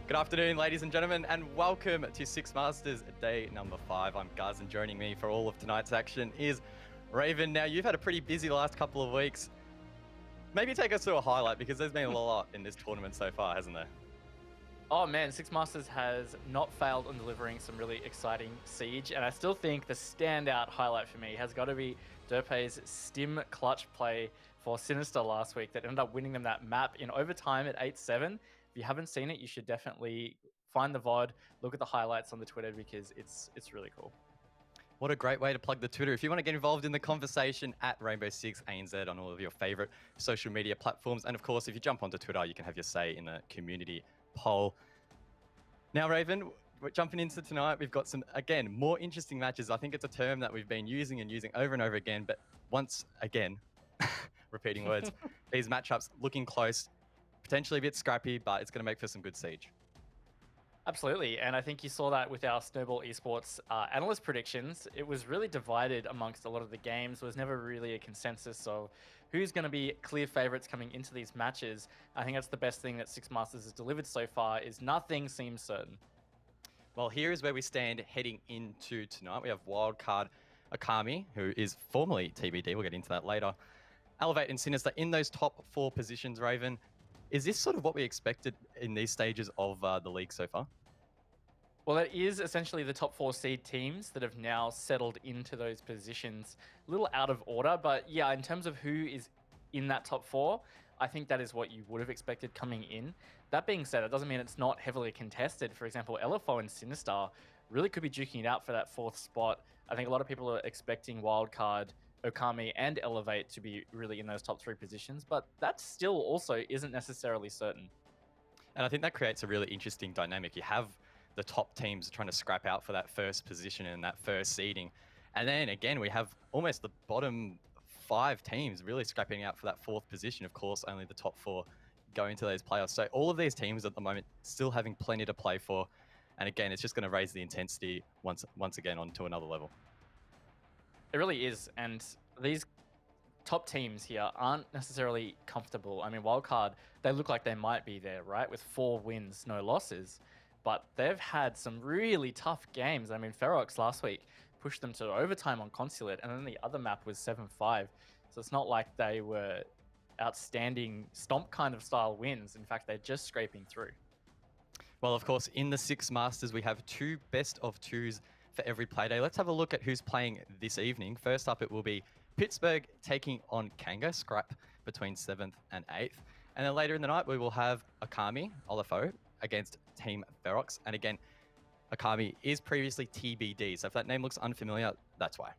Good afternoon, ladies and gentlemen, and welcome to Six Masters Day number 5. I'm Guz, and joining me for all of tonight's action is Raven. Now, you've had a pretty busy last couple of weeks. Maybe take us through a highlight, because there's been a lot in this tournament so far, hasn't there? Oh man, Six Masters has not failed on delivering some really exciting siege, and I still think the standout highlight for me has got to be Derpe's stim clutch play for Sinister last week that ended up winning them that map in overtime at 8-7. If you haven't seen it, you should definitely find the VOD, look at the highlights on the Twitter because it's really cool. What a great way to plug the Twitter. If you want to get involved in the conversation, at Rainbow6ANZ on all of your favorite social media platforms. And of course, if you jump onto Twitter, you can have your say in the community poll. Now, Raven, we're jumping into tonight. We've got some, again, more interesting matches. I think it's a term that we've been using over and over again. But once again, repeating words, these matchups looking close, potentially a bit scrappy, but it's going to make for some good siege. Absolutely, and I think you saw that with our Snowball Esports analyst predictions. It was really divided amongst a lot of the games. There was never really a consensus of who's going to be clear favorites coming into these matches. I think that's the best thing that Six Masters has delivered so far, is nothing seems certain. Well, here is where we stand heading into tonight. We have wildcard Akami, who is formerly TBD. We'll get into that later. Elevate and Sinister in those top 4 positions, Raven. Is this sort of what we expected in these stages of the league so far? Well, it is essentially the top 4 seed teams that have now settled into those positions. A little out of order, but yeah, in terms of who is in that top 4, I think that is what you would have expected coming in. That being said, it doesn't mean it's not heavily contested. For example, LFO and Sinister really could be duking it out for that 4th spot. I think a lot of people are expecting wildcard Okami and Elevate to be really in those top 3 positions, but that still also isn't necessarily certain. And I think that creates a really interesting dynamic. You have the top teams trying to scrap out for that first position and that first seeding. And then again, we have almost the bottom 5 teams really scrapping out for that 4th position. Of course, only the top 4 go into those playoffs. So all of these teams at the moment still having plenty to play for. And again, it's just going to raise the intensity once again onto another level. It really is, and these top teams here aren't necessarily comfortable. I mean, wildcard, they look like they might be there, right? With 4 wins, no losses. But they've had some really tough games. I mean, Ferox last week pushed them to overtime on Consulate, and then the other map was 7-5. So it's not like they were outstanding stomp kind of style wins. In fact, they're just scraping through. Well, of course, in the Six Masters, we have 2 best of 2s for every playday. Let's have a look at who's playing this evening. First up, it will be Pittsburgh taking on Kanga, scrap between 7th and 8th. And then later in the night, we will have Akami, Olafo, against Team Ferox. And again, Akami is previously TBD. So if that name looks unfamiliar, that's why.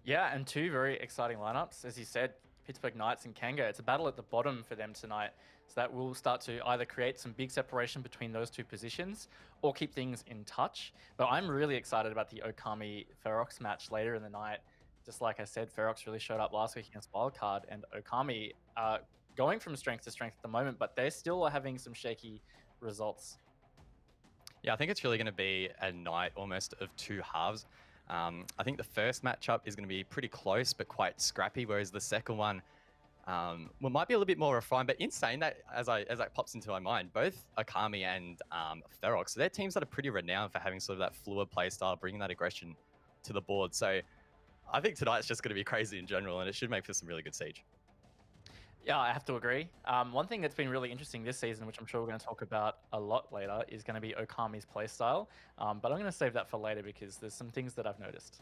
Yeah, and 2 very exciting lineups. As you said, Pittsburgh Knights and Kanga. It's a battle at the bottom for them tonight. So that will start to either create some big separation between those 2 positions or keep things in touch. But I'm really excited about the Okami-Ferox match later in the night. Just like I said, Ferox really showed up last week against Wildcard, and Okami going from strength to strength at the moment, but they still are having some shaky results. Yeah, I think it's really going to be a night almost of 2 halves. I think the first matchup is going to be pretty close, but quite scrappy, whereas the second one might be a little bit more refined. But in saying that, as that pops into my mind, both Akami and Ferox, they're teams that are pretty renowned for having sort of that fluid play style, bringing that aggression to the board. So I think tonight's just going to be crazy in general, and it should make for some really good siege. Yeah, I have to agree. One thing that's been really interesting this season, which I'm sure we're going to talk about a lot later, is going to be Okami's playstyle. But I'm going to save that for later because there's some things that I've noticed.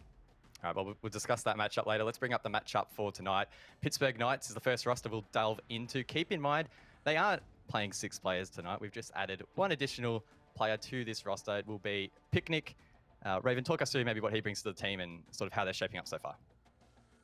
All right, well, we'll discuss that matchup later. Let's bring up the matchup for tonight. Pittsburgh Knights is the first roster we'll delve into. Keep in mind, they aren't playing 6 players tonight. We've just added 1 additional player to this roster. It will be Picnic. Raven, talk us through maybe what he brings to the team and sort of how they're shaping up so far.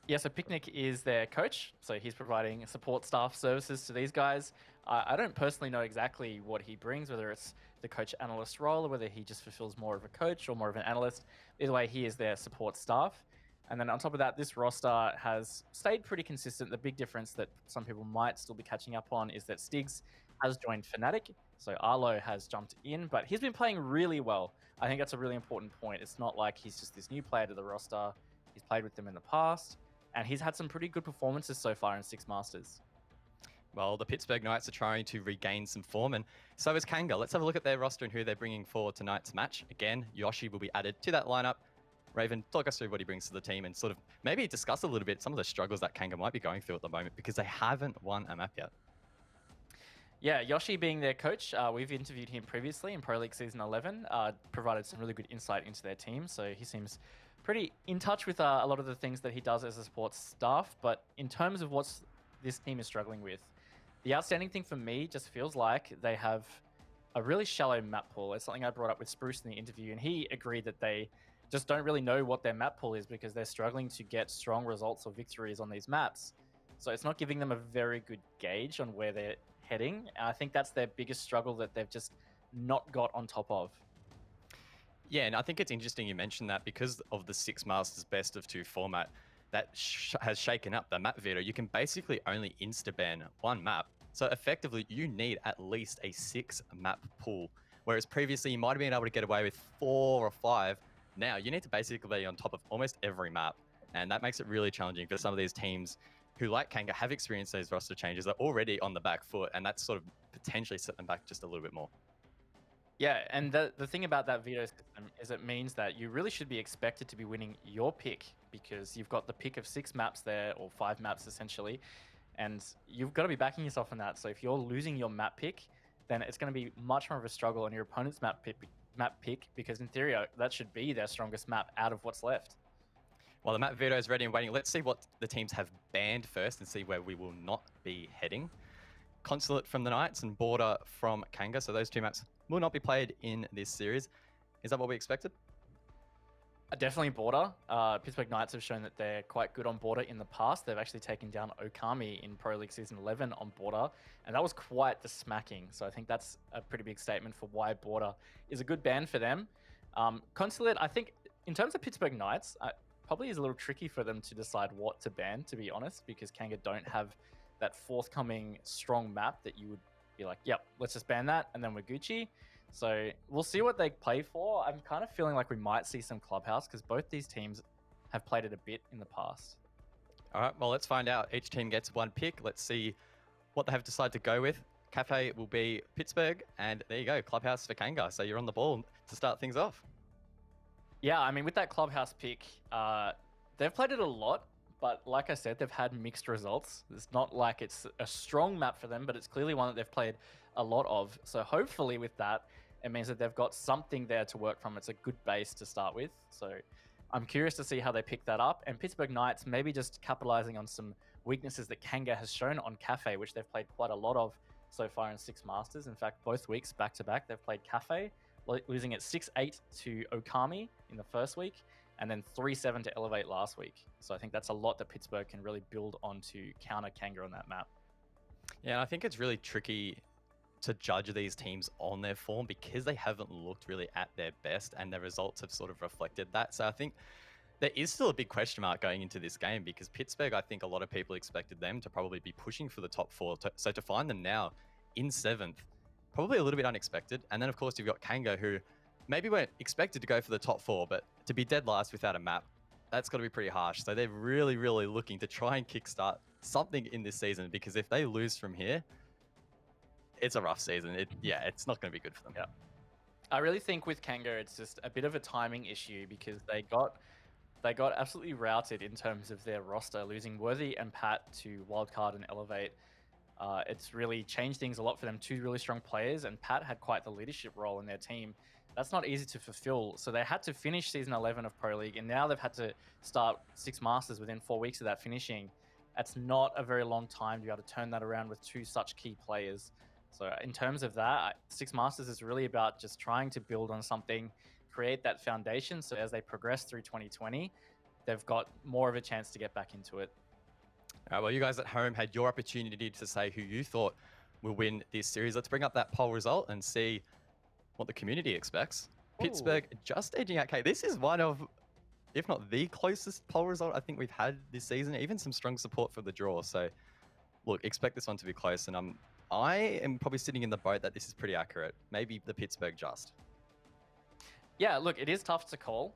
Yeah, so Picnic is their coach, so he's providing support staff services to these guys. I don't personally know exactly what he brings, whether it's the coach analyst role or whether he just fulfills more of a coach or more of an analyst. Either way, he is their support staff. And then on top of that, this roster has stayed pretty consistent. The big difference that some people might still be catching up on is that Stigs has joined Fnatic. So Arlo has jumped in, but he's been playing really well. I think that's a really important point. It's not like he's just this new player to the roster. He's played with them in the past, and he's had some pretty good performances so far in Six Masters. Well, the Pittsburgh Knights are trying to regain some form, and so is Kanga. Let's have a look at their roster and who they're bringing for tonight's match. Again, Yoshi will be added to that lineup. Raven, talk us through what he brings to the team and sort of maybe discuss a little bit some of the struggles that Kanga might be going through at the moment because they haven't won a map yet. Yeah, Yoshi being their coach, we've interviewed him previously in Pro League Season 11, provided some really good insight into their team, so he seems pretty in touch with a lot of the things that he does as a sports staff. But in terms of what this team is struggling with, the outstanding thing for me just feels like they have a really shallow map pool. It's something I brought up with Spruce in the interview, and he agreed that they just don't really know what their map pool is because they're struggling to get strong results or victories on these maps. So it's not giving them a very good gauge on where they're heading. I think that's their biggest struggle that they've just not got on top of. Yeah, and I think it's interesting you mentioned that because of the Six Masters best of 2 format that has shaken up the map veto. You can basically only insta-ban one map. So effectively, you need at least a 6 map pool. Whereas previously, you might have been able to get away with 4 or 5. Now, you need to basically be on top of almost every map. And that makes it really challenging for some of these teams who, like Kanga, have experienced those roster changes. They're already on the back foot, and that's sort of potentially set them back just a little bit more. Yeah, and the thing about that veto system is it means that you really should be expected to be winning your pick because you've got the pick of 6 maps there, or 5 maps essentially, and you've got to be backing yourself on that. So if you're losing your map pick, then it's going to be much more of a struggle on your opponent's map pick because in theory, that should be their strongest map out of what's left. Well, the map veto is ready and waiting. Let's see what the teams have banned first and see where we will not be heading. Consulate from the Knights and Border from Kanga. So those 2 maps will not be played in this series. Is that what we expected? Definitely Border. Pittsburgh Knights have shown that they're quite good on Border in the past. They've actually taken down Okami in Pro League Season 11 on Border, and that was quite the smacking. So I think that's a pretty big statement for why Border is a good ban for them. Consulate, I think, in terms of Pittsburgh Knights, probably is a little tricky for them to decide what to ban, to be honest, because Kanga don't have that forthcoming strong map that you would be like, yep, let's just ban that, and then we're Gucci. So we'll see what they play for. I'm kind of feeling like we might see some Clubhouse because both these teams have played it a bit in the past. All right, well, let's find out. Each team gets 1 pick. Let's see what they have decided to go with. Kafe will be Pittsburgh, and there you go, Clubhouse for Kanga. So you're on the ball to start things off. Yeah, I mean, with that Clubhouse pick, they've played it a lot, but like I said, they've had mixed results. It's not like it's a strong map for them, but it's clearly one that they've played a lot of. So hopefully with that, it means that they've got something there to work from. It's a good base to start with. So I'm curious to see how they pick that up. And Pittsburgh Knights maybe just capitalizing on some weaknesses that Kanga has shown on Kafe, which they've played quite a lot of so far in 6 Masters. In fact, both weeks back-to-back, they've played Kafe, losing at 6-8 to Okami in the first week, and then 3-7 to Elevate last week. So I think that's a lot that Pittsburgh can really build on to counter Kanga on that map. Yeah, and I think it's really tricky to judge these teams on their form because they haven't looked really at their best and their results have sort of reflected that. So I think there is still a big question mark going into this game because Pittsburgh, I think a lot of people expected them to probably be pushing for the top 4. So to find them now in 7th, probably a little bit unexpected. And then of course you've got Kanga who maybe weren't expected to go for the top 4, but to be dead last without a map, that's got to be pretty harsh. So they're really, really looking to try and kickstart something in this season because if they lose from here, it's a rough season. It's not going to be good for them. Yeah. I really think with Kanga, it's just a bit of a timing issue because they got absolutely routed in terms of their roster, losing Worthy and Pat to Wildcard and Elevate. It's really changed things a lot for them. 2 really strong players, and Pat had quite the leadership role in their team. That's not easy to fulfill. So they had to finish Season 11 of Pro League, and now they've had to start 6 Masters within 4 weeks of that finishing. That's not a very long time to be able to turn that around with 2 such key players. So in terms of that, 6 Masters is really about just trying to build on something, create that foundation. So as they progress through 2020, they've got more of a chance to get back into it. All right, well, you guys at home had your opportunity to say who you thought will win this series. Let's bring up that poll result and see what the community expects. Ooh. Pittsburgh just edging out K. This is one of, if not the closest poll result I think we've had this season. Even some strong support for the draw. So look, expect this one to be close. And I am probably sitting in the boat that this is pretty accurate. Maybe the Pittsburgh just. Yeah, look, it is tough to call.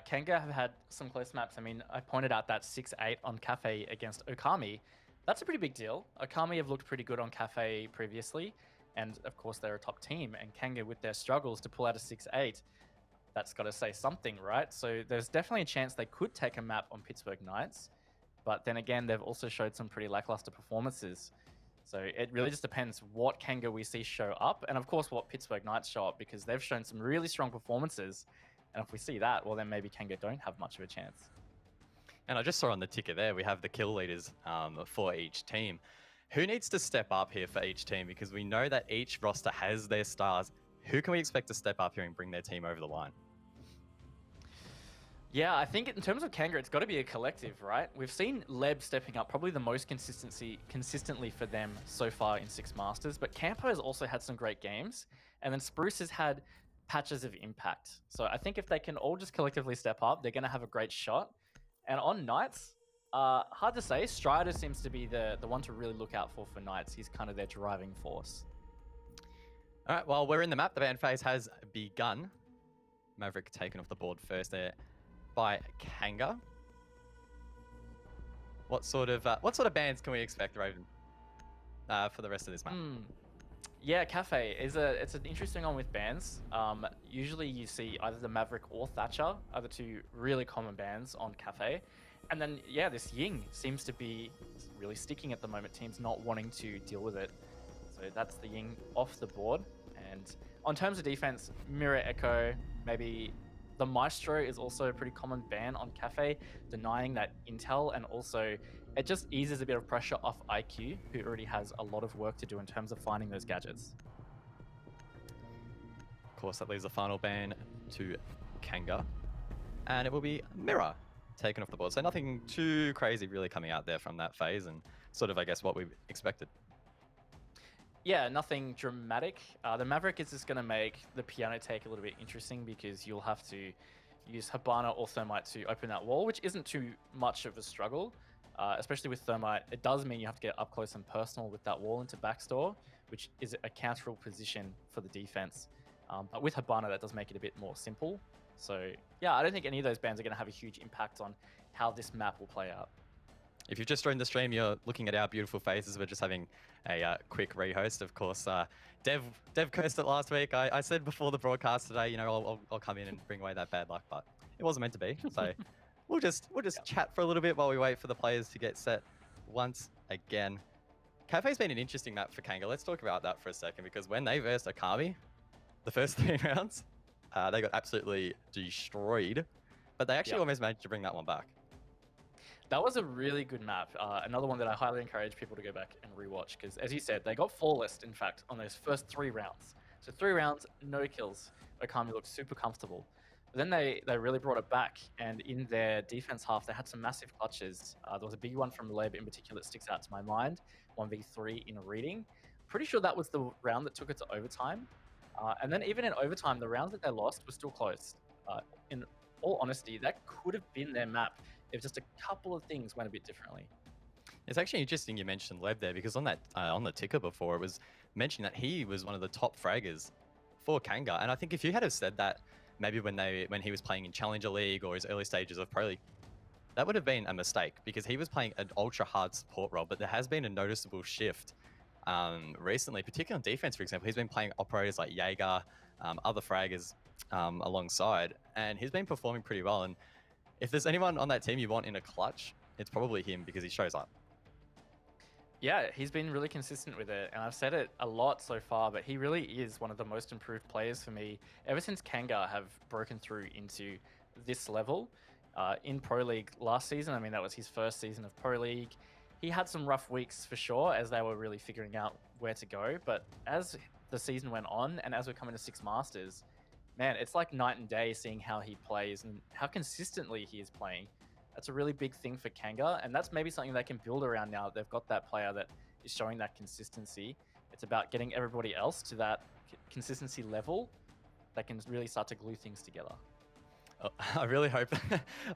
Kanga have had some close maps. I mean, I pointed out that 6-8 on Kafe against Okami. That's a pretty big deal. Akami have looked pretty good on Kafe previously, and of course they're a top team. And Kanga, with their struggles to pull out a 6-8, that's got to say something, right? So there's definitely a chance they could take a map on Pittsburgh Knights, but then again, they've also showed some pretty lackluster performances. So it really just depends what Kanga we see show up, and of course what Pittsburgh Knights show up, because they've shown some really strong performances. And if we see that, well, then maybe Kanga don't have much of a chance. And I just saw on the ticker there, we have the kill leaders for each team. Who needs to step up here for each team? Because we know that each roster has their stars. Who can we expect to step up here and bring their team over the line? Yeah, I think in terms of Kanga, it's got to be a collective, right? We've seen Leb stepping up probably the most consistently for them so far in Six Masters, but Campo has also had some great games, and then Spruce has had patches of impact. So I think if they can all just collectively step up, they're going to have a great shot. And on Knights, hard to say. Strider seems to be the one to really look out for Knights. He's kind of their driving force. All right, well, we're in the map. The ban phase has begun. Maverick taken off the board first there by Kanga. What sort of bans can we expect, Raven, for the rest of this map? Yeah, Kafe is it's an interesting one with bans. Usually you see either the Maverick or Thatcher are the two really common bans on Kafe. And then, yeah, this Ying seems to be really sticking at the moment. Teams not wanting to deal with it. So that's the Ying off the board. And on terms of defense, Mirror Echo, maybe the Maestro is also a pretty common ban on Kafe, denying that intel, and also it just eases a bit of pressure off IQ, who already has a lot of work to do in terms of finding those gadgets. Of course, that leaves the final ban to Kanga, and it will be Mirror taken off the board. So nothing too crazy really coming out there from that phase, and sort of, I guess, what we expected. Yeah, nothing dramatic. The Maverick is just going to make the piano take a little bit interesting, because you'll have to use Habana or Thermite to open that wall, which isn't too much of a struggle. Especially with Thermite, it does mean you have to get up close and personal with that wall into backstore, which is a counterable position for the defense. But with Habana, that does make it a bit more simple. So yeah, I don't think any of those bans are going to have a huge impact on how this map will play out. If you've just joined the stream, you're looking at our beautiful faces. We're just having a quick rehost. Of course, Dev cursed it last week. I said before the broadcast today, you know, I'll come in and bring away that bad luck, but it wasn't meant to be. So we'll just chat for a little bit while we wait for the players to get set once again. Cafe's been an interesting map for Kanga. Let's talk about that for a second, because when they versed Akami, the first 3 rounds, they got absolutely destroyed, but they actually almost managed to bring that one back. That was a really good map. Another one that I highly encourage people to go back and rewatch, because as you said, they got flawless, in fact, on those first 3 rounds. So 3 rounds, no kills. Okami looked super comfortable. But then they really brought it back, and in their defense half, they had some massive clutches. There was a big one from Leb in particular that sticks out to my mind, 1v3 in reading. Pretty sure that was the round that took it to overtime. And then even in overtime, the rounds that they lost were still close. In all honesty, that could have been their map if just a couple of things went a bit differently. It's actually interesting you mentioned Leb there, because on that on the ticker before, it was mentioned that he was one of the top fraggers for Kanga. And I think if you had have said that maybe when he was playing in Challenger League or his early stages of Pro League, that would have been a mistake, because he was playing an ultra hard support role. But there has been a noticeable shift recently, particularly on defense, for example. He's been playing operators like Jaeger, other fraggers alongside, and he's been performing pretty well. And if there's anyone on that team you want in a clutch, it's probably him, because he shows up. Yeah, he's been really consistent with it, and I've said it a lot so far, but he really is one of the most improved players for me ever since Kanga have broken through into this level. In Pro League last season, I mean, that was his first season of Pro League. He had some rough weeks for sure, as they were really figuring out where to go, but as the season went on, and as we're coming to Six Masters, man, it's like night and day seeing how he plays and how consistently he is playing. That's a really big thing for Kanga, and that's maybe something they can build around now that they've got that player that is showing that consistency. It's about getting everybody else to that consistency level that can really start to glue things together. I really hope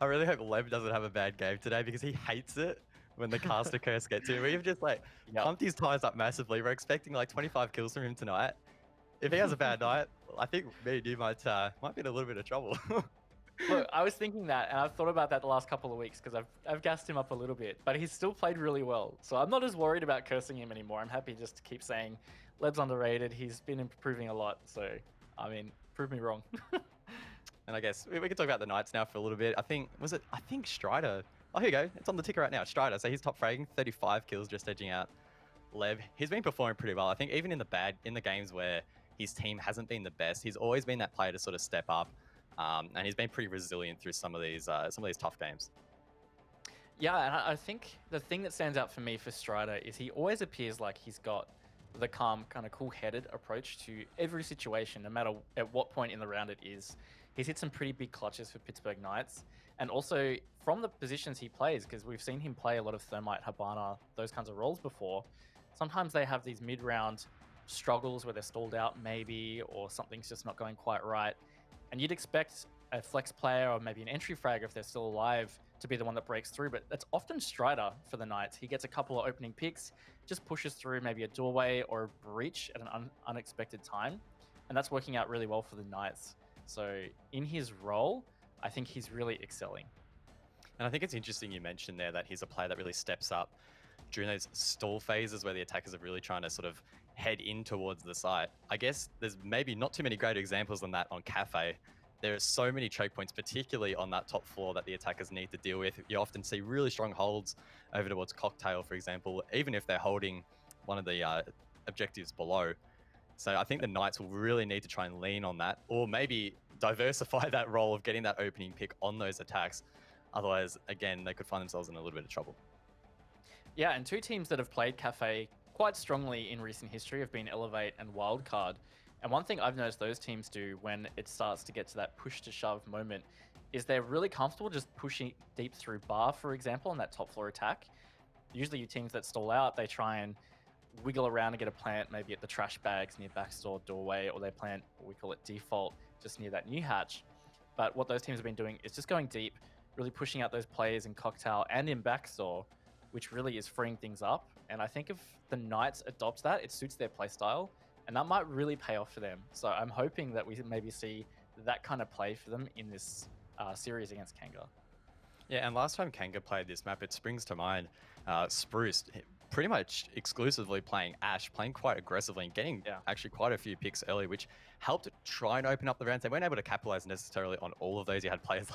Leb doesn't have a bad game today, because he hates it when the caster curse gets to him. We've just pumped his tires up massively. We're expecting 25 kills from him tonight. If he has a bad night, I think me and you might be in a little bit of trouble. Look, I was thinking that, and I've thought about that the last couple of weeks because I've gassed him up a little bit, but he's still played really well. So I'm not as worried about cursing him anymore. I'm happy just to keep saying Leb's underrated. He's been improving a lot. So, I mean, prove me wrong. And I guess we can talk about the Knights now for a little bit. I think Strider. Oh, here you go. It's on the ticker right now. Strider. So he's top fragging, 35 kills, just edging out Lev. He's been performing pretty well. I think even in the games where his team hasn't been the best, he's always been that player to sort of step up. And he's been pretty resilient through some of these tough games. Yeah, and I think the thing that stands out for me for Strider is he always appears like he's got the calm, kind of cool-headed approach to every situation, no matter at what point in the round it is. He's hit some pretty big clutches for Pittsburgh Knights, and also from the positions he plays, because we've seen him play a lot of Thermite, Habana, those kinds of roles before. Sometimes they have these mid-round struggles where they're stalled out maybe, or something's just not going quite right. And you'd expect a flex player or maybe an entry frag if they're still alive to be the one that breaks through, but that's often Strider for the Knights. He gets a couple of opening picks, just pushes through maybe a doorway or a breach at an unexpected time, and that's working out really well for the Knights. So in his role, I think he's really excelling. And I think it's interesting you mentioned there that he's a player that really steps up during those stall phases where the attackers are really trying to sort of head in towards the site. I guess there's maybe not too many great examples than that on Kafe. There are so many choke points, particularly on that top floor, that the attackers need to deal with. You often see really strong holds over towards Cocktail, for example, even if they're holding one of the objectives below. So I think the Knights will really need to try and lean on that, or maybe diversify that role of getting that opening pick on those attacks. Otherwise, again, they could find themselves in a little bit of trouble. Yeah, and two teams that have played Kafe quite strongly in recent history have been Elevate and Wildcard. And one thing I've noticed those teams do when it starts to get to that push to shove moment is they're really comfortable just pushing deep through bar, for example, on that top floor attack. Usually your teams that stall out, they try and wiggle around and get a plant maybe at the trash bags near backstore doorway, or they plant what we call it default just near that new hatch. But what those teams have been doing is just going deep, really pushing out those players in Cocktail and in backstore, which really is freeing things up. And I think if the Knights adopt that, it suits their playstyle, and that might really pay off for them. So I'm hoping that we maybe see that kind of play for them in this series against Kanga. Yeah, and last time Kanga played this map, it springs to mind, Spruce pretty much exclusively playing Ash, playing quite aggressively and getting actually quite a few picks early, which helped try and open up the rounds. They weren't able to capitalize necessarily on all of those. You had players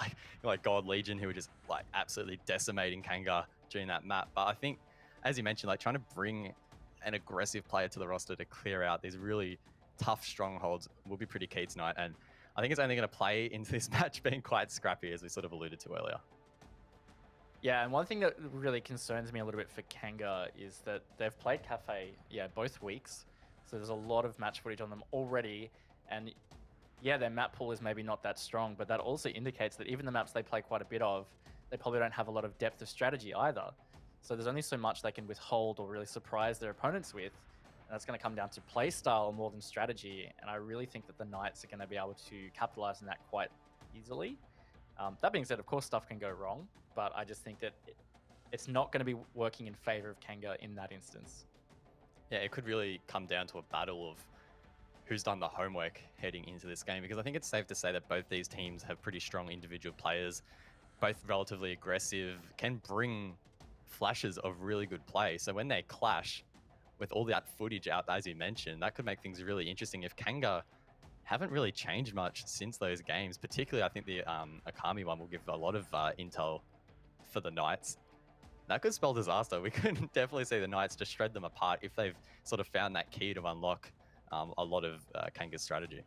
like God Legion who were just like absolutely decimating Kanga during that map. But I think, as you mentioned, like trying to bring an aggressive player to the roster to clear out these really tough strongholds will be pretty key tonight. And I think it's only going to play into this match being quite scrappy, as we sort of alluded to earlier. Yeah, and one thing that really concerns me a little bit for Kanga is that they've played Kafe, both weeks. So there's a lot of match footage on them already. And yeah, their map pool is maybe not that strong, but that also indicates that even the maps they play quite a bit of, they probably don't have a lot of depth of strategy either. So there's only so much they can withhold or really surprise their opponents with. And that's going to come down to play style more than strategy. And I really think that the Knights are going to be able to capitalize on that quite easily. That being said, of course, stuff can go wrong, but I just think that it's not going to be working in favor of Kanga in that instance. Yeah, it could really come down to a battle of who's done the homework heading into this game, because I think it's safe to say that both these teams have pretty strong individual players, both relatively aggressive, can bring flashes of really good play. So when they clash with all that footage out, as you mentioned, that could make things really interesting. If Kanga haven't really changed much since those games, particularly I think the Akami one will give a lot of intel for the Knights. That could spell disaster. We could definitely see the Knights just shred them apart if they've sort of found that key to unlock a lot of Kanga's strategy.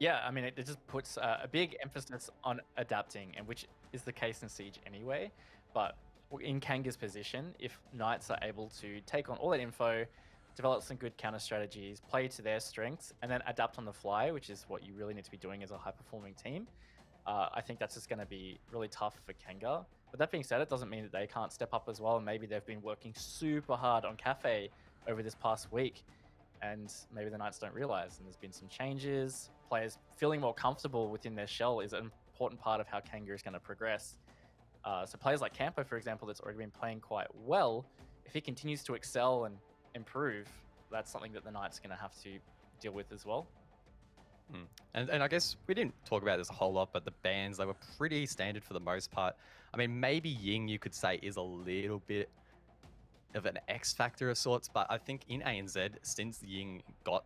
Yeah, I mean, it just puts a big emphasis on adapting, and which is the case in Siege anyway. But in Kanga's position, if Knights are able to take on all that info, develop some good counter strategies, play to their strengths, and then adapt on the fly, which is what you really need to be doing as a high-performing team, I think that's just going to be really tough for Kanga. But that being said, it doesn't mean that they can't step up as well, and maybe they've been working super hard on Kafe over this past week, and maybe the Knights don't realize, and there's been some changes. Players feeling more comfortable within their shell is an important part of how Kanga is going to progress. So players like Campo, for example, that's already been playing quite well, if he continues to excel and improve, that's something that the Knights are going to have to deal with as well. And I guess we didn't talk about this a whole lot, but the bans, they were pretty standard for the most part. I mean, maybe Ying, you could say, is a little bit of an X factor of sorts, but I think in ANZ, since Ying got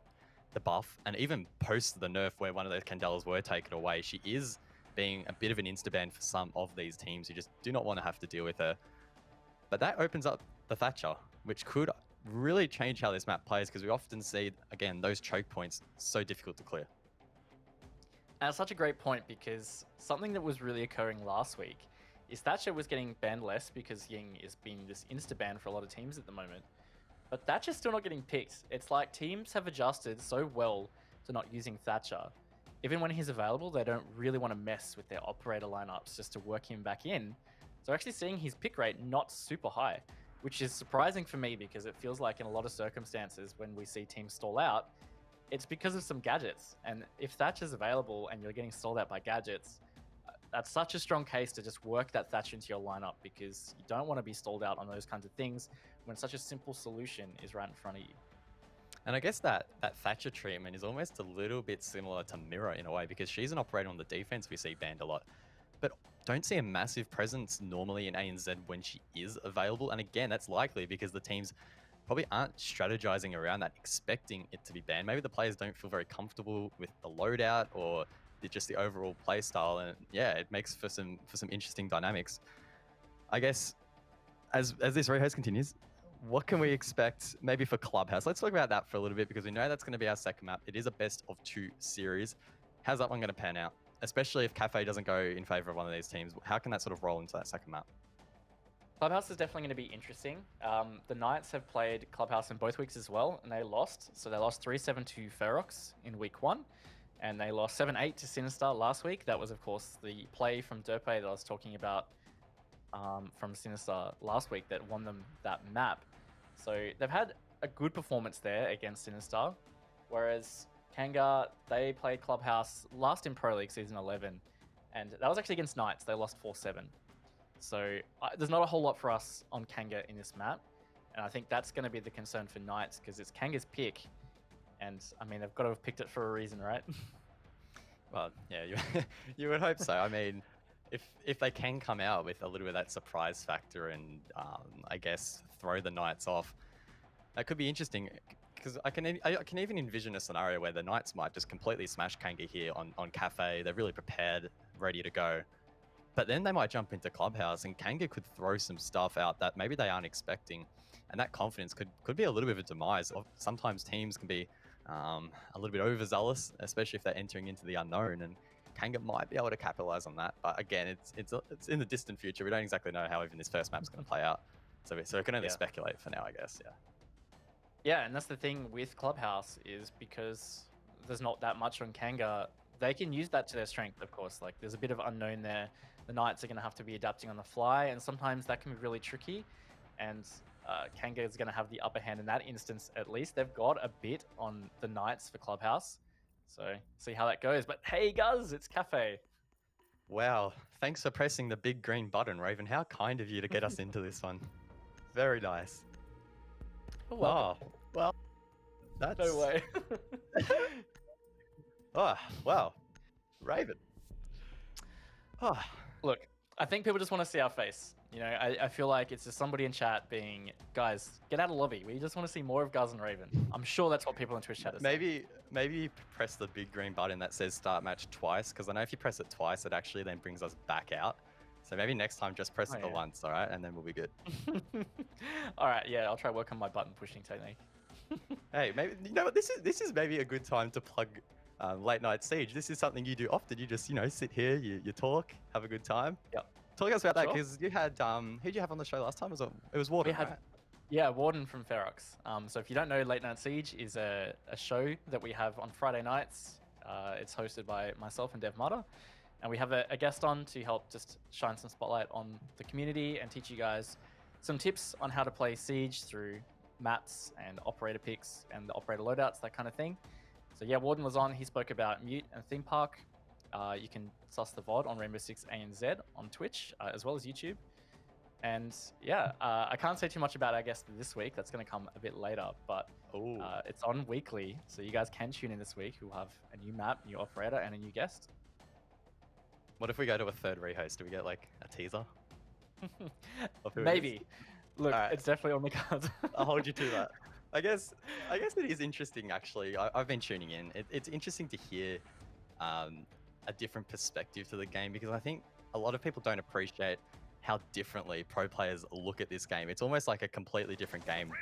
the buff, and even post the nerf where one of those Candelas were taken away, she is being a bit of an insta-ban for some of these teams who just do not want to have to deal with her. But that opens up the Thatcher, which could really change how this map plays, because we often see, again, those choke points so difficult to clear. And it's such a great point because something that was really occurring last week is Thatcher was getting banned less because Ying is being this insta-ban for a lot of teams at the moment. But Thatcher's still not getting picked. It's like teams have adjusted so well to not using Thatcher. Even when he's available, they don't really want to mess with their operator lineups just to work him back in. So actually seeing his pick rate not super high, which is surprising for me because it feels like in a lot of circumstances when we see teams stall out, it's because of some gadgets. And if Thatcher's available and you're getting stalled out by gadgets, that's such a strong case to just work that Thatcher into your lineup because you don't want to be stalled out on those kinds of things when such a simple solution is right in front of you. And I guess that Thatcher treatment is almost a little bit similar to Mirror in a way, because she's an operator on the defense we see banned a lot, but don't see a massive presence normally in ANZ when she is available. And again, that's likely because the teams probably aren't strategizing around that, expecting it to be banned. Maybe the players don't feel very comfortable with the loadout or just the overall play style, and yeah, it makes for some interesting dynamics. I guess as this rehost continues, what can we expect maybe for Clubhouse? Let's talk about that for a little bit because we know that's going to be our second map. It is a best of 2 series. How's that one going to pan out? Especially if Kafe doesn't go in favor of one of these teams, how can that sort of roll into that second map? Clubhouse is definitely going to be interesting. The Knights have played Clubhouse in both weeks as well, and they lost. So they lost 3-7 to Ferox in week 1, and they lost 7-8 to Sinister last week. That was, of course, the play from Derpe that I was talking about from Sinister last week that won them that map. So they've had a good performance there against Sinister, whereas Kanga, they played Clubhouse last in Pro League Season 11, and that was actually against Knights. They lost 4-7. So there's not a whole lot for us on Kanga in this map, and I think that's going to be the concern for Knights because it's Kanga's pick, and I mean, they've got to have picked it for a reason, right? Well, yeah, you would hope so. I mean, if they can come out with a little bit of that surprise factor and I guess throw the Knights off, that could be interesting. Because I can even envision a scenario where the Knights might just completely smash Kanga here on Kafe. They're really prepared, ready to go. But then they might jump into Clubhouse and Kanga could throw some stuff out that maybe they aren't expecting. And that confidence could be a little bit of a demise. Sometimes teams can be a little bit overzealous, especially if they're entering into the unknown. And Kanga might be able to capitalize on that. But again, it's in the distant future. We don't exactly know how even this first map's going to play out. So we can only speculate for now, I guess, yeah. Yeah, and that's the thing with Clubhouse is because there's not that much on Kanga, they can use that to their strength, of course. Like, there's a bit of unknown there. The Knights are going to have to be adapting on the fly, and sometimes that can be really tricky. And Kanga is going to have the upper hand in that instance, at least. They've got a bit on the Knights for Clubhouse. So, see how that goes. But hey, Guz, it's Kafe. Wow, thanks for pressing the big green button, Raven. How kind of you to get us into this one. Very nice. Oh, well, that's... No way. Oh, wow. Raven. Oh. Look, I think people just want to see our face. You know, I feel like it's just somebody in chat being, guys, get out of lobby. We just want to see more of Guz and Raven. I'm sure that's what people in Twitch chat are saying. Maybe you press the big green button that says start match twice, because I know if you press it twice, it actually then brings us back out. So maybe next time just press it the once, all right? And then we'll be good. All right, yeah, I'll try work on my button pushing technique. Hey, maybe, you know what, this is maybe a good time to plug Late Night Siege. This is something you do often. You just, sit here, you talk, have a good time. Yep. Talk to us about that, because you had, who'd you have on the show last time? It was Warden, right? Yeah, Warden from Ferox. So if you don't know, Late Night Siege is a show that we have on Friday nights. It's hosted by myself and Dev Mata. And we have a guest on to help just shine some spotlight on the community and teach you guys some tips on how to play Siege through maps and operator picks and the operator loadouts, that kind of thing. So yeah, Warden was on. He spoke about Mute and Theme Park. You can suss the VOD on Rainbow Six ANZ on Twitch, as well as YouTube. And yeah, I can't say too much about, I guess, this week. That's going to come a bit later, but it's on weekly, so you guys can tune in this week. We'll have a new map, new operator, and a new guest. What if we go to a third rehost? Do we get like a teaser? Maybe. Look, Alright. it's definitely on the cards. I'll hold you to that. I guess it is interesting actually. I've been tuning in. It's interesting to hear a different perspective to the game because I think a lot of people don't appreciate how differently pro players look at this game. It's almost like a completely different game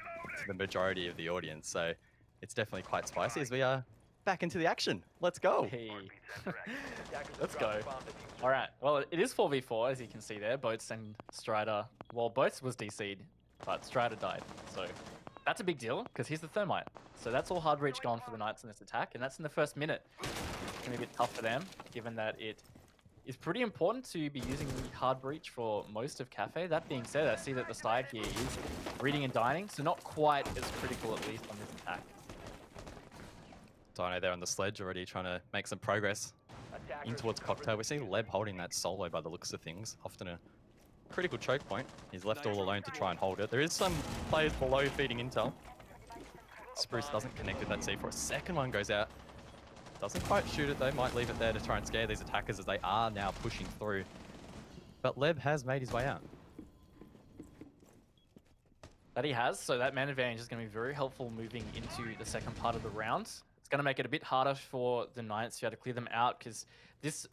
to the majority of the audience. So it's definitely quite spicy as we are back into the action. Let's go. Hey. Let's go. All right. Well, it is 4v4, as you can see there. Boats and Strider. Well, Boats was DC'd, but Strider died. So that's a big deal because he's the Thermite. So that's all hard reach gone for the Knights in this attack. And that's in the first minute. It's going to be a bit tough for them, given that it is pretty important to be using hard breach for most of Kafe. That being said, I see that the side here is reading and dining, so not quite as critical at least on this attack. Dino there on the sledge already trying to make some progress in towards Cocktail. We're seeing Leb holding that solo by the looks of things. Often a critical choke point. He's left all alone to try and hold it. There is some players below feeding intel. Spruce doesn't connect with that C4. A second one goes out. Doesn't quite shoot it though, might leave it there to try and scare these attackers as they are now pushing through. But Leb has made his way out. That he has, so that man advantage is going to be very helpful moving into the second part of the round. It's going to make it a bit harder for the Knights to be able to clear them out because this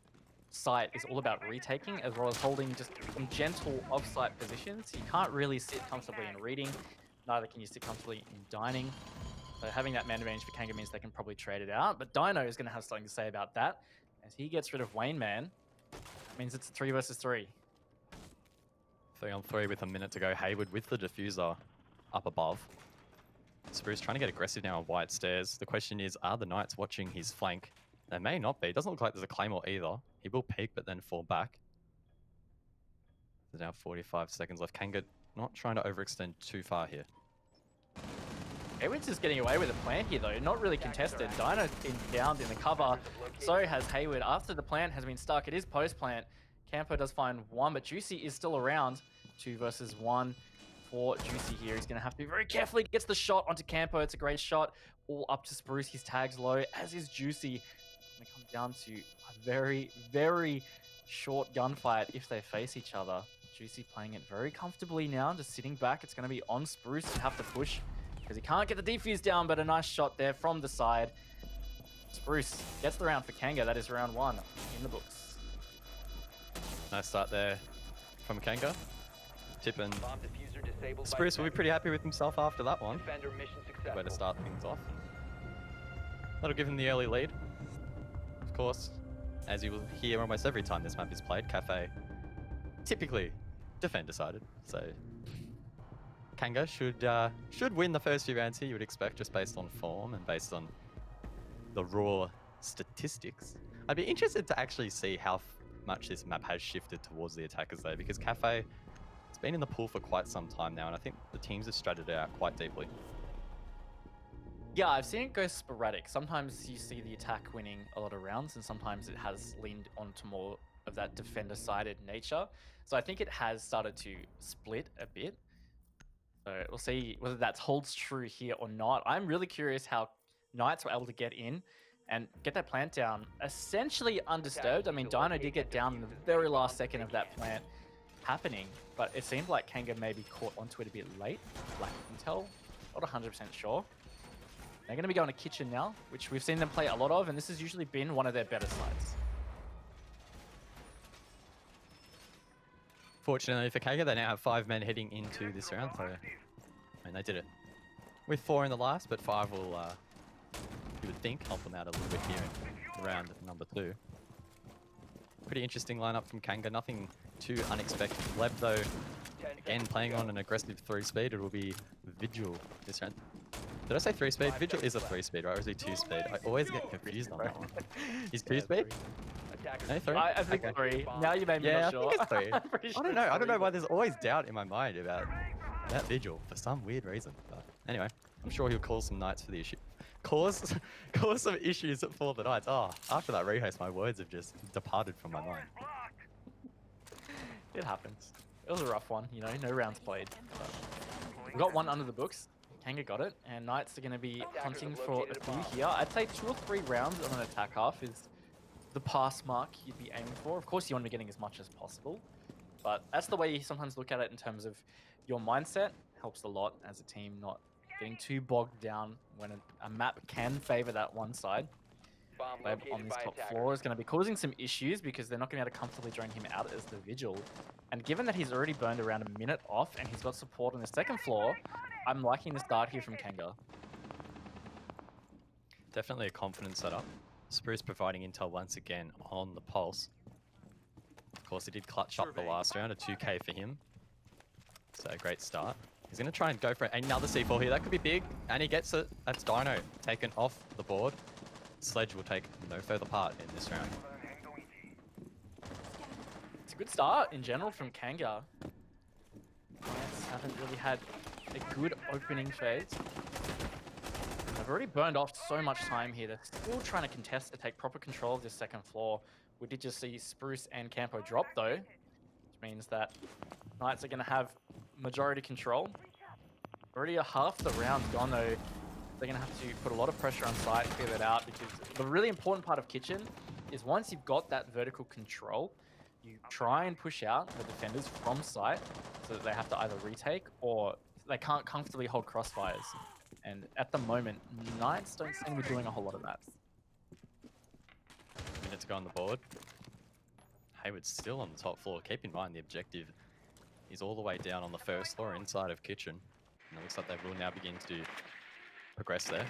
site is all about retaking as well as holding just some gentle off-site positions. You can't really sit comfortably in reading, neither can you sit comfortably in dining. So having that man advantage for Kanga means they can probably trade it out. But Dino is going to have something to say about that. As he gets rid of Wayne Man, that means it's a 3 versus 3. 3-on-3 with a minute to go. Hayward with the diffuser up above. Spruce trying to get aggressive now on White Stairs. The question is, are the Knights watching his flank? They may not be. It doesn't look like there's a Claymore either. He will peek but then fall back. There's now 45 seconds left. Kanga not trying to overextend too far here. Hayward's just getting away with a plant here though, not really contested. Dino's been downed in the cover, so has Hayward. After the plant has been stuck, it is post-plant. Campo does find one, but Juicy is still around. 2 versus 1 for Juicy here. He's going to have to be very careful. He gets the shot onto Campo. It's a great shot. All up to Spruce. His tag's low, as is Juicy. It's going to come down to a very, very short gunfight if they face each other. Juicy playing it very comfortably now, just sitting back. It's going to be on Spruce to have to push, because he can't get the defuse down, but a nice shot there from the side. Spruce gets the round for Kanga. That is round 1 in the books. Nice start there from Kanga. Tippin. Spruce will be pretty happy with himself after that one. Good way to start things off. That'll give him the early lead. Of course, as you will hear almost every time this map is played, Kafe typically defend decided. So Kanga should win the first few rounds here, you would expect, just based on form and based on the raw statistics. I'd be interested to actually see how much this map has shifted towards the attackers though, because Kafe has been in the pool for quite some time now, and I think the teams have stratted it out quite deeply. Yeah, I've seen it go sporadic. Sometimes you see the attack winning a lot of rounds, and sometimes it has leaned onto more of that defender-sided nature. So I think it has started to split a bit. So we'll see whether that holds true here or not. I'm really curious how Knights were able to get in and get that plant down essentially undisturbed. I mean, Dino did get down in the very last second of that plant happening, but it seemed like Kanga maybe caught onto it a bit late. Lack of intel, not 100% sure. They're going to be going to Kitchen now, which we've seen them play a lot of, and this has usually been one of their better sides. Fortunately for Kanga, they now have 5 men heading into this round, so I mean, they did it with 4 in the last, but 5 will, you would think, help them out a little bit here in round number 2. Pretty interesting lineup from Kanga, nothing too unexpected. Leb, though, again, playing on an aggressive 3-speed. It will be Vigil this round. Did I say 3-speed? Vigil is a 3-speed, right? Or is he 2-speed? I always get confused on that one. He's 2-speed? No, 3? I think okay. 3. Now you made me not sure. I think it's 3. I don't know. I don't know why there's always doubt in my mind about Vigil for some weird reason. But anyway, I'm sure he'll cause some Knights for the issue. Cause some issues for the Knights. Oh, after that rehost, my words have just departed from my mind. It happens. It was a rough one, you know, no rounds played. But we got one under the books. Kanga got it, and Knights are going to be hunting for a few here. I'd say 2 or 3 rounds on an attack half is the pass mark you'd be aiming for. Of course, you want to be getting as much as possible, but that's the way you sometimes look at it in terms of your mindset. Helps a lot as a team, not getting too bogged down when a map can favor that one side. Web on this top floor is going to be causing some issues because they're not going to be able to comfortably drone him out as the Vigil. And given that he's already burned around a minute off and he's got support on the second floor, I'm liking the start here from Kanga. Definitely a confident setup. Spruce providing intel once again on the pulse. Of course, he did clutch up the last round, a 2k for him. So a great start. He's going to try and go for another C4 here. That could be big, and he gets it. That's Dino taken off the board. Sledge will take no further part in this round. It's a good start in general from Kanga. Knights haven't really had a good opening phase. They've already burned off so much time here. They're still trying to contest to take proper control of this second floor. We did just see Spruce and Campo drop though, which means that Knights are going to have majority control. Already a half the round gone though. They're going to have to put a lot of pressure on site, clear that out, because the really important part of Kitchen is once you've got that vertical control, you try and push out the defenders from site so that they have to either retake or they can't comfortably hold crossfires. And at the moment, Knights don't seem to be doing a whole lot of that. Minute to go on the board. Hayward's still on the top floor. Keep in mind the objective is all the way down on the first floor inside of Kitchen. And it looks like they will now begin to progress there.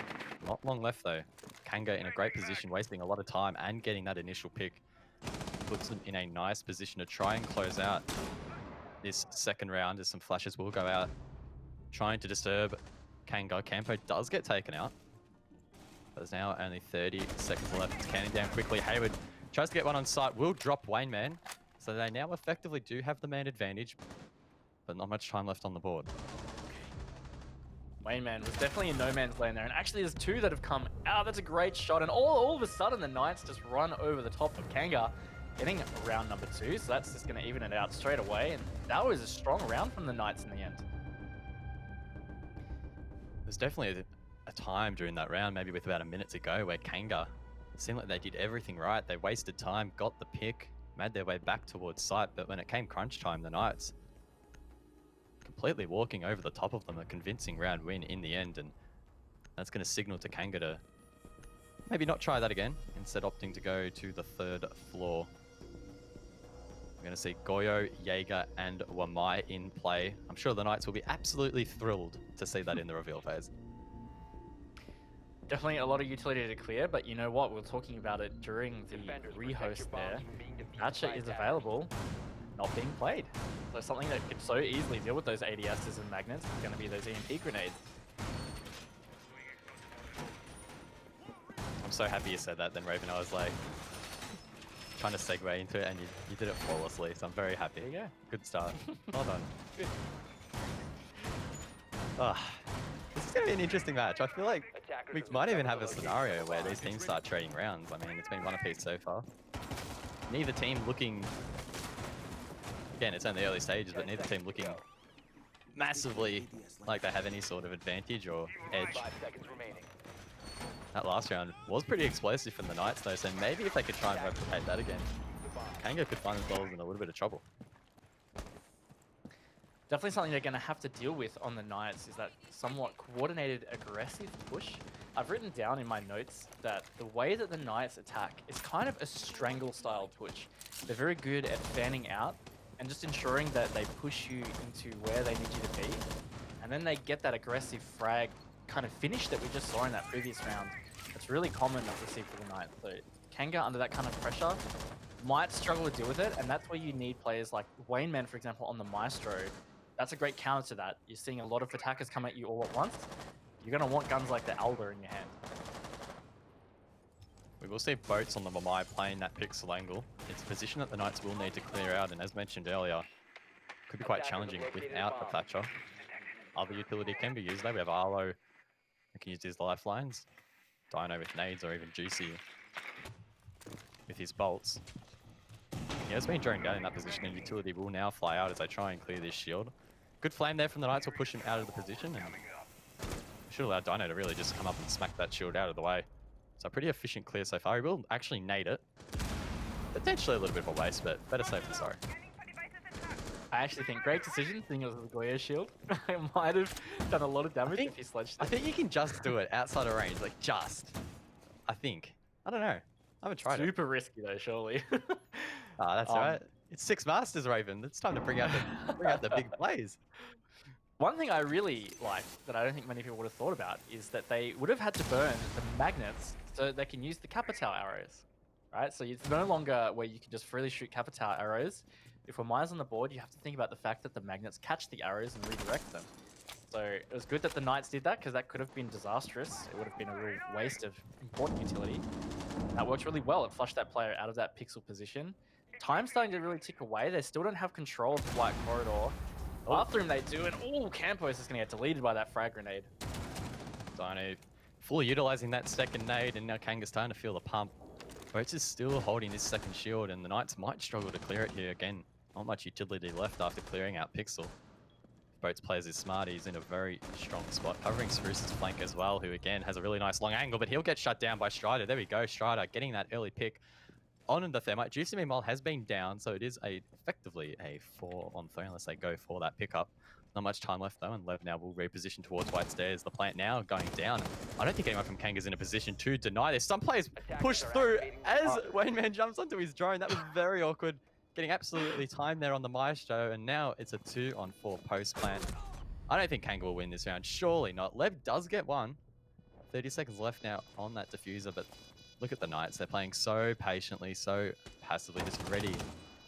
Not long left though. Kanga in a great position, wasting a lot of time and getting that initial pick. Puts them in a nice position to try and close out this second round as some flashes will go out. Trying to disturb Kanga. Campo does get taken out. There's now only 30 seconds left. It's canning down quickly. Hayward tries to get one on site. Will drop Wayne Man. So they now effectively do have the man advantage, but not much time left on the board. Wayne Man was definitely in no man's land there. And actually there's 2 that have come out. That's a great shot. And all of a sudden the Knights just run over the top of Kanga, getting round number 2. So that's just going to even it out straight away. And that was a strong round from the Knights in the end. There's definitely a time during that round, maybe with about a minute to go, where Kanga seemed like they did everything right. They wasted time, got the pick, made their way back towards site. But when it came crunch time, the Knights completely walking over the top of them, a convincing round win in the end, and that's going to signal to Kanga to maybe not try that again, instead opting to go to the third floor. We're going to see Goyo, Jaeger, and Wamai in play. I'm sure the Knights will be absolutely thrilled to see that in the reveal phase. Definitely a lot of utility to clear, but you know what? We were talking about it during the rehost there. Thatcher is available, not being played. So something that could so easily deal with those ADSs and magnets is going to be those EMP grenades. I'm so happy you said that then, Raven. I was like trying to segue into it and you did it flawlessly, so I'm very happy. There you go. Good start. Well done. Good. This is going to be an interesting match. I feel like we might even have a scenario where these teams start trading rounds. I mean, it's been one apiece so far. Neither team looking... Again, it's only early stages, but neither team looking massively like they have any sort of advantage or edge. That last round was pretty explosive from the Knights though, so maybe if they could try and replicate that again, Kanga could find themselves in a little bit of trouble. Definitely something they're going to have to deal with on the Knights is that somewhat coordinated, aggressive push. I've written down in my notes that the way that the Knights attack is kind of a strangle style push. They're very good at fanning out and just ensuring that they push you into where they need you to be. And then they get that aggressive frag kind of finish that we just saw in that previous round. It's really common to see for the Knights. So Kanga under that kind of pressure might struggle to deal with it, and that's where you need players like Wayne Man, for example, on the Maestro. That's a great counter to that. You're seeing a lot of attackers come at you all at once. You're going to want guns like the Elder in your hand. We will see boats on the Mamai playing that pixel angle. It's a position that the Knights will need to clear out, and as mentioned earlier, could be quite challenging without a Thatcher. Other utility can be used though. We have Arlo who can use his lifelines. Dino with nades, or even Juicy with his bolts. has been droned down in that position, and utility will now fly out as they try and clear this shield. Good flame there from the Knights will push him out of the position, and should allow Dino to really just come up and smack that shield out of the way. So pretty efficient clear so far. He will actually nade it. Potentially a little bit of a waste, but better safe than sorry. I actually think great decision, seeing it was the Goya shield. It might have done a lot of damage if he sledged it. I think you can just do it outside of range, like just. I think. I don't know. I haven't tried it. Super risky though, surely. That's right. It's 6 Masters, Raven. It's time to bring out the big plays. One thing I really like that I don't think many people would have thought about is that they would have had to burn the magnets so they can use the Capital arrows, right? So it's no longer where you can just freely shoot Capital arrows. If we're mines on the board, you have to think about the fact that the magnets catch the arrows and redirect them. So it was good that the Knights did that because that could have been disastrous. It would have been a real waste of important utility. That worked really well. It flushed that player out of that pixel position. Time's starting to really tick away. They still don't have control of the white corridor. Bathroom they do, and Campos is going to get deleted by that frag grenade. Dino fully utilizing that second nade, and now Kanga's starting to feel the pump. Boats is still holding this second shield, and the Knights might struggle to clear it here again. Not much utility left after clearing out Pixel. Boats plays is smart. He's in a very strong spot, covering Spruce's flank as well, who again has a really nice long angle, but he'll get shut down by Strider. There we go, Strider getting that early pick on the Thermite. Juicy Meanwhile has been down, so it is effectively a 4-on-3 unless they go for that pickup. Not much time left though, and Lev now will reposition towards White Stairs. The plant now going down. I don't think anyone from Kanga's in a position to deny this. Some players push through as Wayne Man jumps onto his drone. That was very awkward. Getting absolutely timed there on the Maestro, and now it's a 2-on-4 post plant. I don't think Kanga will win this round. Surely not. Lev does get one. 30 seconds left now on that diffuser, but look at the Knights. They're playing so patiently, so passively, just ready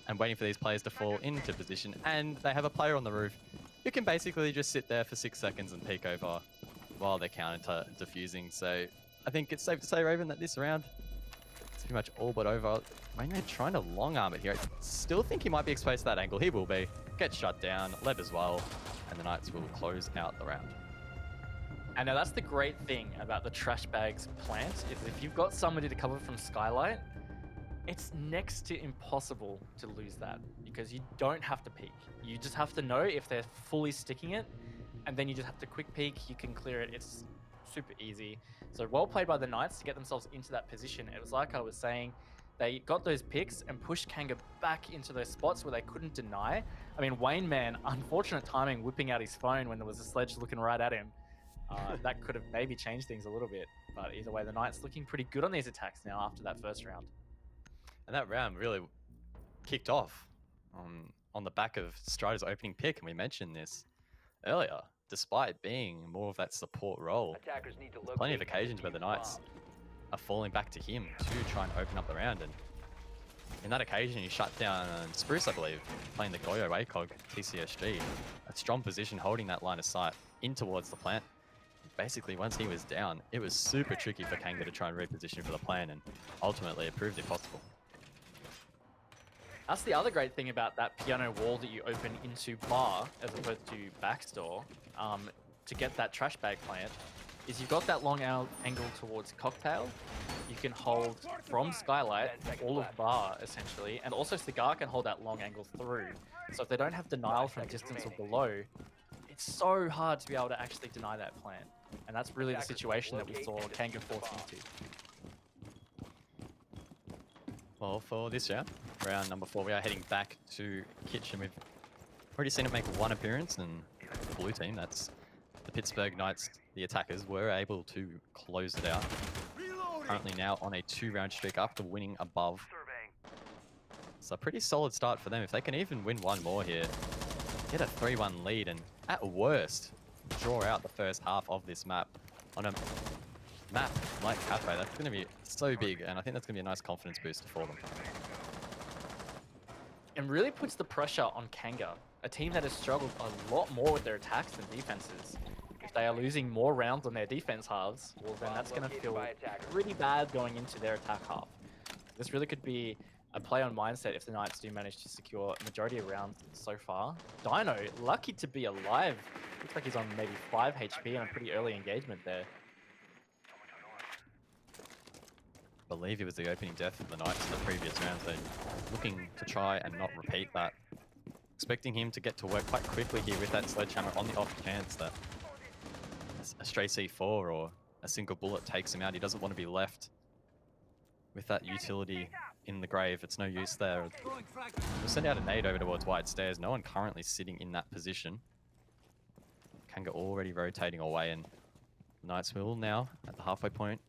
and waiting for these players to fall into position. And they have a player on the roof who can basically just sit there for 6 seconds and peek over while they're counter diffusing. So I think it's safe to say, Raven, that this round is pretty much all but over. Rainman trying to long arm it here. I still think he might be exposed to that angle. He will be. Gets shut down. Leb as well. And the Knights will close out the round. And now that's the great thing about the trash bags plant, is if you've got somebody to cover from Skylight, it's next to impossible to lose that because you don't have to peek. You just have to know if they're fully sticking it, and then you just have to quick peek, you can clear it. It's super easy. So well played by the Knights to get themselves into that position. It was like I was saying, they got those picks and pushed Kanga back into those spots where they couldn't deny. I mean, Wayne Man, unfortunate timing, whipping out his phone when there was a sledge looking right at him. That could have maybe changed things a little bit. But either way, the Knights looking pretty good on these attacks now after that first round. And that round really kicked off on the back of Strider's opening pick. And we mentioned this earlier. Despite being more of that support role, there's plenty of occasions where the Knights are falling back to him to try and open up the round. And in that occasion, he shut down Spruce, I believe, playing the Goyo ACOG TCSG. A strong position holding that line of sight in towards the plant. Basically, once he was down, it was super tricky for Kanga to try and reposition for the plan, and ultimately it proved impossible. That's the other great thing about that piano wall that you open into bar as opposed to backstore to get that trash bag plant, is you've got that long angle towards Cocktail. You can hold from Skylight all of bar essentially, and also Cigar can hold that long angle through. So if they don't have denial from distance or below, it's so hard to be able to actually deny that plant. And that's really the situation that we saw Kanga forced into. Well, for this round number 4, we are heading back to Kitchen. We've already seen it make one appearance, and the blue team, that's the Pittsburgh Knights, the attackers, were able to close it out. Currently now on a 2-round streak after winning above. It's a pretty solid start for them. If they can even win one more here, get a 3-1 lead, and at worst, draw out the first half of this map on a map like Kafe. That's going to be so big, and I think that's going to be a nice confidence booster for them. And really puts the pressure on Kanga, a team that has struggled a lot more with their attacks than defenses. If they are losing more rounds on their defense halves, well then that's going to feel pretty bad going into their attack half. This really could be a play on mindset if the Knights do manage to secure a majority of rounds so far. Dino, lucky to be alive. Looks like he's on maybe 5 HP and a pretty early engagement there. But believe he was the opening death of the Knights in the previous round, so looking to try and not repeat that. Expecting him to get to work quite quickly here with that sledgehammer on the off chance that a stray C4 or a single bullet takes him out. He doesn't want to be left with that utility in the grave. It's no use there. We'll send out a nade over towards wide stairs. No one currently sitting in that position. Kanga already rotating away, and Knights will now, at the halfway point,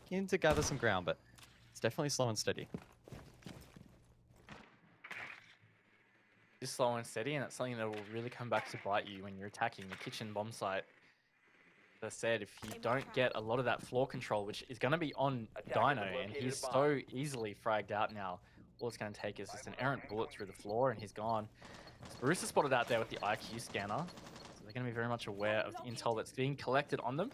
begin to gather some ground, but it's definitely slow and steady. It's slow and steady, and it's something that will really come back to bite you when you're attacking the kitchen bomb site. As I said, if you don't get a lot of that floor control, which is going to be on Dino, and he's so easily fragged out now, all it's going to take is just an errant bullet through the floor, and he's gone. Spruce is spotted out there with the IQ scanner, so they're going to be very much aware of the intel that's being collected on them.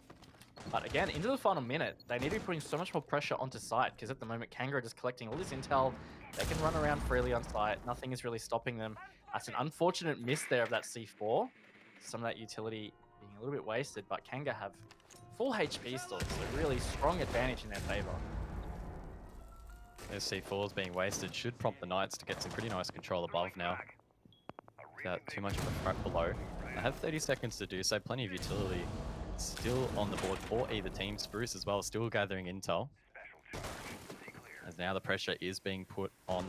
But again, into the final minute, they need to be putting so much more pressure onto site, because at the moment, Kanga are just collecting all this intel. They can run around freely on site. Nothing is really stopping them. That's an unfortunate miss there of that C4. Some of that utility being a little bit wasted, but Kanga have full HP still, so really strong advantage in their favor. Those C4s being wasted should prompt the Knights to get some pretty nice control above now, without too much of a threat below. They have 30 seconds to do so, plenty of utility still on the board for either team. Spruce as well, still gathering intel. As now the pressure is being put on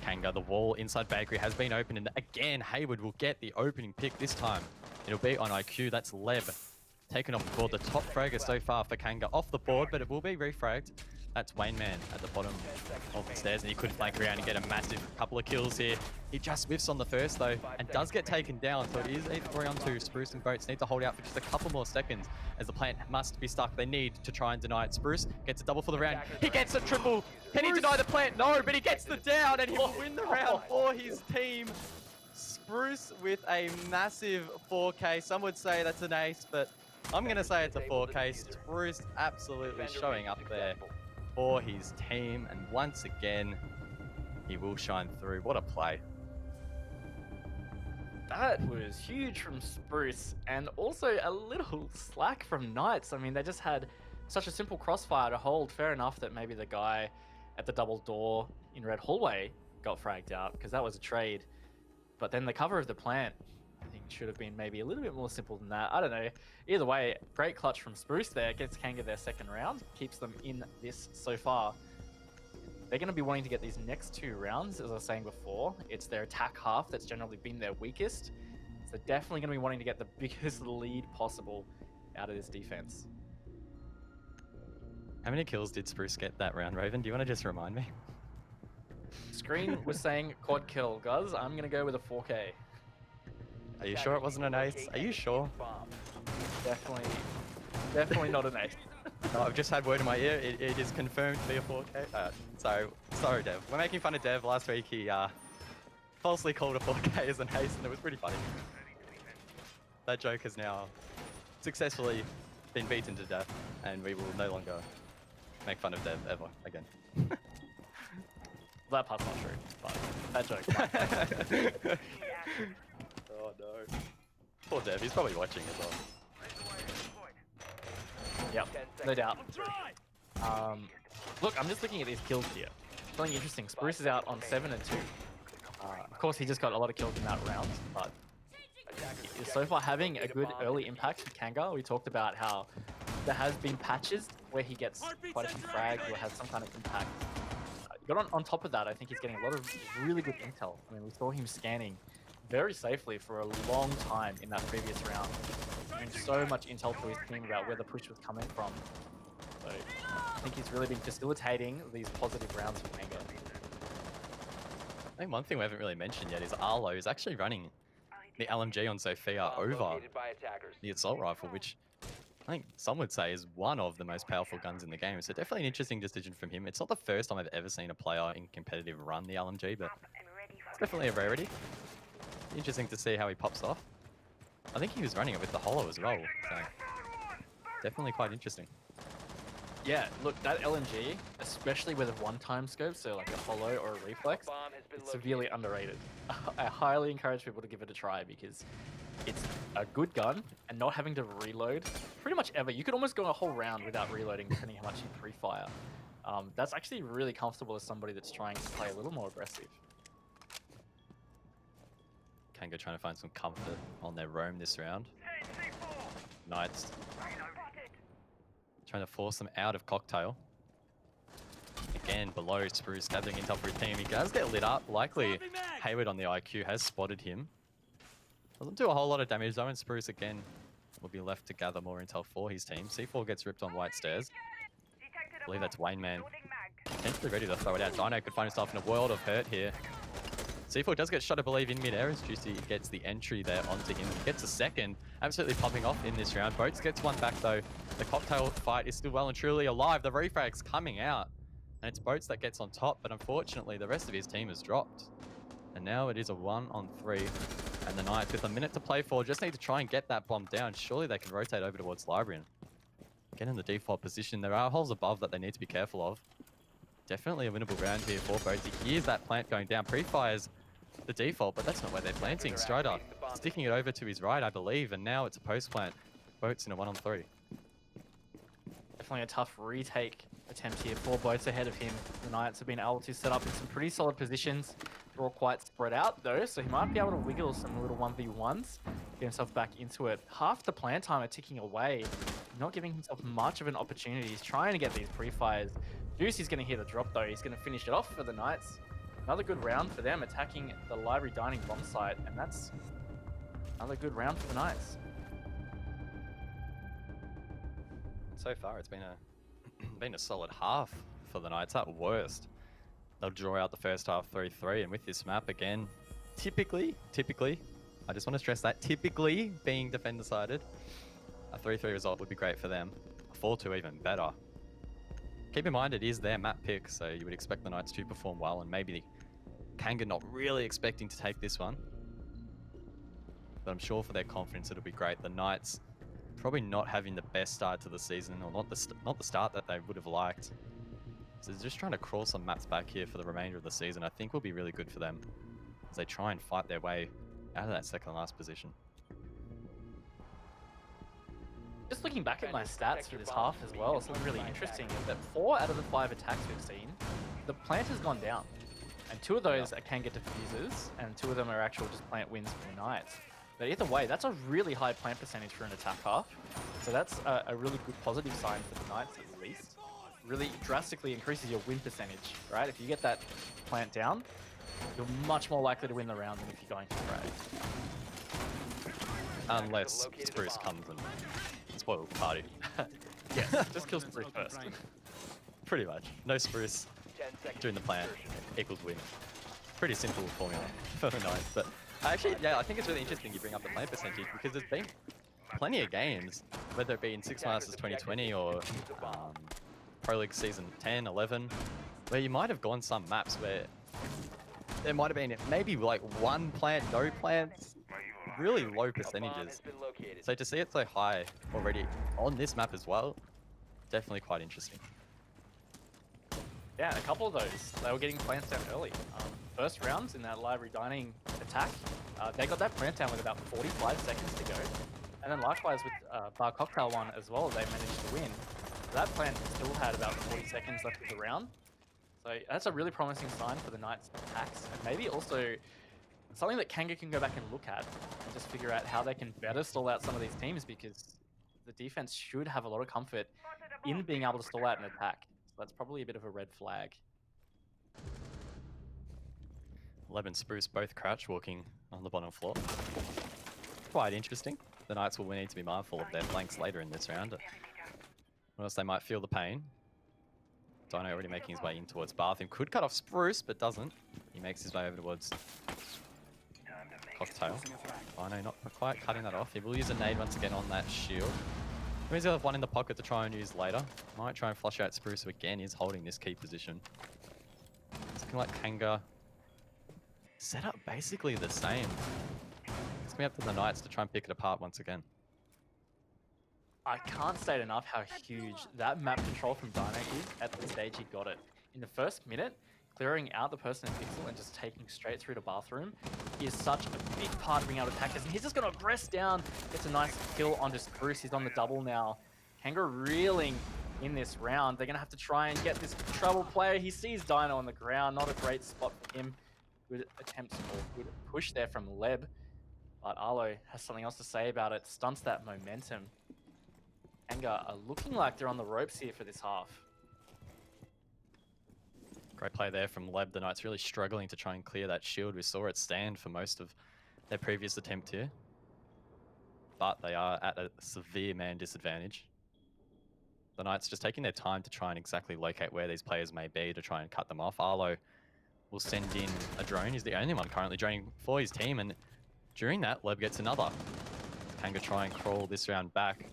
Kanga. The wall inside Bakery has been opened, and again, Hayward will get the opening pick this time. It'll be on IQ. That's Leb taken off the board. The top fragger so far for Kanga off the board, but it will be refragged. That's Wayne Man at the bottom of the stairs, and he could flank around and get a massive couple of kills here. He just whiffs on the first, though, and does get taken down, so it is a 3-on-2. Spruce and Boats need to hold out for just a couple more seconds, as the plant must be stuck. They need to try and deny it. Spruce gets a double for the round. He gets a triple. Can he deny the plant? No, but he gets the down, and he will win the round for his team. Spruce with a massive 4K. Some would say that's an ace, but I'm going to say it's a 4K. Spruce absolutely showing up there for his team, and once again, he will shine through. What a play. That was huge from Spruce, and also a little slack from Knights. I mean, they just had such a simple crossfire to hold. Fair enough that maybe the guy at the double door in Red Hallway got fragged out, because that was a trade. But then the cover of the plant, I think, should have been maybe a little bit more simple than that. I don't know. Either way, great clutch from Spruce there. Gets Kanga their second round. Keeps them in this so far. They're going to be wanting to get these next two rounds, as I was saying before. It's their attack half that's generally been their weakest. So they're definitely going to be wanting to get the biggest lead possible out of this defense. How many kills did Spruce get that round, Raven? Do you want to just remind me? Screen was saying quad kill, guys. I'm going to go with a 4K. Are you sure it wasn't an ace? Are you sure? Definitely not an ace. No, I've just had word in my ear. It is confirmed to be a 4K. So, sorry, Dev. We're making fun of Dev. Last week, he falsely called a 4K as an ace, and it was pretty funny. That joke has now successfully been beaten to death, and we will no longer make fun of Dev ever again. That part's not true, but that joke. Oh no. Poor Dev, he's probably watching as well. Yep, no doubt. Look, I'm just looking at these kills here. Something interesting. Spruce is out on 7 and 2. Of course, he just got a lot of kills in that round, but he is so far having a good early impact with Kanga. We talked about how there has been patches where he gets quite a few frags or has some kind of impact. But on top of that, I think he's getting a lot of really good intel. I mean, we saw him scanning very safely for a long time in that previous round. Giving so much intel to his team about where the push was coming from. So I think he's really been facilitating these positive rounds for Kanga. I think one thing we haven't really mentioned yet is Arlo is actually running the LMG on Sophia over the assault rifle, which I think some would say is one of the most powerful guns in the game. So definitely an interesting decision from him. It's not the first time I've ever seen a player in competitive run the LMG, but it's definitely a rarity. Interesting to see how he pops off. I think he was running it with the holo as well, so definitely quite interesting. Yeah, look, that LMG, especially with a one-time scope, so like a holo or a reflex, it's severely underrated. I highly encourage people to give it a try because it's a good gun and not having to reload pretty much ever. You could almost go a whole round without reloading depending how much you pre-fire. That's actually really comfortable as somebody that's trying to play a little more aggressive. Kanga trying to find some comfort on their roam this round. Knights trying to force them out of Cocktail. Again, below Spruce gathering intel for his team. He does get lit up. Likely Hayward on the IQ has spotted him. Doesn't do a whole lot of damage though, and Spruce again will be left to gather more intel for his team. C4 gets ripped on White Stairs. I believe that's Wayne Man. Potentially ready to throw it out. Dino could find himself in a world of hurt here. C4 does get shot, I believe, in mid-air as Juicy gets the entry there onto him. He gets a second, absolutely popping off in this round. Boats gets one back though. The Cocktail fight is still well and truly alive. The refrag's coming out. And it's Boats that gets on top, but unfortunately the rest of his team has dropped. And now it is a 1-on-3. And the Knights, with a minute to play for, just need to try and get that bomb down. Surely they can rotate over towards Library and get in the default position. There are holes above that they need to be careful of. Definitely a winnable round here for Boats. He hears that plant going down. Pre-fires the default, but that's not where they're planting. Strider sticking it over to his right, I believe, and now it's a post-plant. Boats in a 1-on-3. Definitely a tough retake attempt here. 4 boats ahead of him. The Knights have been able to set up in some pretty solid positions. They're all quite spread out though, so he might be able to wiggle some little 1v1s, get himself back into it. Half the plant time are ticking away, not giving himself much of an opportunity. He's trying to get these pre-fires. Juicy's going to hear the drop though. He's going to finish it off for the Knights. Another good round for them, attacking the Library Dining bomb site, and that's another good round for the Knights. So far, it's been a solid half for the Knights. At worst, they'll draw out the first half 3-3, and with this map again, typically, I just want to stress that, typically being defender-sided, a 3-3 result would be great for them. A 4-2 even better. Keep in mind it is their map pick, so you would expect the Knights to perform well, and maybe Kanga not really expecting to take this one. But I'm sure for their confidence it'll be great. The Knights probably not having the best start to the season, or not the start that they would have liked. So just trying to crawl some maps back here for the remainder of the season, I think will be really good for them as they try and fight their way out of that second last position. Just looking back at my stats for this half as well, something really interesting is that 4 out of the 5 attacks we've seen, the plant has gone down. And 2 of those can get diffusers, and 2 of them are actual just plant wins for the Knights. But either way, that's a really high plant percentage for an attack half. So that's a really good positive sign for the Knights at least. Really drastically increases your win percentage, right? If you get that plant down, you're much more likely to win the round than if you're going to frag. Unless Spruce comes and spoil the party. Yes, just kill Spruce first. Pretty much. No Spruce doing the plant equals win. Pretty simple formula for the Knights. But actually, yeah, I think it's really interesting you bring up the plant percentage because there's been plenty of games, whether it be in Six Masters 2020 or Pro League Season 10, 11, where you might have gone some maps where there might have been maybe like 1 plant, no plants, really low percentages. So to see it so high already on this map as well, definitely quite interesting. Yeah, a couple of those, they were getting plants down early. First rounds in that Library Dining attack, they got that plant down with about 45 seconds to go. And then likewise with Bar Cocktail one as well, they managed to win. So that plant still had about 40 seconds left of the round. So that's a really promising sign for the Knights' attacks. And maybe also something that Kanga can go back and look at and just figure out how they can better stall out some of these teams, because the defense should have a lot of comfort in being able to stall out an attack. So that's probably a bit of a red flag. 11 Spruce both crouch walking on the bottom floor. Quite interesting. The Knights will need to be mindful of their flanks later in this round. Or else they might feel the pain. Dino already making his way in towards Bathroom. Could cut off Spruce, but doesn't. He makes his way over towards Cocktail. Dino not quite cutting that off. He will use a nade once again on that shield. He's going to have one in the pocket to try and use later. Might try and flush out Spruce, who again is holding this key position. It's looking like Kanga. Setup basically the same. It's going to be up to the Knights to try and pick it apart once again. I can't state enough how huge that map control from Dino is at the stage he got it. In the first minute, clearing out the person in Pixel and just taking straight through to Bathroom is such a big part of being able to attack us. And he's just going to press down, gets a nice kill onto Spruce. He's on the double now. Kanga reeling in this round. They're going to have to try and get this trouble player. He sees Dino on the ground. Not a great spot for him. Good attempt or good push there from Leb. But Arlo has something else to say about it. Stunts that momentum. Kanga are looking like they're on the ropes here for this half. Great play there from Leb. The Knights really struggling to try and clear that shield. We saw it stand for most of their previous attempt here. But they are at a severe man disadvantage. The Knights just taking their time to try and exactly locate where these players may be to try and cut them off. Arlo will send in a drone. He's the only one currently droning for his team, and during that, Leb gets another. Kanga try and crawl this round back.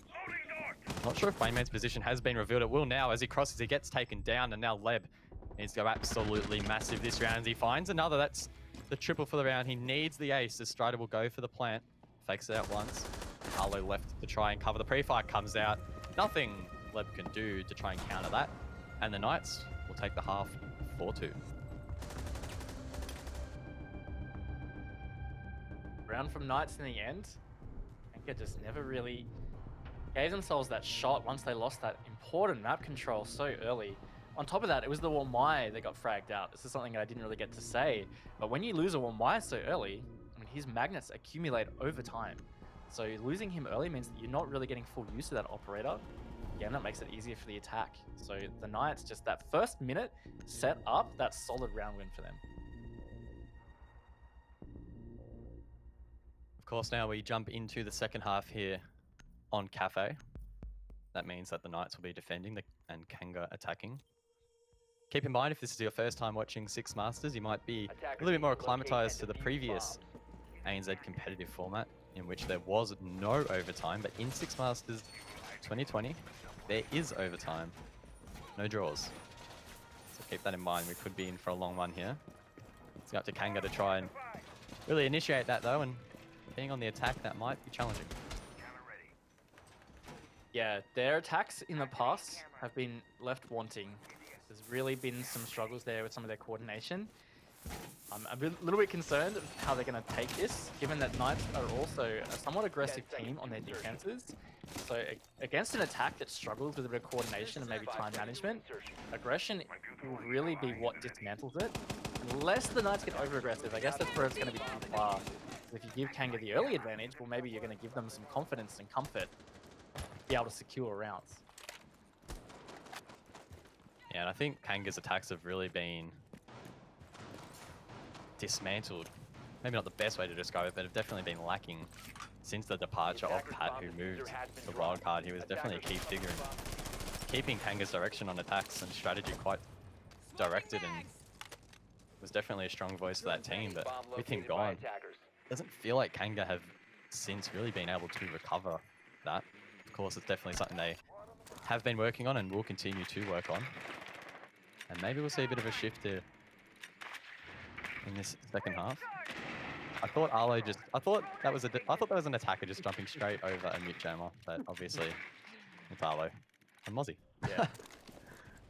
Not sure if Wayman's position has been revealed. It will now as he crosses. He gets taken down, and now Leb needs to go absolutely massive this round as he finds another. That's the triple for the round. He needs the ace as Strider will go for the plant. Fakes it out once. Arlo left to try and cover. The pre-fire comes out. Nothing Leb can do to try and counter that. And the Knights will take the half 4-2. Round from Knights in the end. Kanga just never really gave themselves that shot once they lost that important map control so early. On top of that, it was the Wamai that got fragged out. This is something I didn't really get to say, but when you lose a Wamai so early, I mean, his magnets accumulate over time. So losing him early means that you're not really getting full use of that operator. Again, that makes it easier for the attack. So the Knights, just that first minute set up that solid round win for them. Of course, now we jump into the second half here on Kafe. That means that the Knights will be defending and Kanga attacking. Keep in mind, if this is your first time watching Six Masters, you might be a little bit more acclimatized to the previous ANZ competitive format, in which there was no overtime, but in Six Masters 2020, there is overtime. No draws. So keep that in mind. We could be in for a long one here. It's up to Kanga to try and really initiate that though, and being on the attack, that might be challenging. Yeah, their attacks in the past have been left wanting. There's really been some struggles there with some of their coordination. I'm a little bit concerned of how they're going to take this, given that Knights are also a somewhat aggressive team on their defenses. So against an attack that struggles with a bit of coordination and maybe time management, aggression will really be what dismantles it. Unless the Knights get over-aggressive, I guess that's where it's going to be too far. If you give Kanga the early advantage, well, maybe you're going to give them some confidence and comfort to be able to secure rounds. Yeah, and I think Kanga's attacks have really been dismantled. Maybe not the best way to describe it, but have definitely been lacking since the departure of Pat, who moved to wildcard. He was definitely a key figure in keeping Kanga's direction on attacks and strategy quite directed, and was definitely a strong voice for that team. But with him gone, it doesn't feel like Kanga have since really been able to recover that. Of course, it's definitely something they have been working on and will continue to work on. And maybe we'll see a bit of a shift here in this second half. I thought Arlo just, I thought that was an attacker just jumping straight over a mute jammer, but obviously it's Arlo and Mozzie. Yeah.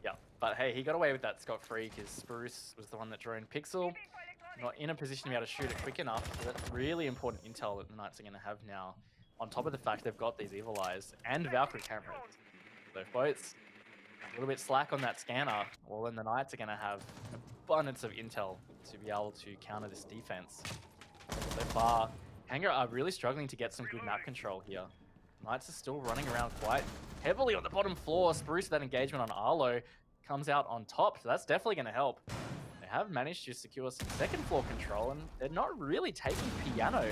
Yeah, but hey, he got away with that scot-free because Spruce was the one that droned Pixel. Not in a position to be able to shoot it quick enough. So that's really important intel that the Knights are going to have now. On top of the fact they've got these Evil Eyes and Valkyrie cameras. So if both a little bit slack on that scanner, well then the Knights are going to have an abundance of intel to be able to counter this defense. So far, Kanga are really struggling to get some good map control here. Knights are still running around quite heavily on the bottom floor. Spruce, that engagement on Arlo, comes out on top, so that's definitely going to help. They have managed to secure some second floor control, and they're not really taking Piano,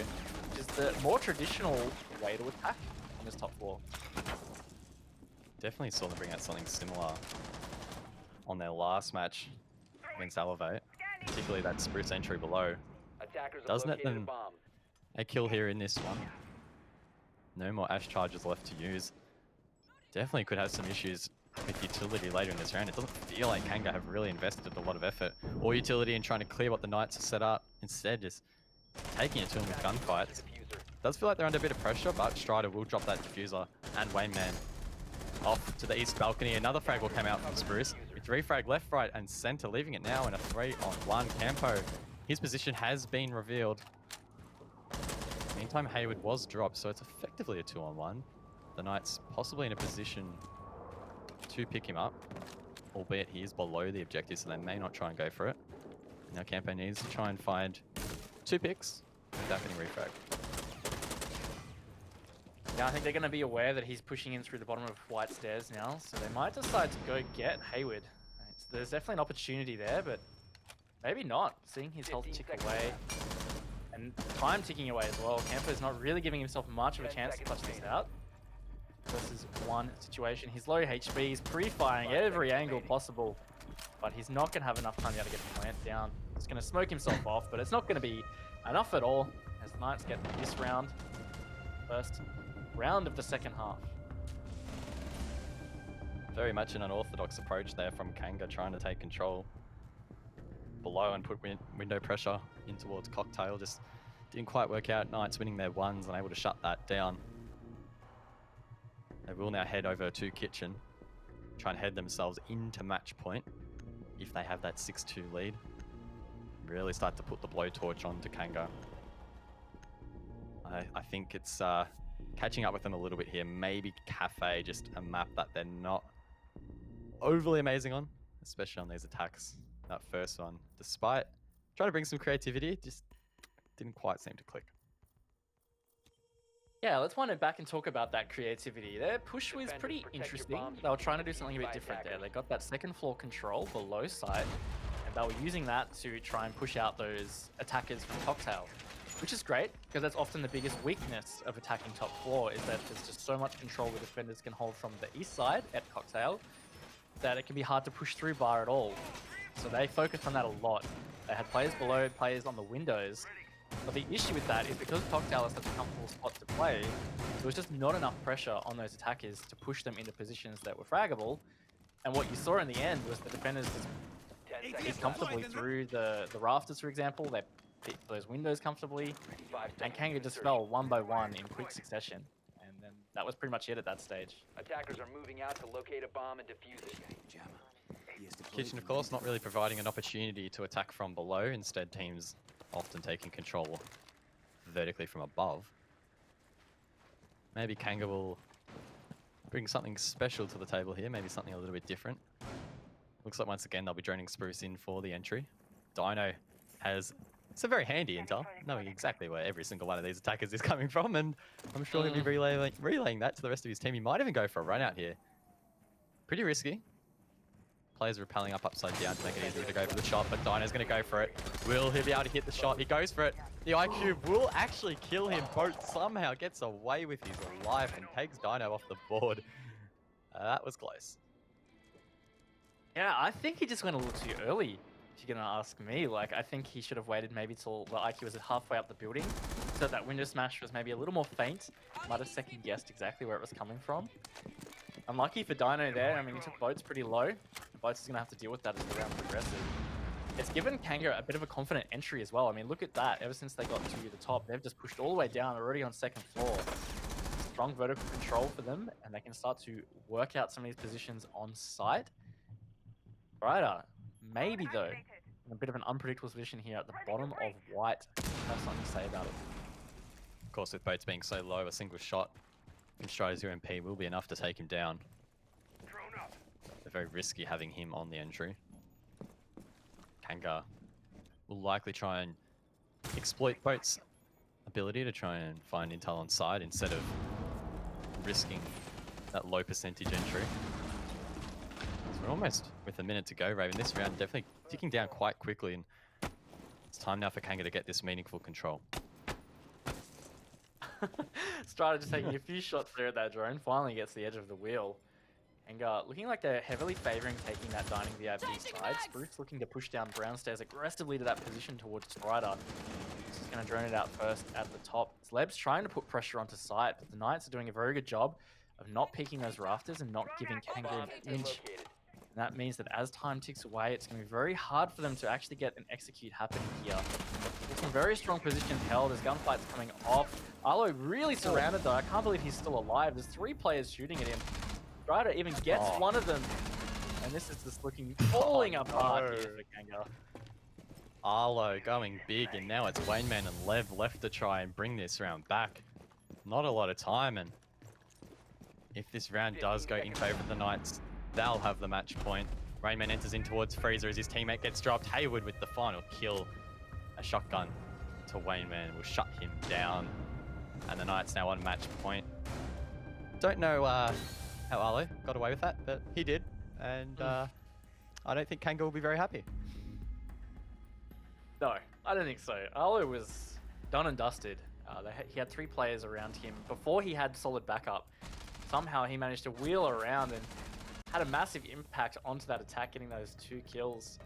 which is the more traditional way to attack on this top floor. Definitely saw them bring out something similar on their last match against Elevate, particularly that Spruce entry below. Doesn't it then a kill here in this one? No more Ash charges left to use. Definitely could have some issues with utility later in this round. It doesn't feel like Kanga have really invested a lot of effort or utility in trying to clear what the Knights have set up. Instead, just taking it to them with gunfights. Does feel like they're under a bit of pressure, but Strider will drop that diffuser, and Wayman off to the east balcony. Another frag will come out from Spruce. With 3 frag left, right, and center, leaving it now in a 3-on-1. Campo, his position has been revealed. Meantime, Hayward was dropped, so it's effectively a 2-on-1. The Knights possibly in a position to pick him up, albeit he is below the objective, so they may not try and go for it. Now Campo needs to try and find 2 picks without getting refrag. Yeah, I think they're going to be aware that he's pushing in through the bottom of white stairs now, so they might decide to go get Hayward. So there's definitely an opportunity there, but maybe not, seeing his health tick away. And time ticking away as well. Campo's not really giving himself much of a chance to clutch this out. Versus one situation. He's low HP, he's pre-firing every angle possible, but he's not going to have enough time to get the plant down. He's going to smoke himself off, but it's not going to be enough at all as the Knights get this round. First round of the second half. Very much an unorthodox approach there from Kanga, trying to take control below and put window pressure in towards Cocktail. Just didn't quite work out. Knights winning their ones and able to shut that down. They will now head over to Kitchen, try and head themselves into match point if they have that 6-2 lead. Really start to put the blowtorch on to Kanga. I think it's catching up with them a little bit here. Maybe Kafe, just a map that they're not overly amazing on, especially on these attacks. That first one, despite trying to bring some creativity, just didn't quite seem to click. Yeah, let's wind it back and talk about that creativity. Their push was pretty interesting. They were trying to do something a bit different there. They got that second floor control below site, and they were using that to try and push out those attackers from Cocktail, which is great because that's often the biggest weakness of attacking top floor, is that there's just so much control the defenders can hold from the east side at Cocktail that it can be hard to push through bar at all. So they focused on that a lot. They had players below, players on the windows. But the issue with that is because Cocktail is such a comfortable spot to play, there was just not enough pressure on those attackers to push them into positions that were fraggable. And what you saw in the end was the defenders just hit comfortably through the rafters, for example. They hit those windows comfortably. And Kanga just fell one by one in quick succession. And then that was pretty much it at that stage. Attackers are moving out to locate a bomb and defuse it. Kitchen, of course, not really providing an opportunity to attack from below. Instead, teams often taking control vertically from above. Maybe Kanga will bring something special to the table here, maybe something a little bit different. Looks like once again they'll be droning Spruce in for the entry. Dino has some very handy intel, knowing exactly where every single one of these attackers is coming from, and I'm sure he'll be relaying that to the rest of his team. He might even go for a run out here. Pretty risky. Players repelling up upside down to make it easier to go for the shot, but Dino's going to go for it. Will he be able to hit the shot? He goes for it. The IQ will actually kill him. Boat somehow gets away with his life and takes Dino off the board. That was close. Yeah, I think he just went a little too early, if you're going to ask me. Like, I think he should have waited maybe till the IQ was halfway up the building, so that window smash was maybe a little more faint. Might have second guessed exactly where it was coming from. Unlucky for Dino there. I mean, he took Boats pretty low. Boats is going to have to deal with that as the round progresses. It's given Kanga a bit of a confident entry as well. I mean, look at that. Ever since they got to the top, they've just pushed all the way down, already on second floor. Strong vertical control for them, and they can start to work out some of these positions on site. Rider, maybe though, in a bit of an unpredictable position here at the bottom of white. That's something to say about it. Of course, with Boats being so low, a single shot from Strider's UMP will be enough to take him down. They're very risky having him on the entry. Kanga will likely try and exploit Boat's ability to try and find intel on side instead of risking that low percentage entry. So we're almost with a minute to go, Raven. This round definitely ticking down quite quickly, and it's time now for Kanga to get this meaningful control. Strider just taking a few shots there at that drone, finally gets the edge of the wheel. And looking like they're heavily favouring taking that dining VIP side. Spruce looking to push down brown stairs aggressively to that position towards Strider. He's going to drone it out first at the top. Leb's trying to put pressure onto site, but the Knights are doing a very good job of not peeking those rafters and not giving Kanga an inch. And that means that as time ticks away, it's going to be very hard for them to actually get an execute happening here. There's some very strong positions held as gunfights coming off. Arlo really surrounded though. I can't believe he's still alive. There's 3 players shooting at him. Strider even gets one of them. And this is just falling apart here for Kanga. Arlo going big, and now it's Wayneman and Lev left to try and bring this round back. Not a lot of time, and if this round does go in favor of the Knights, they'll have the match point. Rainman enters in towards Freezer as his teammate gets dropped. Hayward with the final kill. A shotgun to Wayneman will shut him down. And the Knights now on match point. Don't know how Arlo got away with that, but he did. And I don't think Kanga will be very happy. No, I don't think so. Arlo was done and dusted. He had 3 players around him. Before he had solid backup, somehow he managed to wheel around and had a massive impact onto that attack, getting those 2 kills.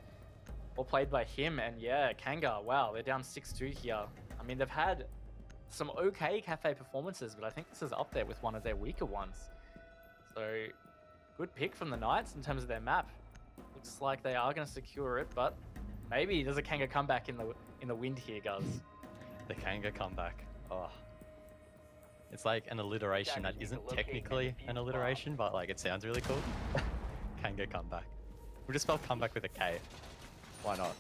All played by him, and yeah, Kanga, wow, they're down 6-2 here. I mean, they've had some okay Kafe performances, but I think this is up there with one of their weaker ones. So, good pick from the Knights in terms of their map. Looks like they are going to secure it, but maybe there's a Kanga comeback in the wind here, guys. The Kanga comeback. Oh. It's like an alliteration that isn't technically an alliteration, but like it sounds really cool. Kanga comeback. We'll just spell comeback with a K. Why not?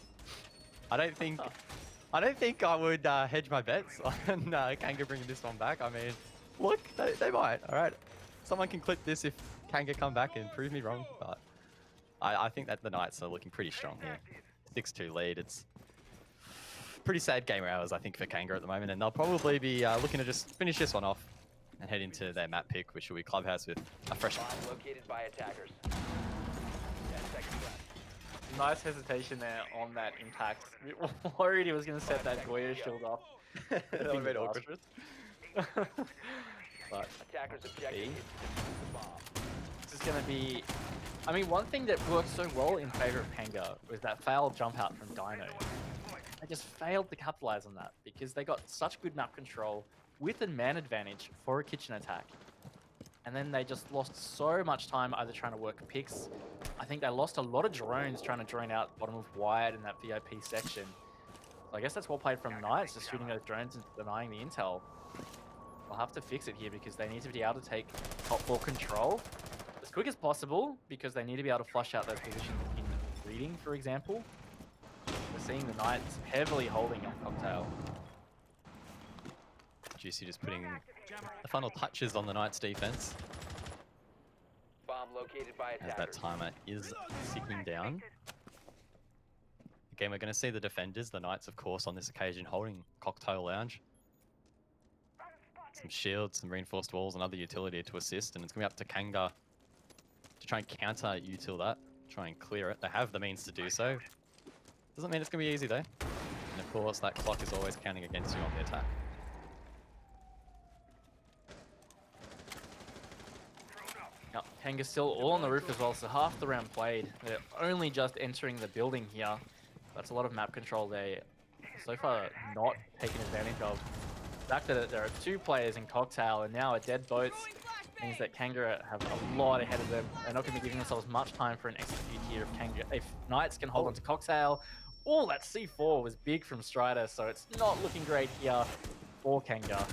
I don't think I would hedge my bets on Kanga bringing this one back. I mean, look, they might. All right, someone can clip this if Kanga come back and prove me wrong. But I think that the Knights are looking pretty strong here. 6-2 lead. It's pretty sad gamer hours, I think, for Kanga at the moment, and they'll probably be looking to just finish this one off and head into their map pick, which will be Clubhouse with a fresh. Bomb located by attackers. 10 seconds left. Nice hesitation there on that impact. Worried he was going to set that Goya shield off. That would have been awkward. But Attackers objective is the bomb. this is going to be... I mean, one thing that worked so well in favor of Kanga was that failed jump out from Dino. They just failed to capitalize on that because they got such good map control with a man advantage for a kitchen attack. And then they just lost so much time either trying to work picks. I think they lost a lot of drones trying to drone out bottom of wide in that VIP section. So I guess that's well played from Knights, just shooting those drones and denying the intel. They'll have to fix it here because they need to be able to take top 4 control as quick as possible because they need to be able to flush out those positions in reading, for example. We're seeing the Knights heavily holding on Cocktail. Juicy just putting the final touches on the Knights defense Bomb located by as that attackers. timer is ticking down. Again, we're going to see the defenders, the Knights, of course, on this occasion holding Cocktail Lounge. Some shields, some reinforced walls, and other utility to assist, and it's going to be up to Kanga to try and counter util that, try and clear it. They have the means to do so. Doesn't mean it's going to be easy though. And of course, that clock is always counting against you on the attack. Yep, Kanga's still all on the roof as well, so half the round played. They're only just entering the building here. That's a lot of map control there. So far, not taking advantage of. The fact that there are 2 players in Cocktail and now a dead boats means that Kanga have a lot ahead of them. They're not going to be giving themselves much time for an execute here if Kanga. If Knights can hold on to Cocktail. Oh, that C4 was big from Strider, so it's not looking great here for Kanga.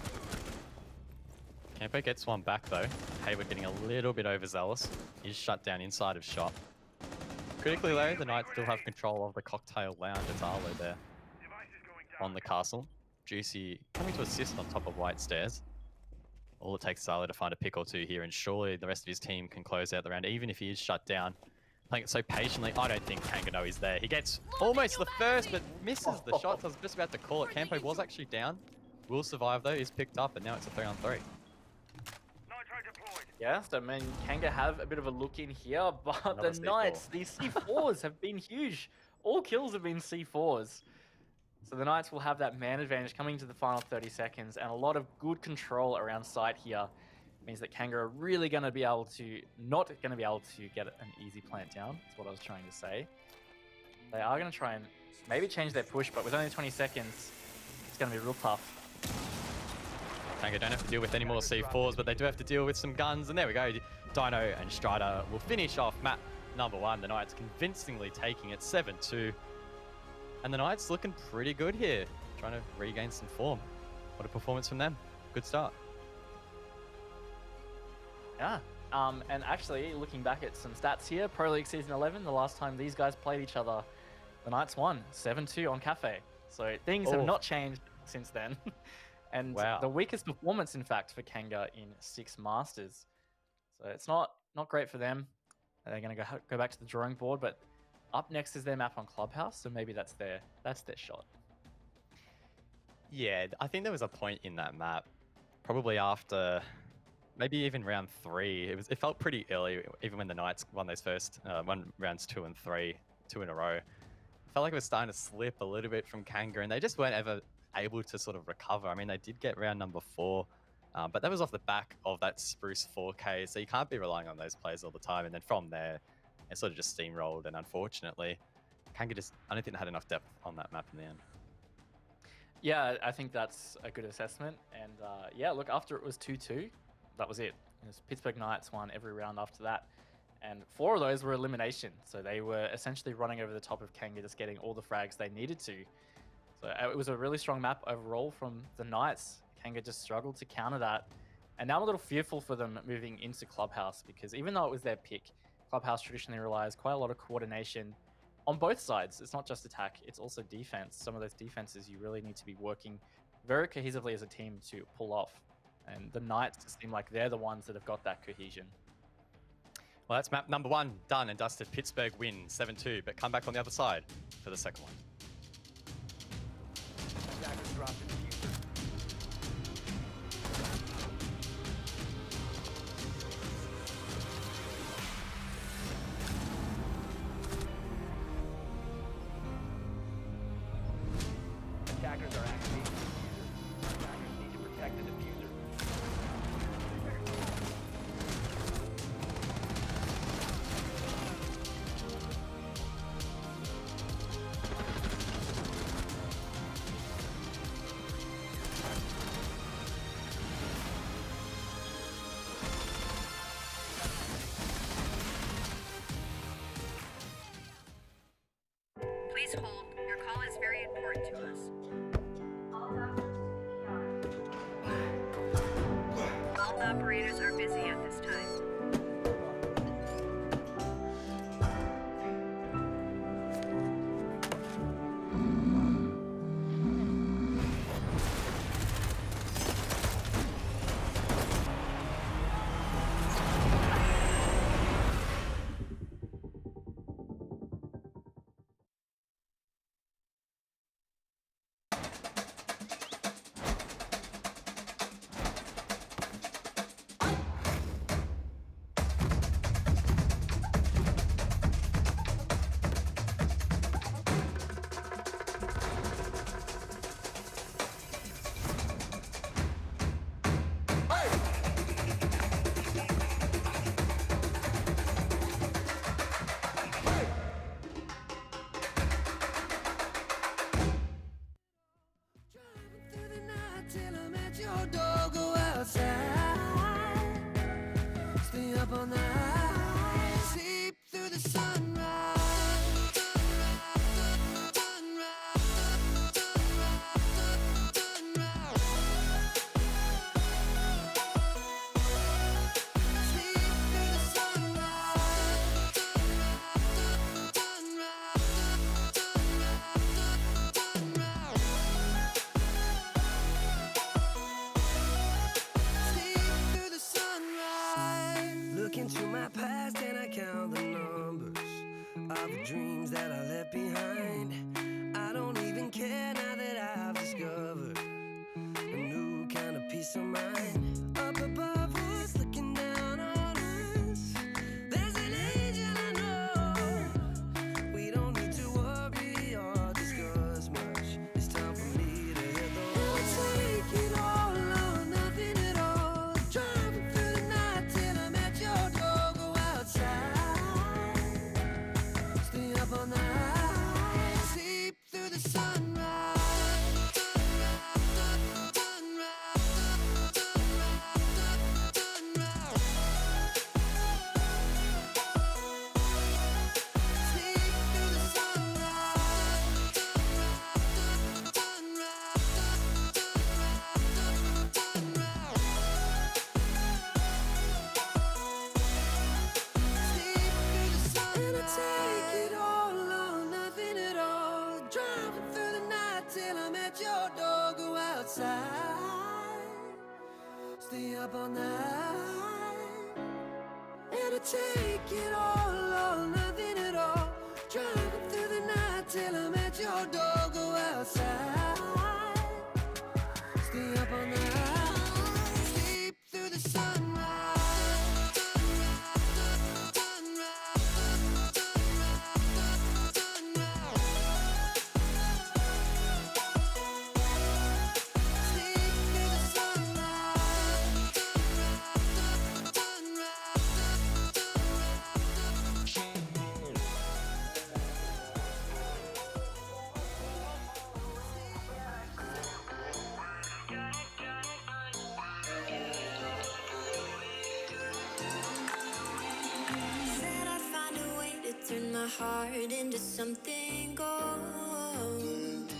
Campo gets one back though. Hayward getting a little bit overzealous. He's shut down inside of shop. Critically though, the Knights still have control of the Cocktail Lounge. It's Arlo there on the castle. Juicy coming to assist on top of White Stairs. All it takes is Arlo to find a pick or 2 here, and surely the rest of his team can close out the round, even if he is shut down. Playing it so patiently, I don't think Kanga is there. He gets almost the first, but misses the shots. I was just about to call it. Campo was actually down. Will survive though. He's picked up, and now it's a 3-on-3. Yeah, so I mean, Kanga have a bit of a look in here, but Another the C4. Knights, these C4s have been huge. All kills have been C4s. So the Knights will have that man advantage coming to the final 30 seconds, and a lot of good control around site here. Means that Kanga are really going to be able to, not going to be able to get an easy plant down. That's what I was trying to say. They are going to try and maybe change their push, but with only 20 seconds, it's going to be real tough. Kanga don't have to deal with any more C4s, but they do have to deal with some guns. And there we go. Dino and Strider will finish off map number 1. The Knights convincingly taking it 7-2. And the Knights looking pretty good here. Trying to regain some form. What a performance from them. Good start. Yeah. And actually, looking back at some stats here, Pro League Season 11, the last time these guys played each other, the Knights won 7-2 on Kafe. So things have not changed since then. And Wow. the weakest performance, in fact, for Kanga in 6 Masters. So it's not great for them. They're going to go back to the drawing board, but up next is their map on Clubhouse, so maybe that's their shot. Yeah, I think there was a point in that map, probably after maybe even round 3. It felt pretty early, even when the Knights won those first rounds 2 and 3, 2 in a row. It felt like it was starting to slip a little bit from Kanga, and they just weren't ever able to sort of recover. I mean, they did get round number 4, but that was off the back of that Spruce 4K, so you can't be relying on those players all the time. And then from there, it sort of just steamrolled, and unfortunately, Kanga I don't think they had enough depth on that map in the end. Yeah, I think that's a good assessment. And yeah, look, after it was 2-2, that was it. Pittsburgh Knights won every round after that. And 4 of those were elimination. So they were essentially running over the top of Kanga, just getting all the frags they needed to. So it was a really strong map overall from the Knights. Kanga just struggled to counter that. And now I'm a little fearful for them moving into Clubhouse, because even though it was their pick, Clubhouse traditionally relies quite a lot of coordination on both sides. It's not just attack, it's also defense. Some of those defenses you really need to be working very cohesively as a team to pull off. And the Knights seem like they're the ones that have got that cohesion. Well, that's map number 1 done and dusted. Pittsburgh win 7-2, but come back on the other side for the second one. Attackers dropped the diffuser. Attackers are activating the diffuser. Attackers need to protect the diffuser. Please hold. Your call is very important to us. All operators are busy at this time. Into my past and I count the numbers of the dreams that I left behind. I don't even care now that I've discovered a new kind of peace of mind. Up above us, looking down on us, there's an angel I know. We don't need to worry or discuss much. It's time for me to hit the road. Take it all or nothing at all. Driving through the night till I'm at your door. Go outside, stay up all night, sleep through the sunrise. Take it all or nothing at all. Driving through the night till I'm at your door. Go outside, stay up all night, and I take it all door, go outside. Stay up all night. Sleep through the sunrise. Said I'd find a way to turn my heart into something gold.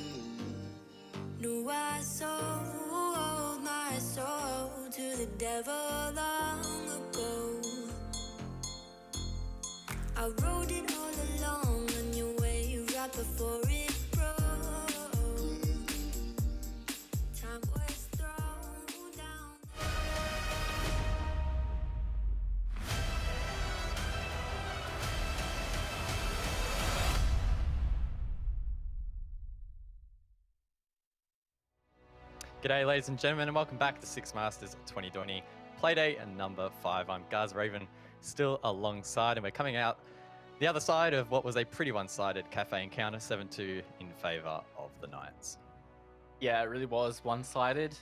Knew I sold my soul to the devil long ago. I wrote it all along on your way right before it broke. Time was thrown down. G'day, ladies and gentlemen, and welcome back to Six Masters 2020 Playday and number 5. I'm Gaz Raven, still alongside, and we're coming out the other side of what was a pretty one-sided Kafe encounter, 7-2 in favour of the Knights. Yeah, it really was one-sided.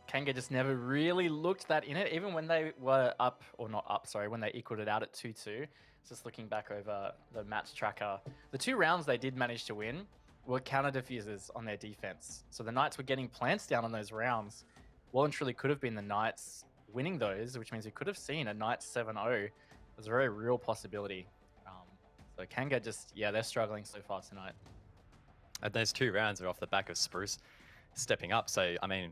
Kanga just never really looked that in it, even when they were up, or not up, sorry, when they equaled it out at 2-2. Just looking back over the match tracker, the 2 rounds they did manage to win were counter diffusers on their defense. So the Knights were getting plants down on those rounds. Well and truly could have been the Knights winning those, which means we could have seen a Knights 7-0. It's a very real possibility. So Kanga just, yeah, they're struggling so far tonight. And those 2 rounds are off the back of Spruce stepping up. So, I mean,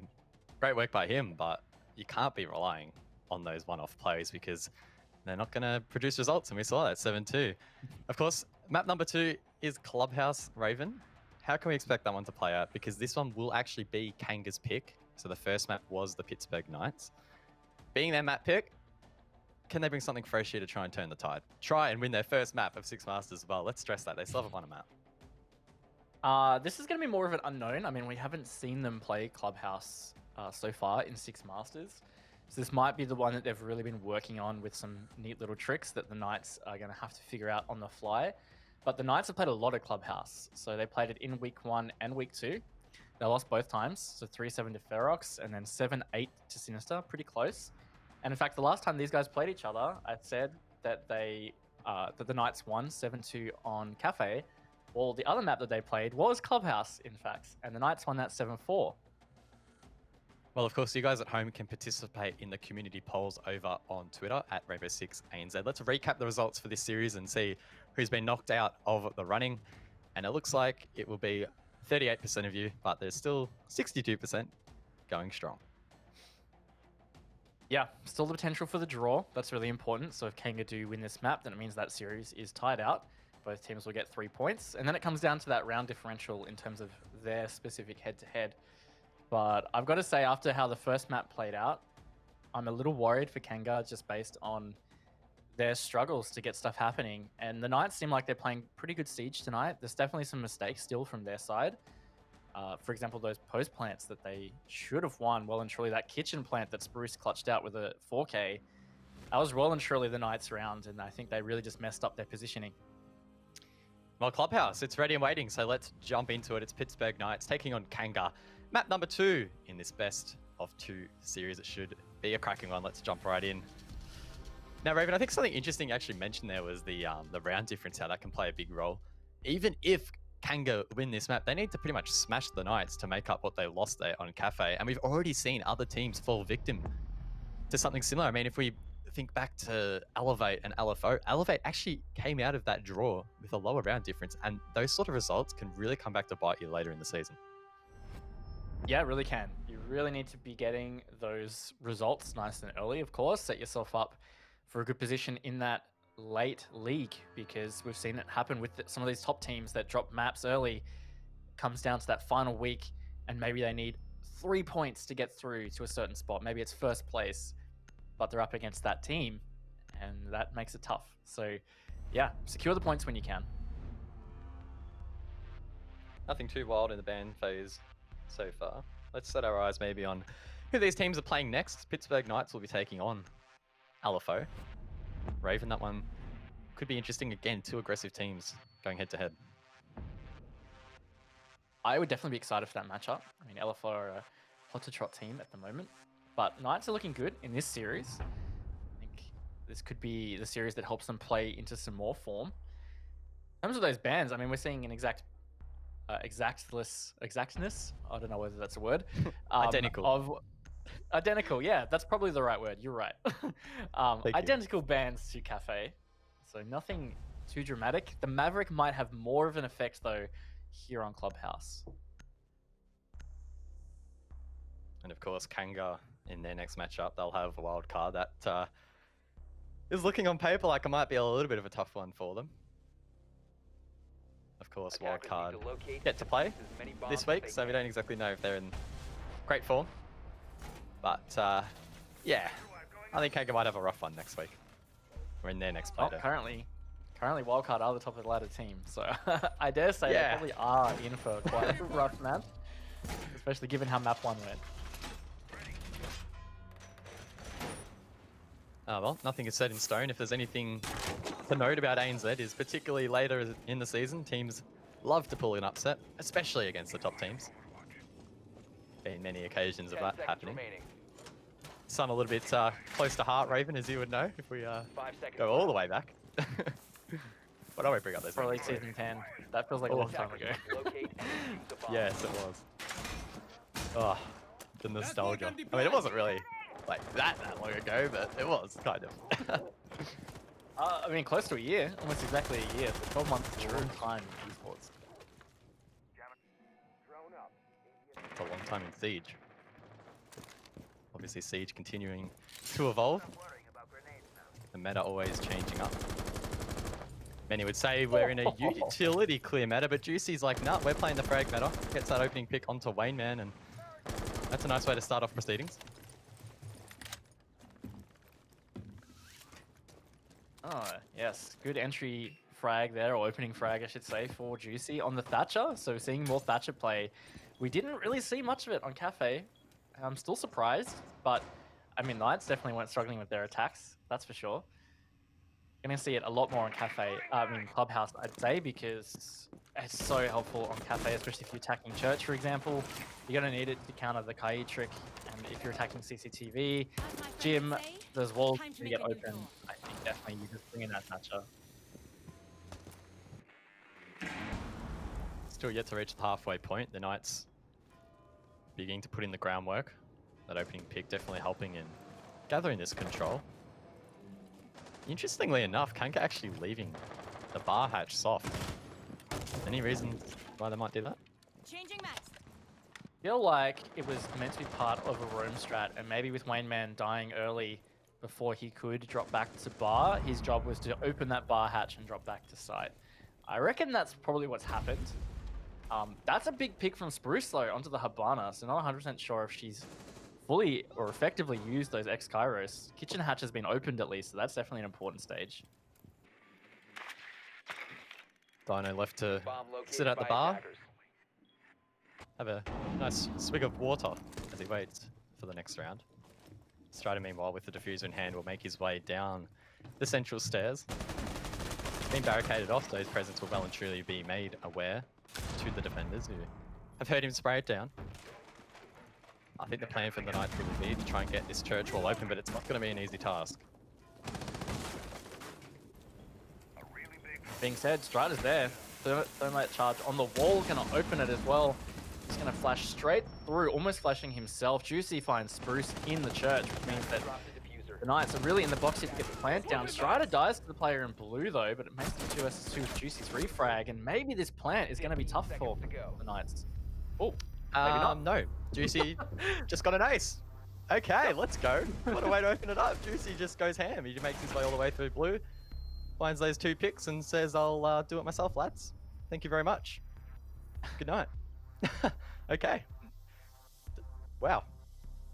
great work by him, but you can't be relying on those one-off plays because they're not going to produce results. And we saw that 7-2. Of course, map number 2 is Clubhouse Raven. How can we expect that one to play out? Because this one will actually be Kanga's pick. So the first map was the Pittsburgh Knights. Being their map pick, can they bring something fresh here to try and turn the tide? Try and win their first map of Six Masters as well. Let's stress that. They still haven't won a map. This is going to be more of an unknown. I mean, we haven't seen them play Clubhouse so far in Six Masters. So this might be the one that they've really been working on with some neat little tricks that the Knights are going to have to figure out on the fly. But the Knights have played a lot of Clubhouse. So they played it in week 1 and week 2. They lost both times. So 3-7 to Ferox and then 7-8 to Sinister. Pretty close. And in fact, the last time these guys played each other, I said that the Knights won 7-2 on Kafe. Well, the other map that they played was Clubhouse, in fact. And the Knights won that 7-4. Well, of course, you guys at home can participate in the community polls over on Twitter at Rainbow6ANZ. Let's recap the results for this series and see who's been knocked out of the running. And it looks like it will be 38% of you, but there's still 62% going strong. Yeah, still the potential for the draw. That's really important. So if Kanga do win this map, then it means that series is tied out. Both teams will get 3 points. And then it comes down to that round differential in terms of their specific head-to-head. But I've got to say, after how the first map played out, I'm a little worried for Kanga just based on their struggles to get stuff happening. And the Knights seem like they're playing pretty good Siege tonight. There's definitely some mistakes still from their side. For example, those post plants that they should have won. Well and truly, that kitchen plant that Spruce clutched out with a 4K, that was well and truly the Knights round. And I think they really just messed up their positioning. Well, Clubhouse, it's ready and waiting. So let's jump into it. It's Pittsburgh Knights taking on Kanga. Map number 2 in this best of 2 series. It should be a cracking one. Let's jump right in. Now, Raven, I think something interesting you actually mentioned there was the round difference, how that can play a big role. Even if Kanga win this map, they need to pretty much smash the Knights to make up what they lost there on Kafe. And we've already seen other teams fall victim to something similar. I mean, if we think back to Elevate and LFO, Elevate actually came out of that draw with a lower round difference. And those sort of results can really come back to bite you later in the season. Yeah, it really can. You really need to be getting those results nice and early, of course. Set yourself up for a good position in that late league, because we've seen it happen with some of these top teams that drop maps early. Comes down to that final week, and maybe they need 3 points to get through to a certain spot. Maybe it's first place, but they're up against that team, and that makes it tough. So yeah, secure the points when you can. Nothing too wild in the ban phase so far. Let's set our eyes maybe on who these teams are playing next. Pittsburgh Knights will be taking on LFO. Raven, that one could be interesting again. Two aggressive teams going head to head. I would definitely be excited for that matchup. I mean, LFO are a hot to trot team at the moment, but Knights are looking good in this series. I think this could be the series that helps them play into some more form. In terms of those bans, I mean, we're seeing an exactness. I don't know whether that's a word. Identical. Identical, yeah, that's probably the right word. You're right. Identical bans to Kafe, so nothing too dramatic. The Maverick might have more of an effect though here on Clubhouse. And of course, Kanga in their next matchup, they'll have a wild card that is looking on paper like it might be a little bit of a tough one for them. Of course, wild card get to play this week, so we don't exactly know if they're in great form. But yeah, I think Kanga might have a rough one next week. Or in their next play. Currently Wildcard are the top of the ladder team, so I dare say they probably are in for quite a rough match, especially given how map 1 went. Well, nothing is set in stone. If there's anything to note about ANZ is particularly later in the season, teams love to pull an upset, especially against the top teams. Been many occasions of that happening. Sun a little bit close to heart, Raven, as you would know, if we go all the way back. But I won't bring up those. Probably season 10. That feels like a long time ago. Yes, it was. Oh, the nostalgia. I mean, it wasn't really like that long ago, but it was kind of. I mean, close to a year, almost exactly a year. So 12 months is a long time in esports. A long time in Siege. Obviously, Siege continuing to evolve. The meta always changing up. Many would say we're in a utility clear meta, but Juicy's like, nah, we're playing the frag meta. Gets that opening pick onto Wayne Man, and that's a nice way to start off proceedings. Oh, yes. Good entry frag there, or opening frag, I should say, for Juicy on the Thatcher. So seeing more Thatcher play. We didn't really see much of it on Kafe. I'm still surprised, but I mean, Knights definitely weren't struggling with their attacks, that's for sure. Going to see it a lot more on Clubhouse, I'd say, because it's so helpful on Kafe, especially if you're attacking Church, for example. You're going to need it to counter the Kai trick, and if you're attacking CCTV, Gym, those walls to get open. I think definitely you just bring in that Thatcher. Still yet to reach the halfway point. The Knights beginning to put in the groundwork. That opening pick definitely helping in gathering this control. Interestingly enough, Kanga actually leaving the bar hatch soft. Any reasons why they might do that? Changing maps. Feel like it was meant to be part of a roam strat, and maybe with Wayne Man dying early before he could drop back to bar, his job was to open that bar hatch and drop back to site. I reckon that's probably what's happened. That's a big pick from Spruce though onto the Habana, so not 100% sure if she's fully or effectively used those X-Kairos. Kitchen hatch has been opened at least, so that's definitely an important stage. Dino left to sit at the bar. Have a nice swig of water as he waits for the next round. Strider, meanwhile, with the diffuser in hand, will make his way down the central stairs. Being barricaded off, those presence will well and truly be made aware to the defenders who have heard him spray it down. I think the plan for the Knights will be to try and get this church wall open, but it's not going to be an easy task. Being said, Strider's there. Thermite charge on the wall, gonna open it as well. He's gonna flash straight through, almost flashing himself. Juicy finds Spruce in the church, which means that the Knights are really in the box here to get the plant down. Strider dies to the player in blue though, but it makes it 2 vs 2 with Juicy's refrag, and maybe this plant is gonna be tough for the Knights. Oh, maybe not. No, Juicy just got an ace. Okay, let's go. What a way to open it up. Juicy just goes ham. He makes his way all the way through blue, finds those 2 picks and says, I'll do it myself, lads. Thank you very much. Good night. Okay. Wow.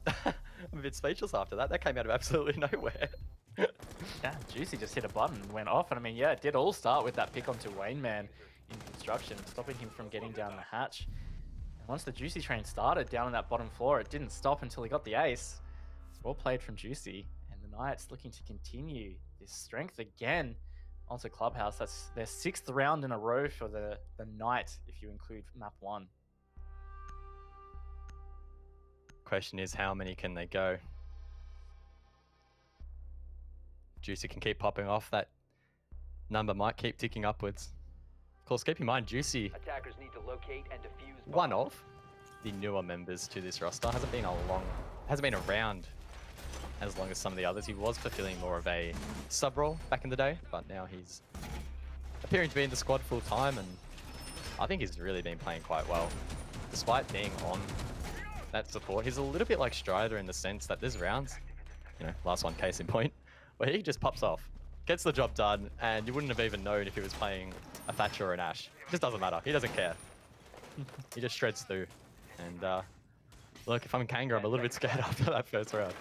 I'm a bit speechless after that. That came out of absolutely nowhere. Yeah, Juicy just hit a button and went off. And I mean, yeah, it did all start with that pick onto Wayne Man in construction, stopping him from getting down the hatch. And once the Juicy train started down on that bottom floor, it didn't stop until he got the ace. It's well played from Juicy, and the Knights looking to continue this strength again onto Clubhouse. That's their 6th round in a row for the Knight, if you include map 1. Question is, how many can they go? Juicy can keep popping off. That number might keep ticking upwards. Of course, keep in mind, Juicy, Attackers need to locate and defuse one bombs. of the newer members to this roster. Hasn't been around as long as some of the others. He was fulfilling more of a sub role back in the day, but now he's appearing to be in the squad full time, and I think he's really been playing quite well. Despite being on that support, he's a little bit like Strider in the sense that there's rounds, last one case in point, where he just pops off, gets the job done, and you wouldn't have even known if he was playing a Thatcher or an Ashe. It just doesn't matter. He doesn't care. He just shreds through. And look, if I'm Kanga, I'm a little bit scared after that first round.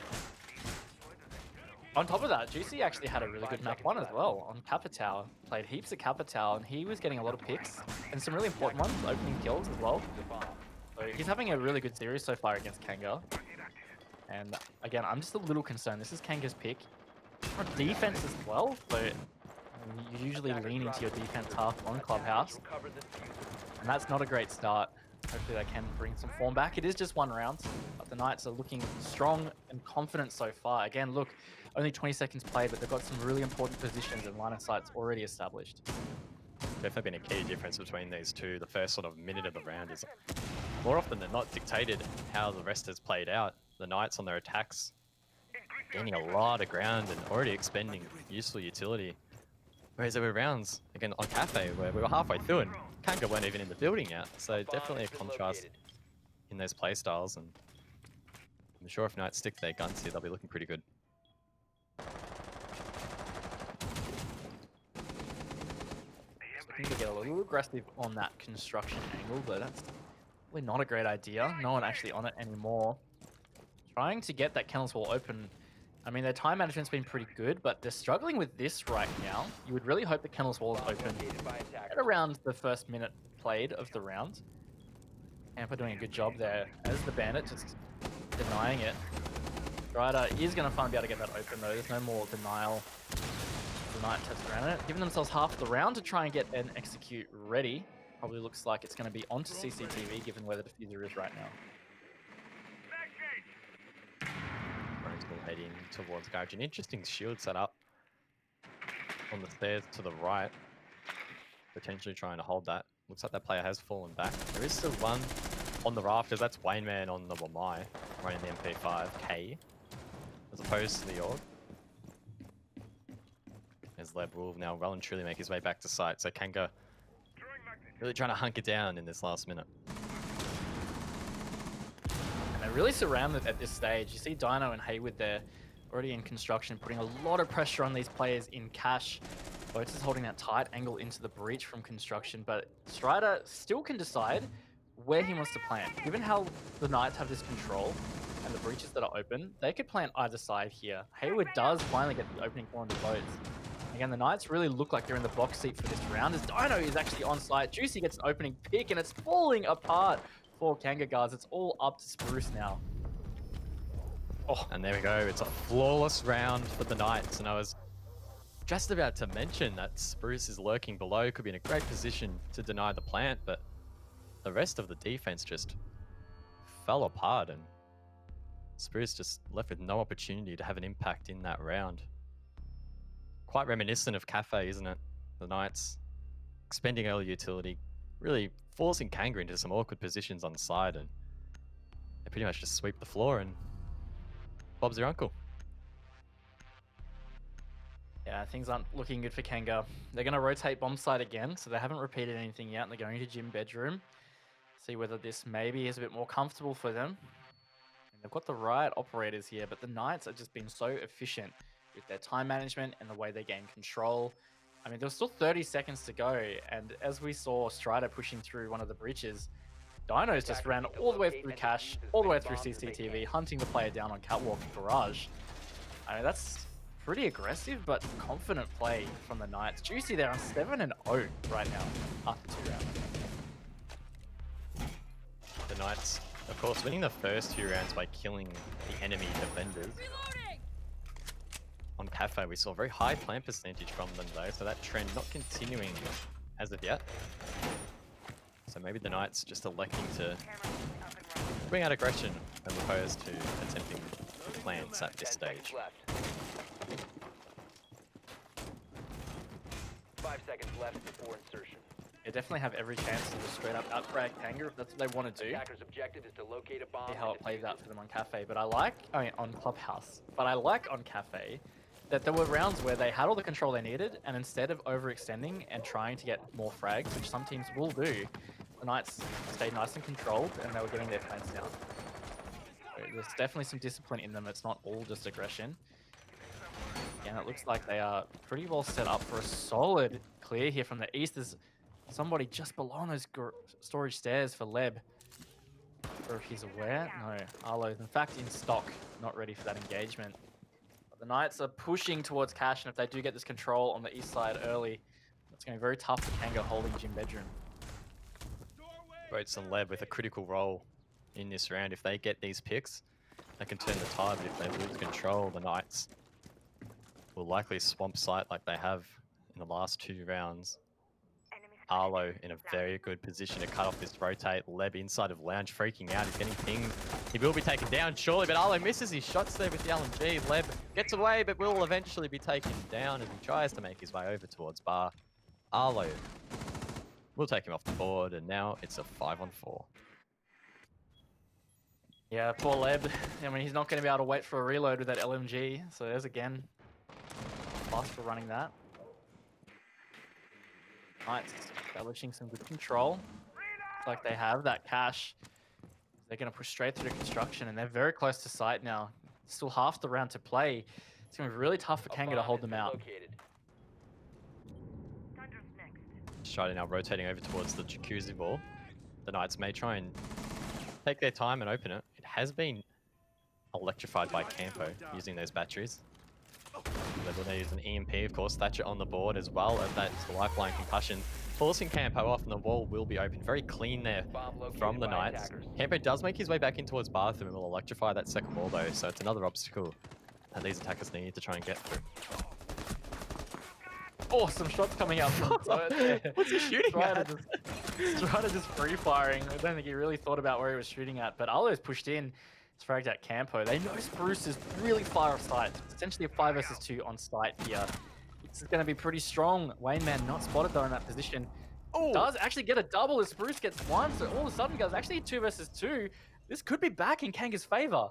On top of that, Juicy actually had a really good map 1 as well on Kappa Tower. Played heaps of Kappa Tower, and he was getting a lot of picks and some really important ones, opening kills as well. So he's having a really good series so far against Kanga. And again, I'm just a little concerned. This is Kanga's pick. On defense as well, so you usually lean into your defense half on Clubhouse, and that's not a great start. Hopefully they can bring some form back. It is just 1 round, but the Knights are looking strong and confident so far. Again, look, only 20 seconds played, but they've got some really important positions and line of sight's already established. Definitely been a key difference between these two. The first sort of minute of the round is more often than not dictated how the rest has played out. The Knights on their attacks gaining a lot of ground and already expending useful utility. Whereas there were rounds, again, on Kafe, where we were halfway through and Kanga weren't even in the building yet. So definitely a contrast in those playstyles. And I'm sure if Knights stick to their guns here, they'll be looking pretty good. Looking to get a little aggressive on that construction angle, but that's probably not a great idea. No one actually on it anymore. Trying to get that Kennels Wall open. I mean, their time management's been pretty good, but they're struggling with this right now. You would really hope the Kennels Wall is open at around the first minute played of the round. Tampa doing a good job there as the Bandit, just denying it. Strider is going to be able to get that open though. There's no more denial. The Knights have surrounded it, giving themselves half the round to try and get an execute ready. Probably looks like it's going to be onto CCTV given where the diffuser is right now. Will head in towards garage. An interesting shield set up on the stairs to the right, potentially trying to hold that. Looks like that player has fallen back. There is still one on the rafters. That's Wayne Man on the Wamai, running the MP5K, as opposed to the Orb. As Leb will now well and truly make his way back to site. So Kanga really trying to hunker down in this last minute. They're really surrounded at this stage. You see Dino and Haywood there already in construction, putting a lot of pressure on these players in cash. Boats is holding that tight angle into the breach from construction, but Strider still can decide where he wants to plant. Given how the Knights have this control and the breaches that are open, they could plant either side here. Haywood does finally get the opening for the Boats. Again, the Knights really look like they're in the box seat for this round as Dino is actually on site. Juicy gets an opening pick and it's falling apart for Kanga guards. It's all up to Spruce now. Oh, and there we go. It's a flawless round for the Knights. And I was just about to mention that Spruce is lurking below, could be in a great position to deny the plant, but the rest of the defense just fell apart and Spruce just left with no opportunity to have an impact in that round. Quite reminiscent of Kafe, isn't it? The Knights expending early utility, really forcing Kanga into some awkward positions on the side, and they pretty much just sweep the floor and Bob's your uncle. Yeah, things aren't looking good for Kanga. They're going to rotate bomb site again, so they haven't repeated anything yet, and they're going to gym bedroom. See whether this maybe is a bit more comfortable for them. And they've got the right operators here, but the Knights have just been so efficient with their time management and the way they gain control. I mean, there was still 30 seconds to go, and as we saw Strider pushing through one of the breaches, Dino's just ran all the way through cash, all the way through CCTV, hunting the player down on Catwalk Garage. I mean, that's pretty aggressive but confident play from the Knights. Juicy, they're on 7-0 right now after 2 rounds. The Knights, of course, winning the first 2 rounds by killing the enemy defenders. On Kafe, we saw a very high plant percentage from them though, so that trend not continuing as of yet. So maybe the Knights just electing to bring out aggression as opposed to attempting plants at this 10 seconds stage. left. 5 seconds left before insertion. They definitely have every chance to just straight up outfrag Kanga if that's what they want to do. Attacker's objective is to locate a bomb. See how and it plays defuse out for them on Kafe, but I mean on Clubhouse, but I like on Kafe that there were rounds where they had all the control they needed, and instead of overextending and trying to get more frags, which some teams will do, the Knights stayed nice and controlled, and they were getting their plants down. So there's definitely some discipline in them. It's not all just aggression. And it looks like they are pretty well set up for a solid clear here from the east. There's somebody just below on those storage stairs for Leb. Or if he's aware. No, Arlo's in fact in stock, not ready for that engagement. But the Knights are pushing towards Cash, and if they do get this control on the east side early, it's going to be very tough for Kanga holding Gym Bedroom. Boats and Leb with a critical role in this round. If they get these picks, they can turn the tide, but if they lose control, the Knights will likely swamp site like they have in the last 2 rounds. Arlo in a very good position to cut off this rotate. Leb inside of Lounge freaking out. He's getting pinged. He will be taken down surely, but Arlo misses his shots there with the LMG. Leb gets away, but will eventually be taken down as he tries to make his way over towards Bar. Arlo will take him off the board, and now it's a 5-on-4. Yeah, poor Leb. I mean, he's not going to be able to wait for a reload with that LMG. So there's again, plus for running that. Knights establishing some good control. Looks like they have that cash. They're going to push straight through to construction, and they're very close to site now. Still half the round to play. It's going to be really tough for Kanga to hold them out. Strider now rotating over towards the jacuzzi ball. The Knights may try and take their time and open it. It has been electrified by Campo using those batteries. They're going to use an EMP, of course. Thatcher on the board as well as that lifeline concussion. Forcing Campo off, and the wall will be open. Very clean there from the Knights. Campo does make his way back in towards Bathroom and will electrify that second wall though, so it's another obstacle that these attackers need to try and get through. Awesome shots coming out from What's he shooting at? Strider just free firing. I don't think he really thought about where he was shooting at, but Arlo's pushed in. It's fragged out Campo. They know Spruce is really far off site. It's essentially a 5 versus 2 on site here. This is going to be pretty strong. Wayne Man not spotted though in that position. Oh, does actually get a double as Spruce gets 1. So all of a sudden, guys, actually 2 versus 2. This could be back in Kanga's favor.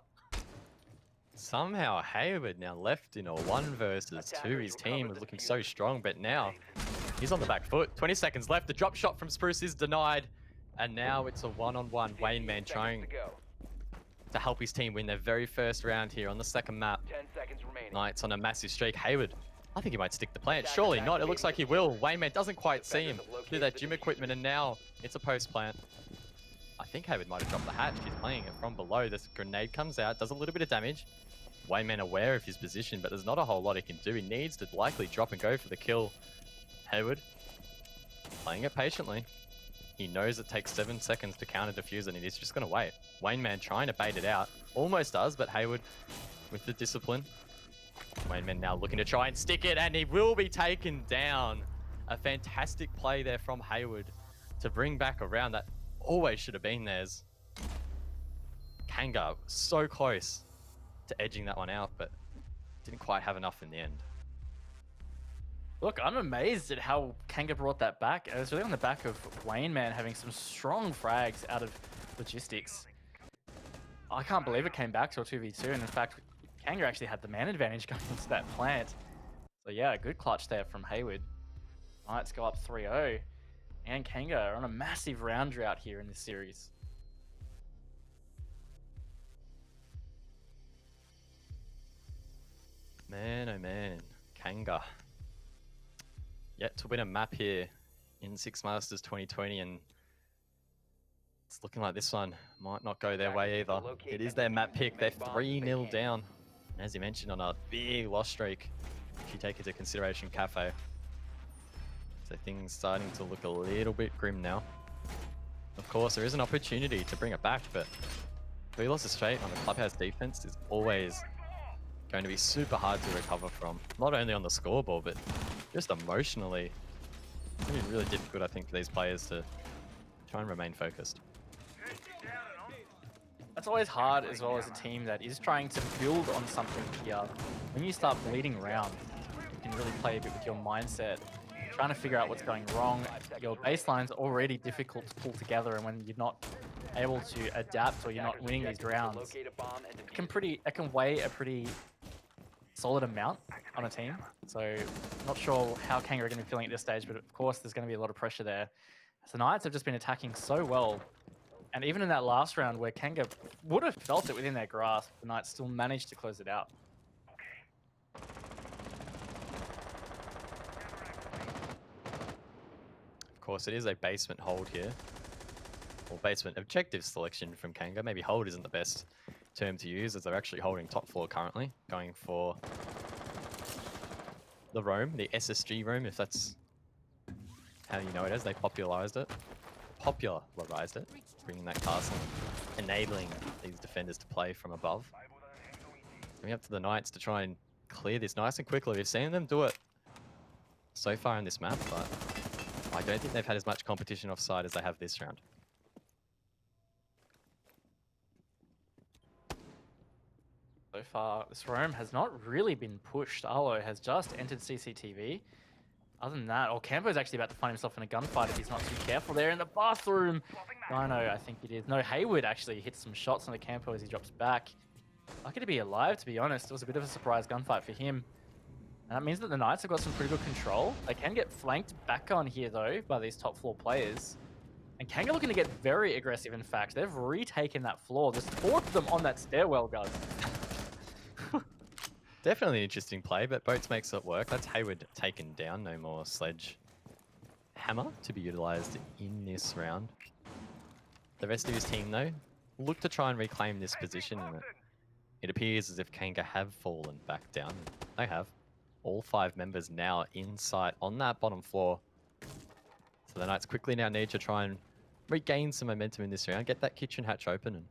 Somehow Hayward now left in a 1 versus 2. His team was looking so strong, but now he's on the back foot. 20 seconds left. The drop shot from Spruce is denied. And now it's a 1-on-1. Wayne Man trying to help his team win their very first round here on the second map. 10 seconds remaining. Knights on a massive streak. Hayward, I think he might stick the plant. Surely not. It looks like he will. Wayne Man doesn't quite see him do that gym equipment, and now it's a post plant. I think Hayward might have dropped the hatch. He's playing it from below. This grenade comes out, does a little bit of damage. Wayne Man aware of his position, but there's not a whole lot he can do. He needs to likely drop and go for the kill. Hayward playing it patiently. He knows it takes 7 seconds to counter defuse, and he's just going to wait. Wayne Man trying to bait it out. Almost does, but Hayward with the discipline. Wayne Man now looking to try and stick it, and he will be taken down. A fantastic play there from Hayward to bring back a round that always should have been theirs. Kanga so close to edging that one out, but didn't quite have enough in the end. Look, I'm amazed at how Kanga brought that back. It was really on the back of Wayne Man having some strong frags out of logistics. I can't believe it came back to a 2v2, and in fact, Kanga actually had the man advantage going into that plant. So yeah, a good clutch there from Hayward. Knights go up 3-0, and Kanga are on a massive round drought here in this series. Man, oh man, Kanga. Yet to win a map here in Six Masters 2020, and it's looking like this one might not go their way either. It is their map pick. They're 3-0 down. And as you mentioned, on a big loss streak, if you take into consideration Kafe. So things starting to look a little bit grim now. Of course, there is an opportunity to bring it back, but 3 losses straight on the clubhouse defense is always going to be super hard to recover from. Not only on the scoreboard, but just emotionally. It's going to be really difficult, I think, for these players to try and remain focused. That's always hard as well as a team that is trying to build on something here. When you start bleeding around, you can really play a bit with your mindset, trying to figure out what's going wrong. Your baseline's already difficult to pull together, and when you're not able to adapt or you're not winning these rounds, it can weigh a pretty solid amount on a team. So not sure how Kanga are going to be feeling at this stage, but of course there's going to be a lot of pressure there. The Knights have just been attacking so well. And even in that last round where Kanga would have felt it within their grasp, the Knights still managed to close it out. Of course, it is a basement hold here. Or basement objective selection from Kanga. Maybe hold isn't the best term to use, as they're actually holding top floor currently. Going for the roam, the SSG roam, if that's how you know it as. They popularized it. Bringing that castle, enabling these defenders to play from above. Coming up to the Knights to try and clear this nice and quickly. We've seen them do it so far in this map, but I don't think they've had as much competition offside as they have this round. So far, this roam has not really been pushed. Arlo has just entered CCTV. Other than that, Campo's actually about to find himself in a gunfight if he's not too careful there in the bathroom. Dino, I think it is. No, Hayward actually hits some shots on the Campo as he drops back. Lucky to be alive, to be honest. It was a bit of a surprise gunfight for him. And that means that the Knights have got some pretty good control. They can get flanked back on here, though, by these top floor players. And Kanga looking to get very aggressive, in fact. They've retaken that floor. There's 4 of them on that stairwell, guys. Definitely an interesting play, but Boats makes it work. That's Hayward taken down. No more sledge hammer to be utilized in this round. The rest of his team, though, look to try and reclaim this position. And it appears as if Kanga have fallen back down. They have. All 5 members now in sight on that bottom floor. So the Knights quickly now need to try and regain some momentum in this round, get that kitchen hatch open, and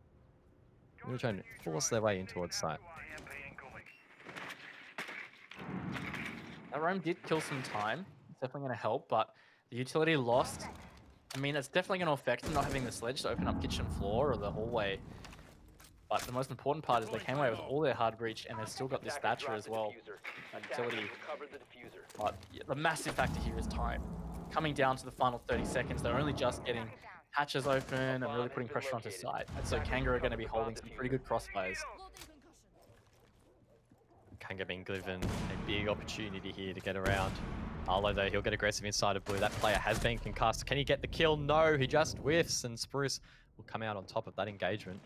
really try and force their way in towards sight. That roam did kill some time. It's definitely going to help, but the utility lost. I mean, that's definitely going to affect them not having the sledge to open up kitchen floor or the hallway. But the most important part is they came away with all their hard breach, and they've still got this Thatcher as well. That utility. But yeah, the massive factor here is time. Coming down to the final 30 seconds, they're only just getting hatches open and really putting pressure onto site. And so Kanga are going to be holding some pretty good crossfires. Kanga being given a big opportunity here to get around. Arlo, though, he'll get aggressive inside of blue. That player has been concussed. Can he get the kill? No, he just whiffs, and Spruce will come out on top of that engagement.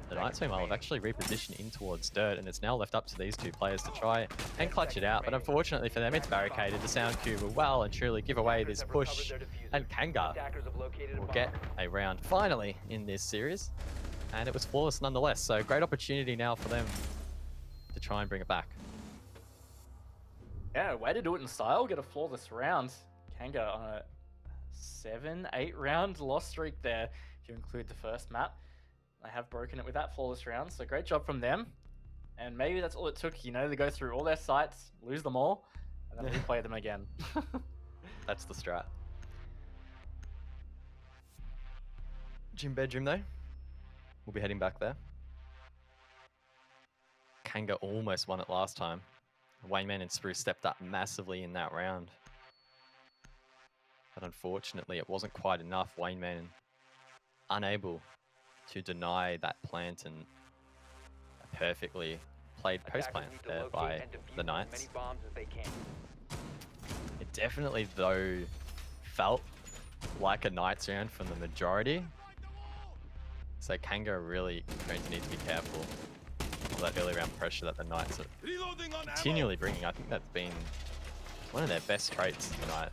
The Knights, meanwhile, have actually repositioned in towards dirt, and it's now left up to these 2 players to try and clutch it out. But unfortunately for them, it's barricaded. The Sound Cube will well and truly give away this push, and Kanga will get a round finally in this series. And it was flawless nonetheless, so great opportunity now for them to try and bring it back. Yeah, way to do it in style. Get a flawless round. Kanga on a 7-8 round loss streak there, if you include the first map. They have broken it with that flawless round, so great job from them. And maybe that's all it took, you know, to go through all their sites, lose them all, and then replay them again. That's the strat. Gym bedroom, though. We'll be heading back there. Kanga almost won it last time. Wayman and Spruce stepped up massively in that round. But unfortunately, it wasn't quite enough. Wayman unable to deny that plant, and a perfectly played post plant there by the Knights. It definitely, though, felt like a Knights round from the majority. So Kanga are really going to need to be careful of that early round pressure that the Knights are continually bringing. I think that's been one of their best traits tonight,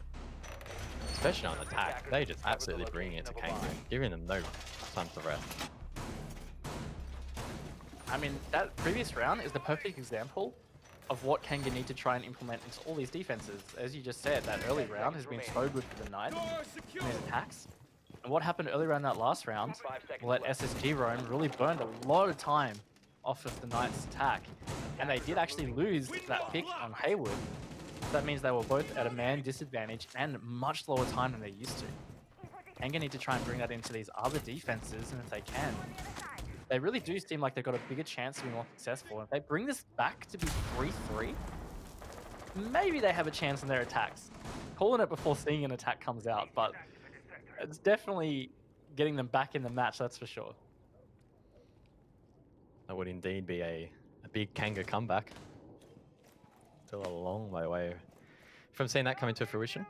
especially on attack. They just absolutely bringing it to Kanga, giving them no time to rest. I mean, that previous round is the perfect example of what Kanga need to try and implement into all these defenses. As you just said, that early round has been so good for the Knights in these attacks. And what happened earlier in that last round, 5 seconds well, that left. SSG roam really burned a lot of time off of the Knights' attack. And they did actually lose that pick on Haywood. That means they were both at a man disadvantage and much lower time than they used to. Kanga need to try and bring that into these other defenses, and if they can, they really do seem like they've got a bigger chance to be more successful. And if they bring this back to be 3-3, maybe they have a chance in their attacks. Calling it before seeing an attack comes out, but it's definitely getting them back in the match, that's for sure. That would indeed be a big Kanga comeback. Still a long way away from seeing that coming to fruition.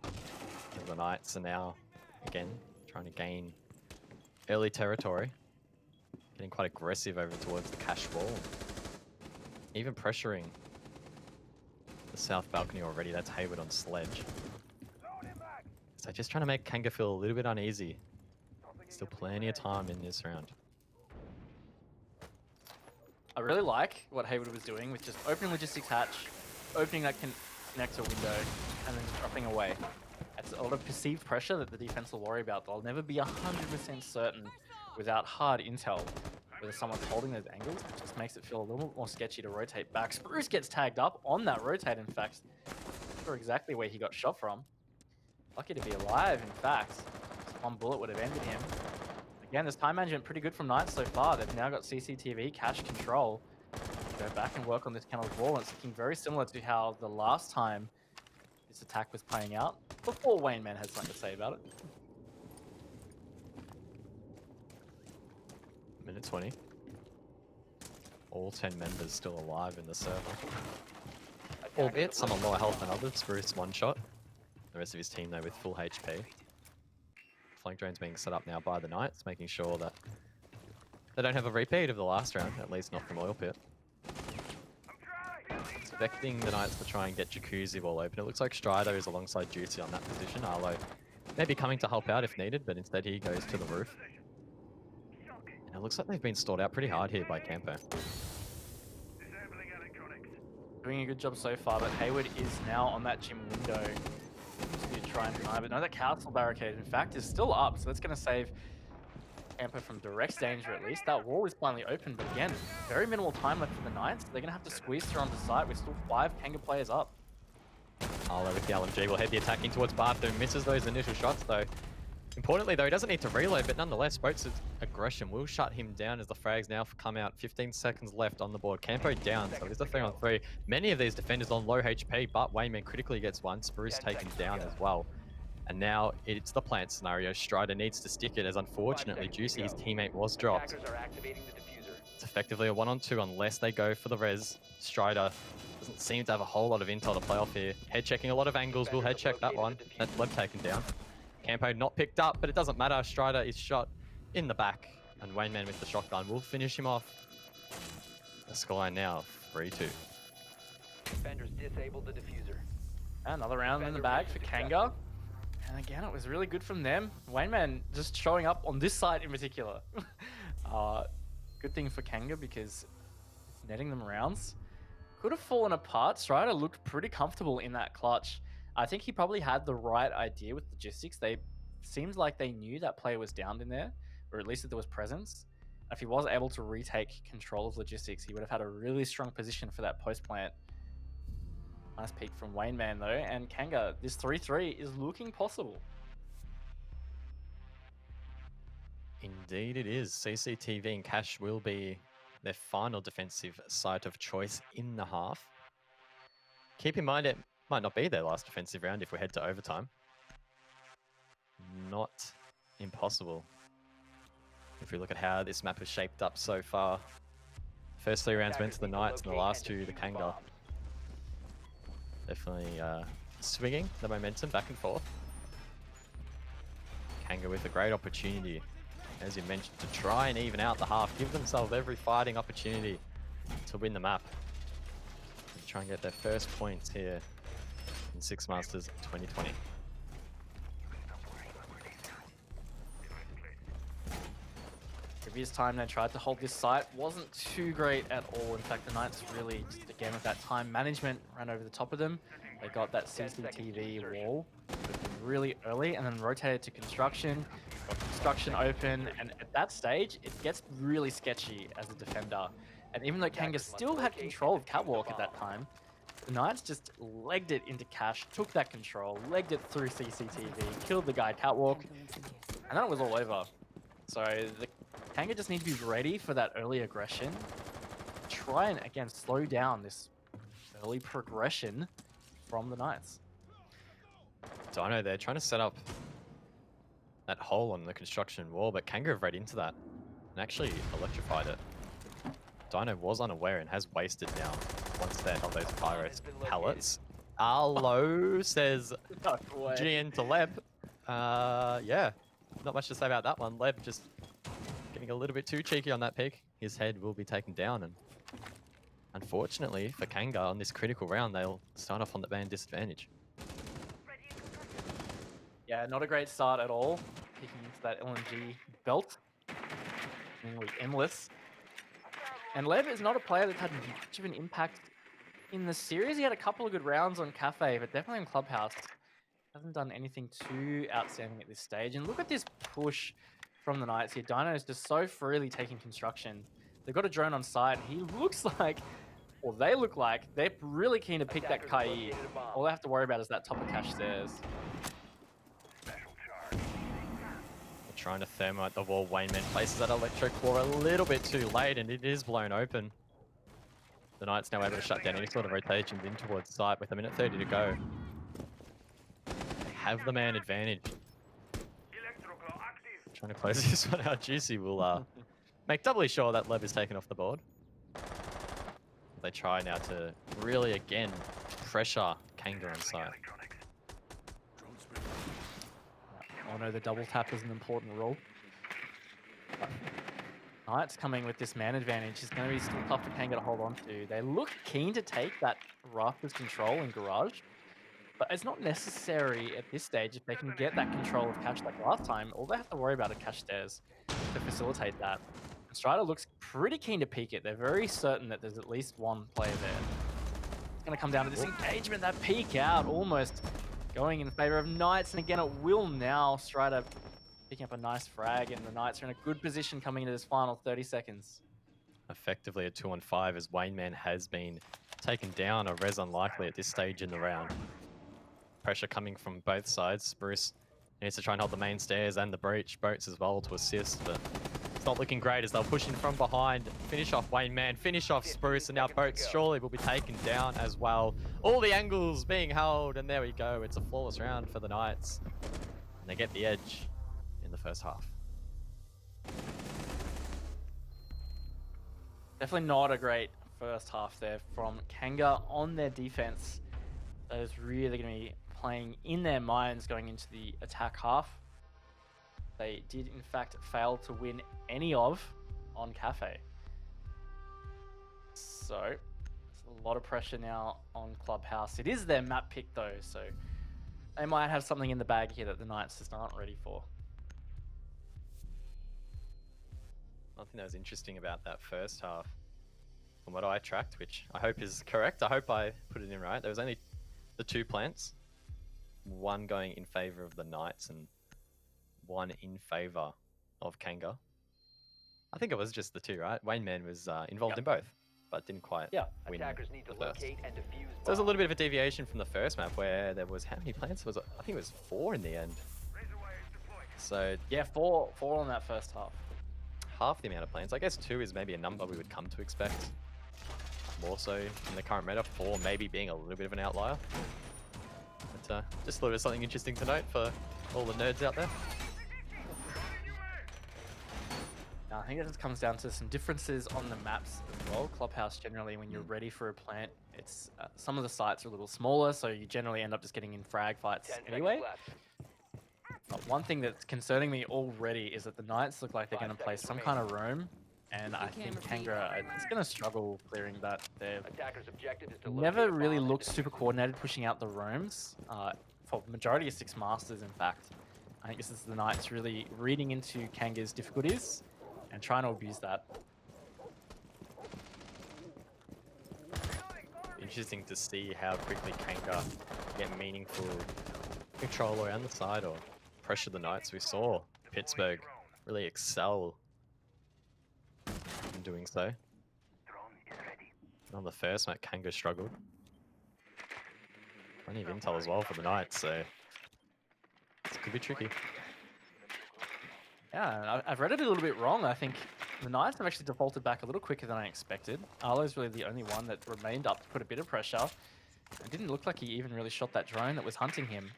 And the Knights are now, again, trying to gain early territory. Getting quite aggressive over towards the cash wall. Even pressuring the south balcony already. That's Haywood on Sledge. So just trying to make Kanga feel a little bit uneasy. Still plenty of time in this round. I really like what Haywood was doing with just opening logistics hatch, opening that connector window, and then just dropping away. That's a lot of perceived pressure that the defense will worry about. They'll never be 100% certain without hard intel whether someone's holding those angles. It just makes it feel a little more sketchy to rotate back. Spruce gets tagged up on that rotate, in fact. Not sure exactly where he got shot from. Lucky to be alive, in fact. Just one bullet would have ended him. Again, this time management pretty good from Knights so far. They've now got CCTV, cache control. Go back and work on this Kennel's wall. And it's looking very similar to how the last time this attack was playing out, before Wayne Man had something to say about it. Minute 20. All 10 members still alive in the server. Albeit some on lower health than others. Spruce one shot. The rest of his team though with full HP. Flank drones being set up now by the Knights, making sure that they don't have a repeat of the last round, at least not from Oil Pit. Expecting the Knights to try and get Jacuzzi wall open. It looks like Strider is alongside Juicy on that position. Arlo maybe coming to help out if needed, but instead he goes to the roof. And it looks like they've been stalled out pretty hard here by Campo. Doing a good job so far, but Haywood is now on that gym window to try and deny. But no, that council barricade, in fact, is still up, so that's going to save Campo from direct danger at least. That wall is finally open, but again, very minimal time left for the Knights. They're going to have to squeeze through onto site with still 5 Kanga players up. Arlo with the LMG will head the attack in towards Bathroom, misses those initial shots though. Importantly though, he doesn't need to reload, but nonetheless, Boats' aggression will shut him down as the frags now come out. 15 seconds left on the board. Campo down, so it is a 3-on-3. Many of these defenders on low HP, but Wayman critically gets one. Spruce taken down as well. And now it's the plant scenario. Strider needs to stick it as unfortunately Juicy, his teammate, was dropped. It's effectively a 1-on-2 unless they go for the res. Strider doesn't seem to have a whole lot of intel to play off here. Head checking a lot of angles, will head check that one. That's Leb taken down. Campo not picked up, but it doesn't matter. Strider is shot in the back, and Wayman with the shotgun will finish him off. The scoreline now 3-2. Defenders disabled the diffuser. Another round in the bag for Kanga. And again, it was really good from them. Wayman just showing up on this side in particular. Good thing for Kanga because it's netting them rounds. Could have fallen apart. Strider looked pretty comfortable in that clutch. I think he probably had the right idea with logistics. They seemed like they knew that player was down in there, or at least that there was presence. If he was able to retake control of logistics, he would have had a really strong position for that post plant. Nice peek from Wayne Man though, and Kanga, this 3-3 is looking possible. Indeed it is. CCTV and Cash will be their final defensive site of choice in the half. Keep in mind it might not be their last defensive round if we head to overtime. Not impossible. If we look at how this map has shaped up so far. First 3 rounds went to the Knights and the last 2 the Kanga. Definitely swinging the momentum back and forth. Kanga with a great opportunity, as you mentioned, to try and even out the half. Give themselves every fighting opportunity to win the map. And try and get their first points here in Six Masters 2020. Previous time they tried to hold this site wasn't too great at all. In fact, the Knights really, just again with that time management, ran over the top of them. They got that CCTV wall really early and then rotated to construction. Got construction open, and at that stage, it gets really sketchy as a defender. And even though Kanga still had control of Catwalk at that time, the Knights just legged it into Cash, took that control, legged it through CCTV, killed the guy Catwalk, and then it was all over. So the Kanga just need to be ready for that early aggression. Try and, again, slow down this early progression from the Knights. Dino, they're trying to set up that hole on the construction wall, but Kanga have read into that and actually electrified it. Dino was unaware and has wasted now once they held those pyros pallets. Arlo says No way. GN to Leb. Yeah, not much to say about that one. Leb just getting a little bit too cheeky on that pick. His head will be taken down, and unfortunately for Kanga on this critical round, they'll start off on the man disadvantage. Yeah, not a great start at all. Kicking into that LMG belt. Seemingly endless. And Lev is not a player that's had much of an impact in the series. He had a couple of good rounds on Kafe, but definitely in Clubhouse. Hasn't done anything too outstanding at this stage. And look at this push from the Knights here. Dino is just so freely taking construction. They've got a drone on site. He looks like, or they look like, they're really keen to pick that Kai. All they have to worry about is that top of Cash stairs. Trying to thermite the wall. Wayneman places that electro claw a little bit too late, and it is blown open. The Knights now able to shut down any sort of rotations in towards site with a minute 30 to go. They have the man advantage. Trying to close this one out. Juicy will make doubly sure that Leb is taken off the board. They try now to really, again, pressure Kanga on site. Oh no, the double tap is an important rule. But Knights coming with this man advantage is going to be still tough for Kanga to hold on to. They look keen to take that Rafters control in Garage, but it's not necessary at this stage. If they can get that control of Cash like last time, all they have to worry about are Cash stairs to facilitate that. And Strider looks pretty keen to peek it. They're very certain that there's at least one player there. It's going to come down to this engagement, that peek out almost going in favor of Knights, and again it will now. Strider picking up a nice frag, and the Knights are in a good position coming into this final 30 seconds. Effectively a 2-on-5 as Wayneman has been taken down, a res unlikely at this stage in the round. Pressure coming from both sides. Spruce needs to try and hold the main stairs and the breach boats as well to assist, but it's not looking great as they'll push in from behind. Finish off Wayneman, finish off Spruce, and now Boats surely will be taken down as well. All the angles being held, and there we go. It's a flawless round for the Knights. And they get the edge in the first half. Definitely not a great first half there from Kanga on their defense. That is really going to be playing in their minds going into the attack half. They did, in fact, fail to win any of on Kafe. So, it's a lot of pressure now on Clubhouse. It is their map pick, though, so they might have something in the bag here that the Knights just aren't ready for. One thing that was interesting about that first half, from what I tracked, which I hope is correct, I hope I put it in right, there was only the two plants, one going in favor of the Knights and one in favor of Kanga. I think it was just the two, right? Wayneman was involved in both, but didn't quite win Attackers need to the first. locate and defuse So there's a little bit of a deviation from the first map where there was, how many plants was it? I think it was 4 in the end. So Yeah, four on that first half. half the amount of plants. I guess 2 is maybe a number we would come to expect. More so in the current meta, 4 maybe being a little bit of an outlier. But just a little bit of something interesting to note for all the nerds out there. Now, I think it just comes down to some differences on the maps as well. Clubhouse generally, when you're ready for a plant, it's some of the sites are a little smaller, so you generally end up just getting in frag fights 10 seconds anyway. left. But one thing that's concerning me already is that the Knights look like they're 5 going to play seconds some remaining. kind of roam, and I think Kanga is going to struggle clearing that. They've Attackers' objective is to never locate a really bomb and looked defuse super it. coordinated pushing out the roams for the majority of 6 Masters, in fact. I think this is the Knights really reading into Kanga's difficulties and trying to abuse that. Interesting to see how quickly Kanga get meaningful control around the side or pressure the Knights. We saw Pittsburgh really excel in doing so. On the first map, Kanga struggled. Plenty of intel as well for the Knights, so this could be tricky. Yeah, I've read it a little bit wrong. I think the Knights have actually defaulted back a little quicker than I expected. Arlo's really the only one that remained up to put a bit of pressure. It didn't look like he even really shot that drone that was hunting him.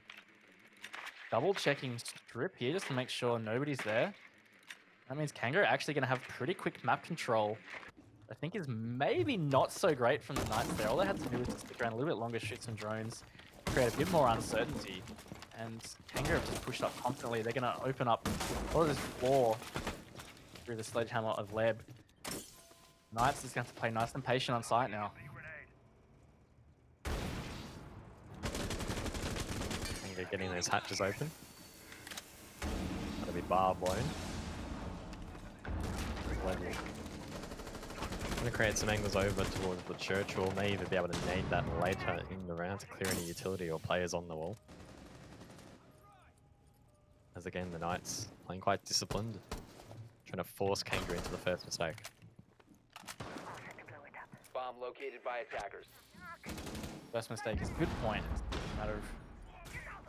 Double checking strip here just to make sure nobody's there. That means Kanga are actually going to have pretty quick map control. I think is maybe not so great from the Knights there. All they had to do was stick around a little bit longer, shoot some drones, create a bit more uncertainty. And Kanga have just pushed up constantly. They're going to open up a lot of this floor through the sledgehammer of Leb. Knights is going to have to play nice and patient on site now. Kanga getting those hatches open. That'll be bar blown. Going to create some angles over towards the church wall. May even be able to nade that later in the round to clear any utility or players on the wall. As again, the Knights playing quite disciplined, trying to force Kanga into the first mistake. Bomb located by attackers. First mistake is a good point. It's a matter of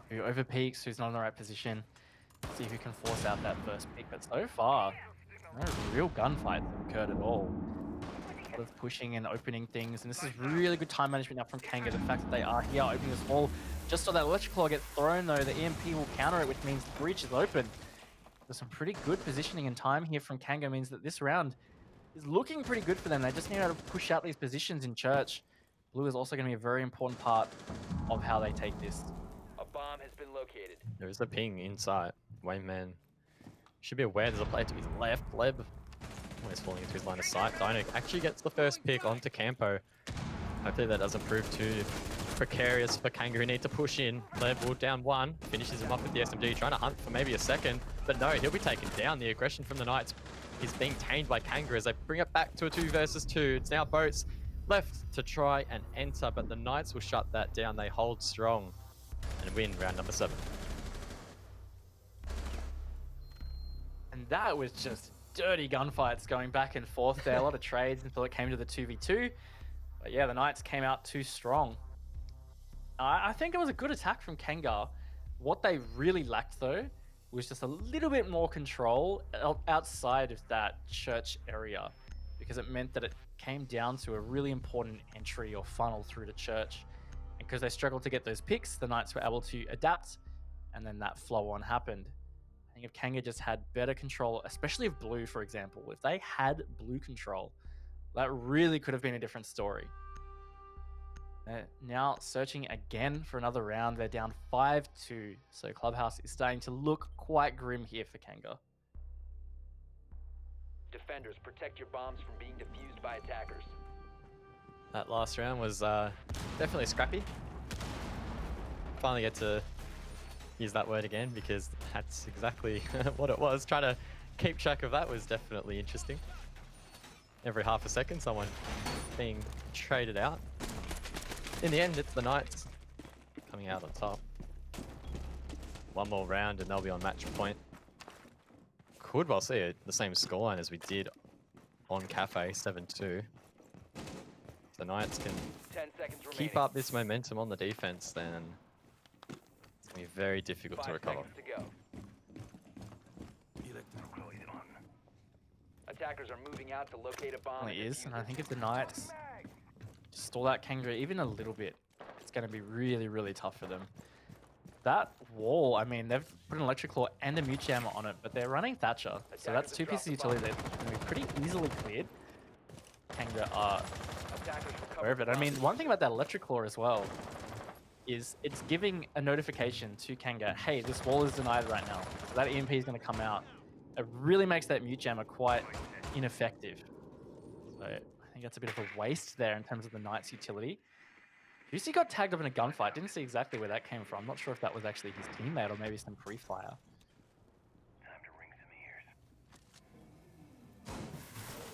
who overpeaks, who's not in the right position. See who can force out that first pick. But so far, no real gunfights have occurred at all. A lot of pushing and opening things, and this is really good time management now from Kanga. The fact that they are here opening this wall, just so that electrical claw gets thrown though, the EMP will counter it, which means the breach is open. There's some pretty good positioning and time here from Kanga, means that this round is looking pretty good for them. They just need to push out these positions in church. Blue is also going to be a very important part of how they take this. A bomb has been located. There is a ping inside. Wayman should be aware there's a player to his left. Leb always falling into his line of sight. Dino actually gets the first pick onto Campo. Hopefully that doesn't prove too precarious for Kanga, who need to push in. Leb will down one, finishes him up with the SMG, trying to hunt for maybe a second. But no, he'll be taken down. The aggression from the Knights is being tamed by Kanga as they bring it back to a 2 versus 2. It's now Boats left to try and enter, but the Knights will shut that down. They hold strong and win round number 7. And that was just dirty gunfights going back and forth there. A lot of trades until it came to the 2v2. But yeah, the Knights came out too strong. I think it was a good attack from Kanga. What they really lacked though was just a little bit more control outside of that church area, because it meant that it came down to a really important entry or funnel through the church. And because they struggled to get those picks, the Knights were able to adapt, and then that flow on happened. I think if Kanga just had better control, especially of blue, for example, if they had blue control, that really could have been a different story. Now searching again for another round. They're down 5-2, so Clubhouse is starting to look quite grim here for Kanga. Defenders, protect your bombs from being defused by attackers. That last round was definitely scrappy. Finally get to use that word again, because that's exactly what it was. Trying to keep track of that was definitely interesting. Every half a second, someone being traded out. In the end, it's the Knights coming out on top. One more round and they'll be on match point. Could well see the same scoreline as we did on Kafe, 7-2. The Knights can 10 seconds remaining. keep up this momentum on the defense, then it's going to be very difficult to 5 recover. seconds to go. Attackers are moving out to locate a bomb. It and is, defuse and I it. think if the Knights just stall out Kanga even a little bit, it's going to be really, really tough for them. That wall, I mean, they've put an electric claw and a mute jammer on it, but they're running Thatcher, so that's 2 pieces of utility that can be pretty easily cleared. Kanga are Attackers recover aware of it. the I bomb. mean, one thing about that electric claw as well is it's giving a notification to Kanga, hey, this wall is denied right now. So that EMP is going to come out. It really makes that mute jammer quite ineffective. So I think that's a bit of a waste there in terms of the Knights' utility. Juicy got tagged up in a gunfight. Didn't see exactly where that came from. I'm not sure if that was actually his teammate or maybe some pre-fire.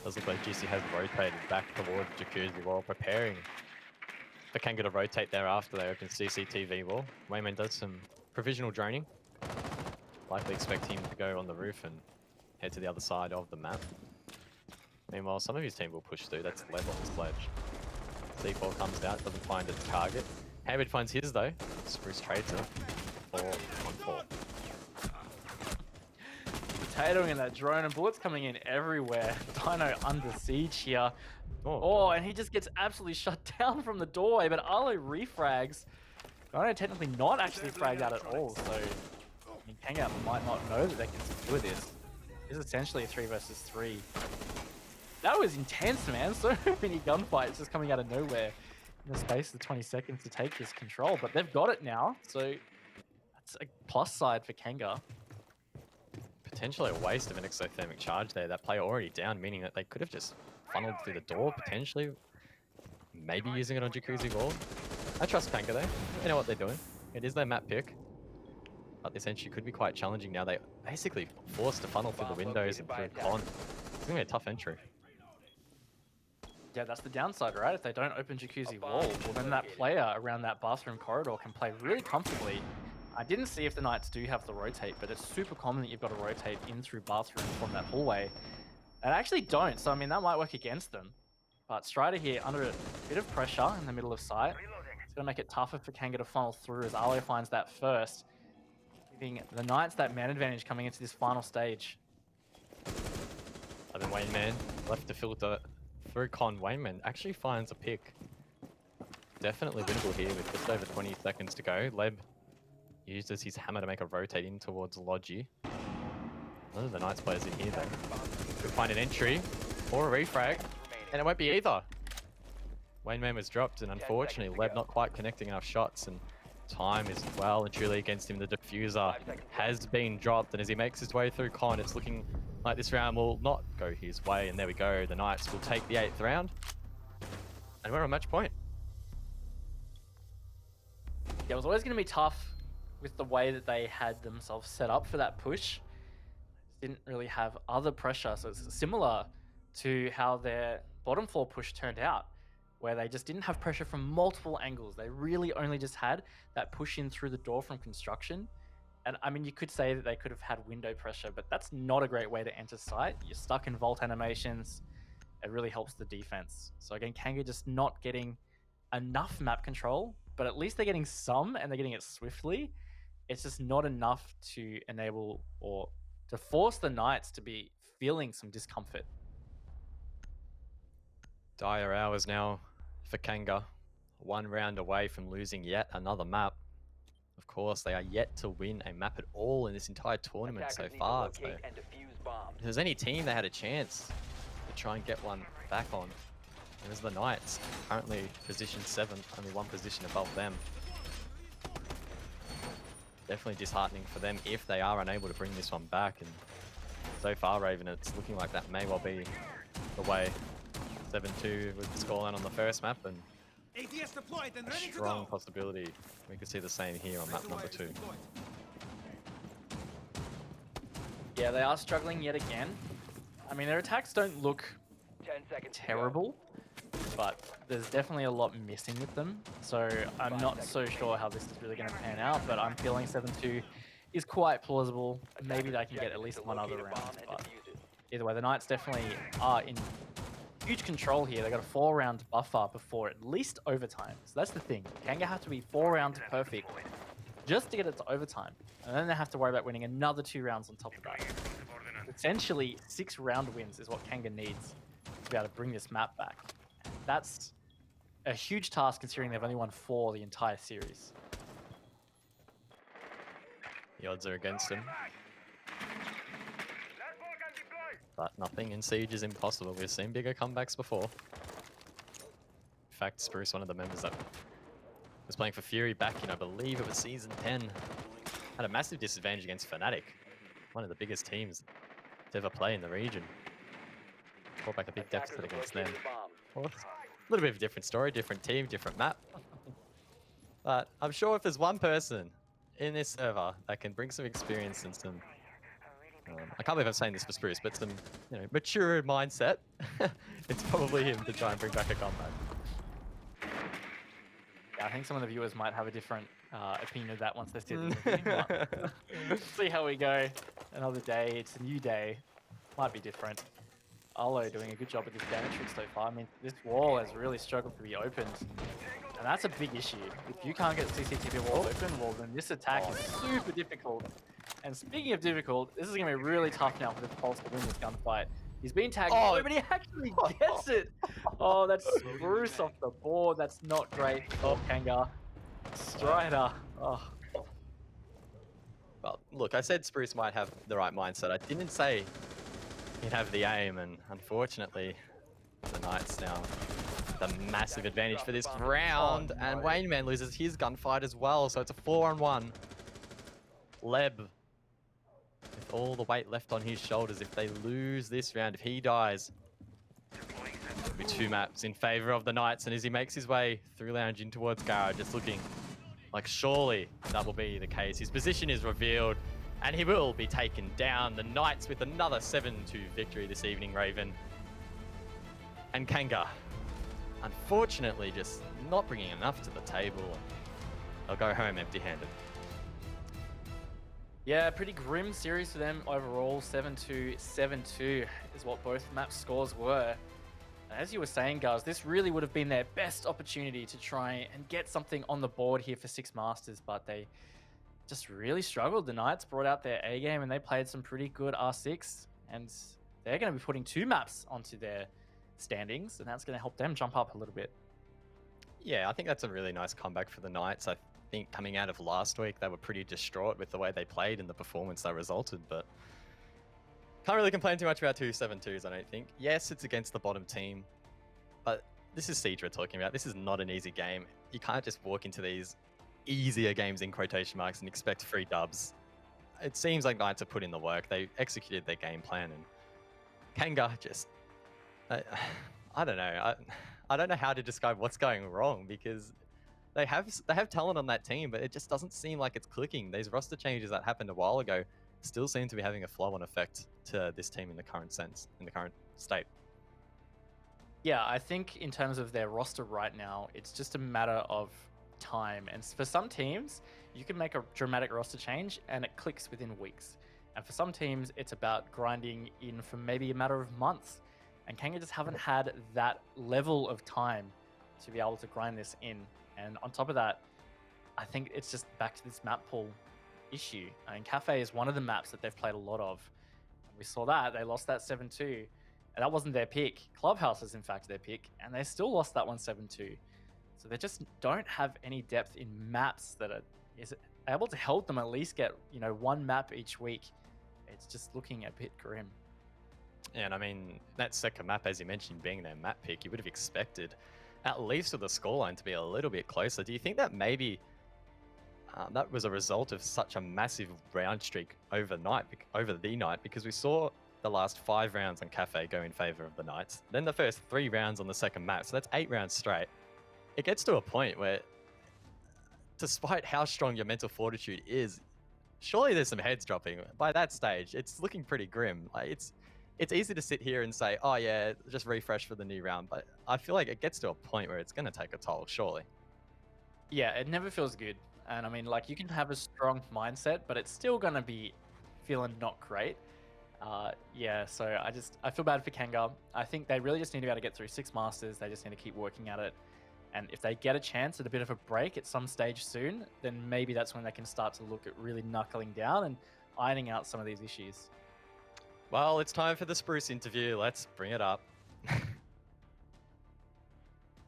Does look like GC has rotated back towards Jacuzzi while preparing for Kanga to rotate there after they open CCTV wall. Wayman does some provisional droning. Likely expect him to go on the roof and head to the other side of the map. Meanwhile, some of his team will push through. That's Leb on the sledge. C4 comes out, doesn't find its target. Hayward finds his though. Spruce trades it. 4-on-4. Potatoing in that drone and bullets coming in everywhere. Dino under siege here. Oh, Oh, and he just gets absolutely shut down from the doorway, but Arlo refrags. Dino technically not actually fragged out at all, so I mean, Kanga might not know that they can secure this. This is essentially a 3 versus 3. That was intense, man. So many gunfights just coming out of nowhere in the space of 20 seconds to take this control, but they've got it now, so that's a plus side for Kanga. Potentially a waste of an exothermic charge there. That player already down, meaning that they could have just funneled through the door, potentially. Maybe using it on Jacuzzi wall. I trust Kanga though. They know what they're doing. It is their map pick. But this entry could be quite challenging now. They basically forced to funnel through the windows and through con. It's going to be a tough entry. Yeah, that's the downside, right? If they don't open Jacuzzi wall, well then that player around that bathroom corridor can play really comfortably. I didn't see if the Knights do have the rotate, but it's super common that you've got to rotate in through bathrooms from that hallway. They actually don't, so I mean that might work against them. But Strider here under a bit of pressure in the middle of sight. It's going to make it tougher for Kanga to funnel through as Arlo finds that first. Giving the Knights that man advantage coming into this final stage. I've been Wayne Man left to filter through con. Wayman actually finds a pick. Definitely winnable here with just over 20 seconds to go. Leb uses his hammer to make a rotate in towards Logi. None of the Knights players in here though. Could find an entry or a refrag, and it won't be either. Wayman was dropped, and unfortunately Leb not quite connecting enough shots, and time is well and truly against him. The diffuser has been dropped, and as he makes his way through con, it's looking like this round will not go his way, and there we go. The Knights will take the 8th round, and we're on match point. Yeah, it was always going to be tough with the way that they had themselves set up for that push. Didn't really have other pressure, so it's similar to how their bottom floor push turned out, where they just didn't have pressure from multiple angles. They really only just had that push in through the door from construction. And I mean, you could say that they could have had window pressure, but that's not a great way to enter site. You're stuck in vault animations. It really helps the defense. So again, Kanga just not getting enough map control, but at least they're getting some and they're getting it swiftly. It's just not enough to enable or to force the Knights to be feeling some discomfort. Dire hours now for Kanga. 1 round away from losing yet another map. Of course, they are yet to win a map at all in this entire tournament so far. So if there's any team that had a chance to try and get one back on, it was the Knights. Currently position 7th, only 1 position above them. Definitely disheartening for them if they are unable to bring this one back. And so far, Raven, it's looking like that may well be the way. 7-2 with the scoreline on the first map, and a strong possibility we could see the same here on map number 2. Yeah, they are struggling yet again. I mean, their attacks don't look 10 seconds. terrible, but there's definitely a lot missing with them. So I'm not so sure how this is really going to pan out, but I'm feeling 7-2 is quite plausible. Maybe they can get at least one other round, but either way, the Knights definitely are in huge control here. They got a 4-round buffer before at least overtime. So that's the thing. Kanga have to be 4 rounds perfect just to get it to overtime. And then they have to worry about winning another 2 rounds on top of that. Essentially, 6 round wins is what Kanga needs to be able to bring this map back. And that's a huge task considering they've only won 4 the entire series. The odds are against them. But nothing in Siege is impossible. We've seen bigger comebacks before. In fact, Spruce, one of the members that was playing for Fury back in, I believe it was Season 10, had a massive disadvantage against Fnatic, one of the biggest teams to ever play in the region. Brought back a big deficit against them. Well, a little bit of a different story, different team, different map. But I'm sure if there's one person in this server that can bring some experience and some I can't believe I'm saying this for Spruce, but some mature mindset it's probably him to try and bring back a comeback. Yeah, I think some of the viewers might have a different opinion of that once they see the review. But see how we go. Another day, it's a new day. Might be different. Arlo doing a good job with this damage trick so far. I mean, this wall has really struggled to be opened. And that's a big issue. If you can't get CCTV wall open, well, then this attack is super difficult. And speaking of difficult, this is going to be really tough now for the Pulse to win this gunfight. He's been tagged, but he actually gets it. Oh, that's Spruce off the board. That's not great for Kanga. Strider. Oh. Well, look, I said Spruce might have the right mindset. I didn't say he'd have the aim, and unfortunately, the Knights now the massive advantage for this round, and Wayne Man loses his gunfight as well, so it's a 4-on-1. Leb, with all the weight left on his shoulders, if they lose this round, if he dies, it'll be 2 maps in favor of the Knights, and as he makes his way through lounge in towards Garage, just looking like surely that will be the case. His position is revealed, and he will be taken down. The Knights with another 7-2 victory this evening, Raven. And Kanga, unfortunately, just not bringing enough to the table. They'll go home empty-handed. Yeah, pretty grim series for them overall. 7-2, 7-2 is what both map scores were. And as you were saying, guys, this really would have been their best opportunity to try and get something on the board here for Six Masters, but they just really struggled. The Knights brought out their A game and they played some pretty good R6, and they're going to be putting 2 maps onto their standings, and that's going to help them jump up a little bit. Yeah, I think that's a really nice comeback for the Knights. I think coming out of last week, they were pretty distraught with the way they played and the performance that resulted, but can't really complain too much about 2 7-2s, I don't think. Yes, it's against the bottom team, but this is Siege we're talking about. This is not an easy game. You can't just walk into these easier games in quotation marks and expect free dubs. It seems like Knights have put in the work. They executed their game plan, and Kanga just... I don't know. I don't know how to describe what's going wrong, because they have talent on that team, but it just doesn't seem like it's clicking. These roster changes that happened a while ago still seem to be having a flow-on effect to this team in the current state. Yeah, I think in terms of their roster right now, it's just a matter of time. And for some teams, you can make a dramatic roster change and it clicks within weeks. And for some teams, it's about grinding in for maybe a matter of months. And Kanga just haven't had that level of time to be able to grind this in. And on top of that, I think it's just back to this map pool issue. I mean, Kafe is one of the maps that they've played a lot of. And we saw that. They lost that 7-2. And that wasn't their pick. Clubhouse is, in fact, their pick. And they still lost that one 7-2. So they just don't have any depth in maps that are able to help them at least get, 1 map each week. It's just looking a bit grim. Yeah, and I mean, that second map, as you mentioned, being their map pick, you would have expected at least with the scoreline to be a little bit closer. Do you think that maybe that was a result of such a massive round streak over the night? Because we saw the last 5 rounds on Kafe go in favor of the Knights, then the first 3 rounds on the second map, so that's 8 rounds straight. It gets to a point where, despite how strong your mental fortitude is, surely there's some heads dropping. By that stage, it's looking pretty grim. Like, it's easy to sit here and say, oh yeah, just refresh for the new round, but I feel like it gets to a point where it's going to take a toll, surely. Yeah, it never feels good. And I mean, like, you can have a strong mindset, but it's still going to be feeling not great. Yeah, so I feel bad for Kanga. I think they really just need to be able to get through 6 Masters. They just need to keep working at it. And if they get a chance at a bit of a break at some stage soon, then maybe that's when they can start to look at really knuckling down and ironing out some of these issues. Well, it's time for the Spruce interview. Let's bring it up. How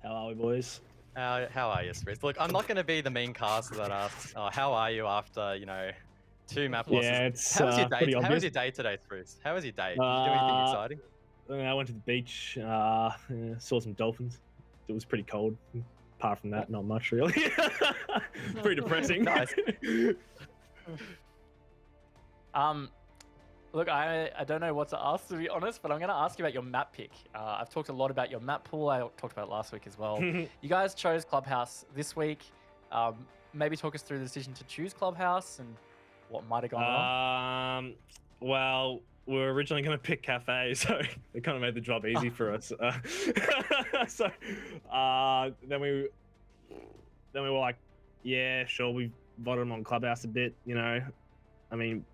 are we, boys? How are you, Spruce? Look, I'm not going to be the mean caster that asks, oh, how are you after, 2 map losses? Yeah, it's How was your day? pretty How was obvious. your day today, Spruce? How was your day? Did you do anything exciting? I went to the beach, saw some dolphins. It was pretty cold. Apart from that, not much really. Pretty depressing. Nice. Look, I don't know what to ask, to be honest, but I'm going to ask you about your map pick. I've talked a lot about your map pool. I talked about it last week as well. You guys chose Clubhouse this week. Maybe talk us through the decision to choose Clubhouse and what might have gone wrong. Well, we were originally going to pick Kafe, so they kind of made the job easy for us. So then we were like, yeah, sure, we've voted him on Clubhouse a bit, you know. I mean,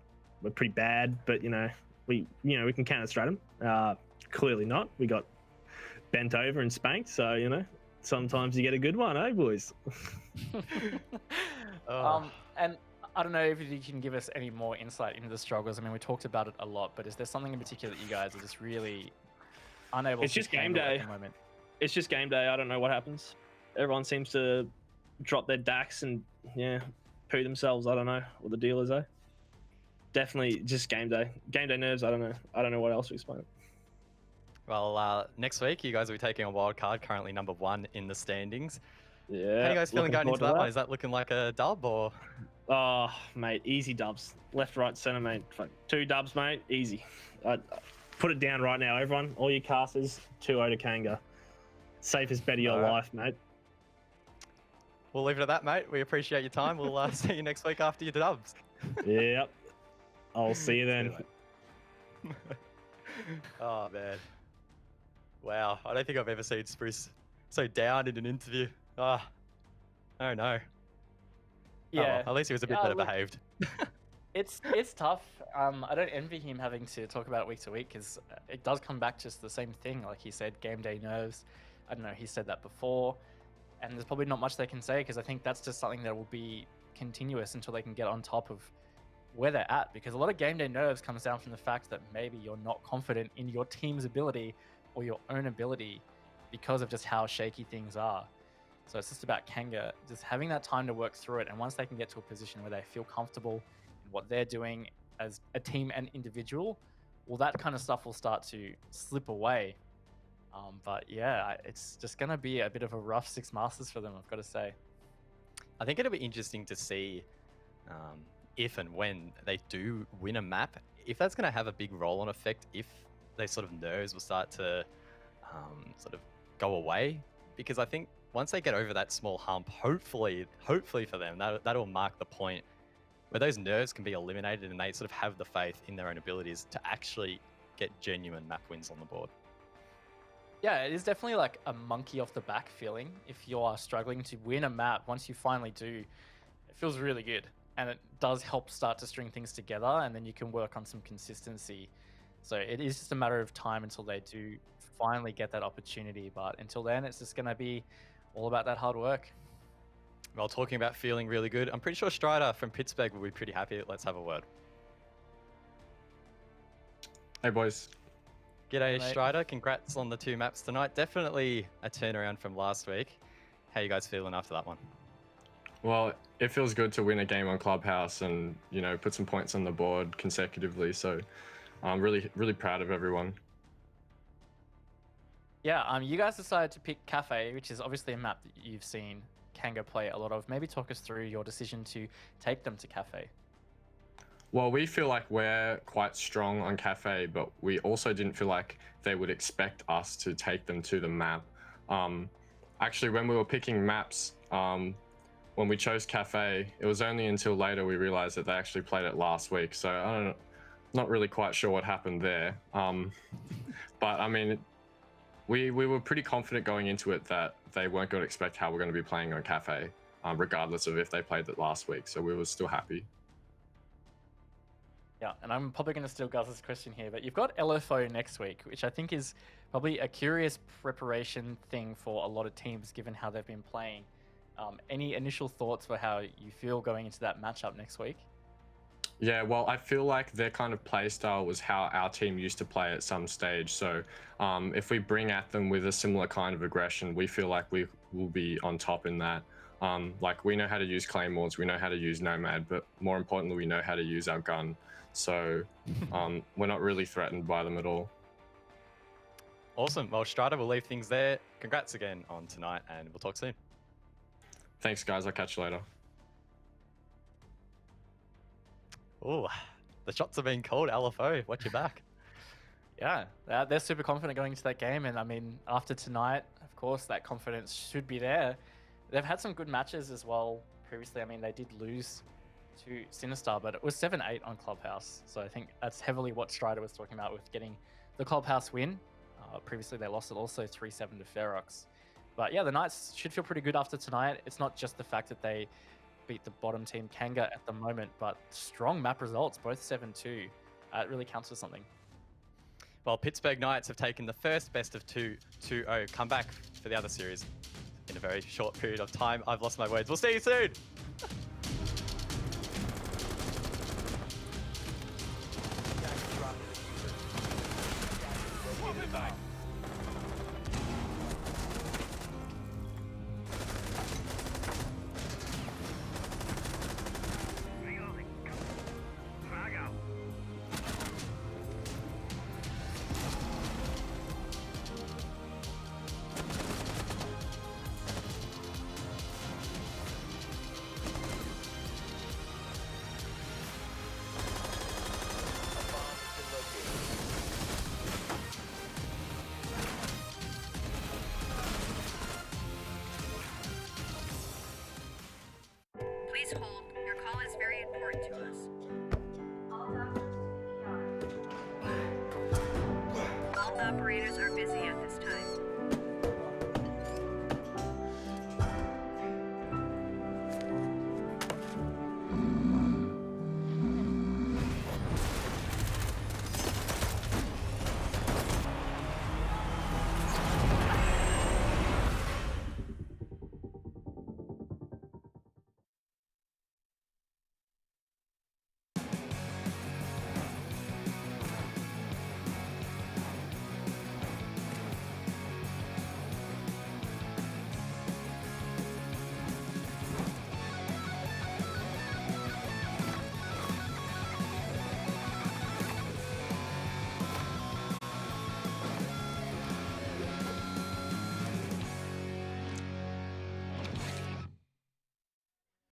we're pretty bad, but we can counter-strat him. Clearly not. We got bent over and spanked, so sometimes you get a good one, eh, boys? And I don't know if you can give us any more insight into the struggles. I mean, we talked about it a lot, but is there something in particular that you guys are just really unable It's to just game handle day. at the moment? It's just game day. I don't know what happens. Everyone seems to drop their DAX and poo themselves. I don't know what the deal is, eh? Definitely just game day. Game day nerves. I don't know. I don't know what else to explain. Well, next week you guys will be taking a wild card, currently number 1 in the standings. Yeah. How are you guys feeling looking going into forward that to one? Is that looking like a dub or? Oh, mate, easy dubs. Left, right, center, mate. Fuck, 2 dubs, mate. Easy. Put it down right now, everyone. All your casters, 2-0 to Kanga. Safest bet of your life, mate. We'll leave it at that, mate. We appreciate your time. We'll see you next week after your dubs. Yep. I'll see you then. Oh, man. Wow. I don't think I've ever seen Spruce so down in an interview. Oh no. Yeah. Oh, well, at least he was a bit better look, behaved. It's tough. I don't envy him having to talk about it week to week because it does come back just the same thing. Like he said, game day nerves. I don't know, he said that before. And there's probably not much they can say because I think that's just something that will be continuous until they can get on top of where they're at. Because a lot of game day nerves comes down from the fact that maybe you're not confident in your team's ability or your own ability because of just how shaky things are. So it's just about Kanga just having that time to work through it. And once they can get to a position where they feel comfortable in what they're doing as a team and individual, well, that kind of stuff will start to slip away. But yeah, it's just going to be a bit of a rough 6 Masters for them, I've got to say. I think it'll be interesting to see if and when they do win a map, if that's going to have a big roll-on effect, if they sort of nerves will start to sort of go away. Because I think once they get over that small hump, hopefully for them, that'll mark the point where those nerves can be eliminated and they sort of have the faith in their own abilities to actually get genuine map wins on the board. Yeah, it is definitely like a monkey off the back feeling. If you are struggling to win a map, once you finally do, it feels really good. And it does help start to string things together, and then you can work on some consistency. So it is just a matter of time until they do finally get that opportunity. But until then, it's just going to be all about that hard work. Well, talking about feeling really good, I'm pretty sure Strider from Pittsburgh will be pretty happy. Let's have a word. Hey, boys. G'day, Strider. Congrats on the 2 maps tonight. Definitely a turnaround from last week. How you guys feeling after that one? Well, it feels good to win a game on Clubhouse and, put some points on the board consecutively. So I'm really, really proud of everyone. Yeah, you guys decided to pick Kafe, which is obviously a map that you've seen Kanga play a lot of. Maybe talk us through your decision to take them to Kafe. Well, we feel like we're quite strong on Kafe, but we also didn't feel like they would expect us to take them to the map. Actually, when we were picking maps, when we chose Kafe, it was only until later we realized that they actually played it last week. So I don't know, not really quite sure what happened there. But I mean, we were pretty confident going into it that they weren't going to expect how we're going to be playing on Kafe, regardless of if they played it last week. So we were still happy. Yeah, and I'm probably going to steal Guz's question here, but you've got LFO next week, which I think is probably a curious preparation thing for a lot of teams, given how they've been playing. Any initial thoughts for how you feel going into that matchup next week? Yeah, well, I feel like their kind of play style was how our team used to play at some stage. So if we bring at them with a similar kind of aggression, we feel like we will be on top in that. Like, we know how to use claymores, we know how to use nomad, but more importantly, we know how to use our gun. So we're not really threatened by them at all. Awesome. Well, Strider, we'll leave things there. Congrats again on tonight, and we'll talk soon. Thanks, guys. I'll catch you later. Oh, the shots are being called. LFO, watch your back. Yeah, they're super confident going into that game. And I mean, after tonight, of course, that confidence should be there. They've had some good matches as well previously. I mean, they did lose to Sinister, but it was 7-8 on Clubhouse. So I think that's heavily what Strider was talking about with getting the Clubhouse win. Previously, they lost it also 3-7 to Ferox. But yeah, the Knights should feel pretty good after tonight. It's not just the fact that they beat the bottom team Kanga at the moment, but strong map results, both 7-2. It really counts for something. Well, Pittsburgh Knights have taken the first best of 2-2-0 comeback for the other series in a very short period of time. I've lost my words. We'll see you soon. Attackers dropped the diffuser. Attackers located a bomb. Please hold. Your call is very important to us. All operators are busy at this time.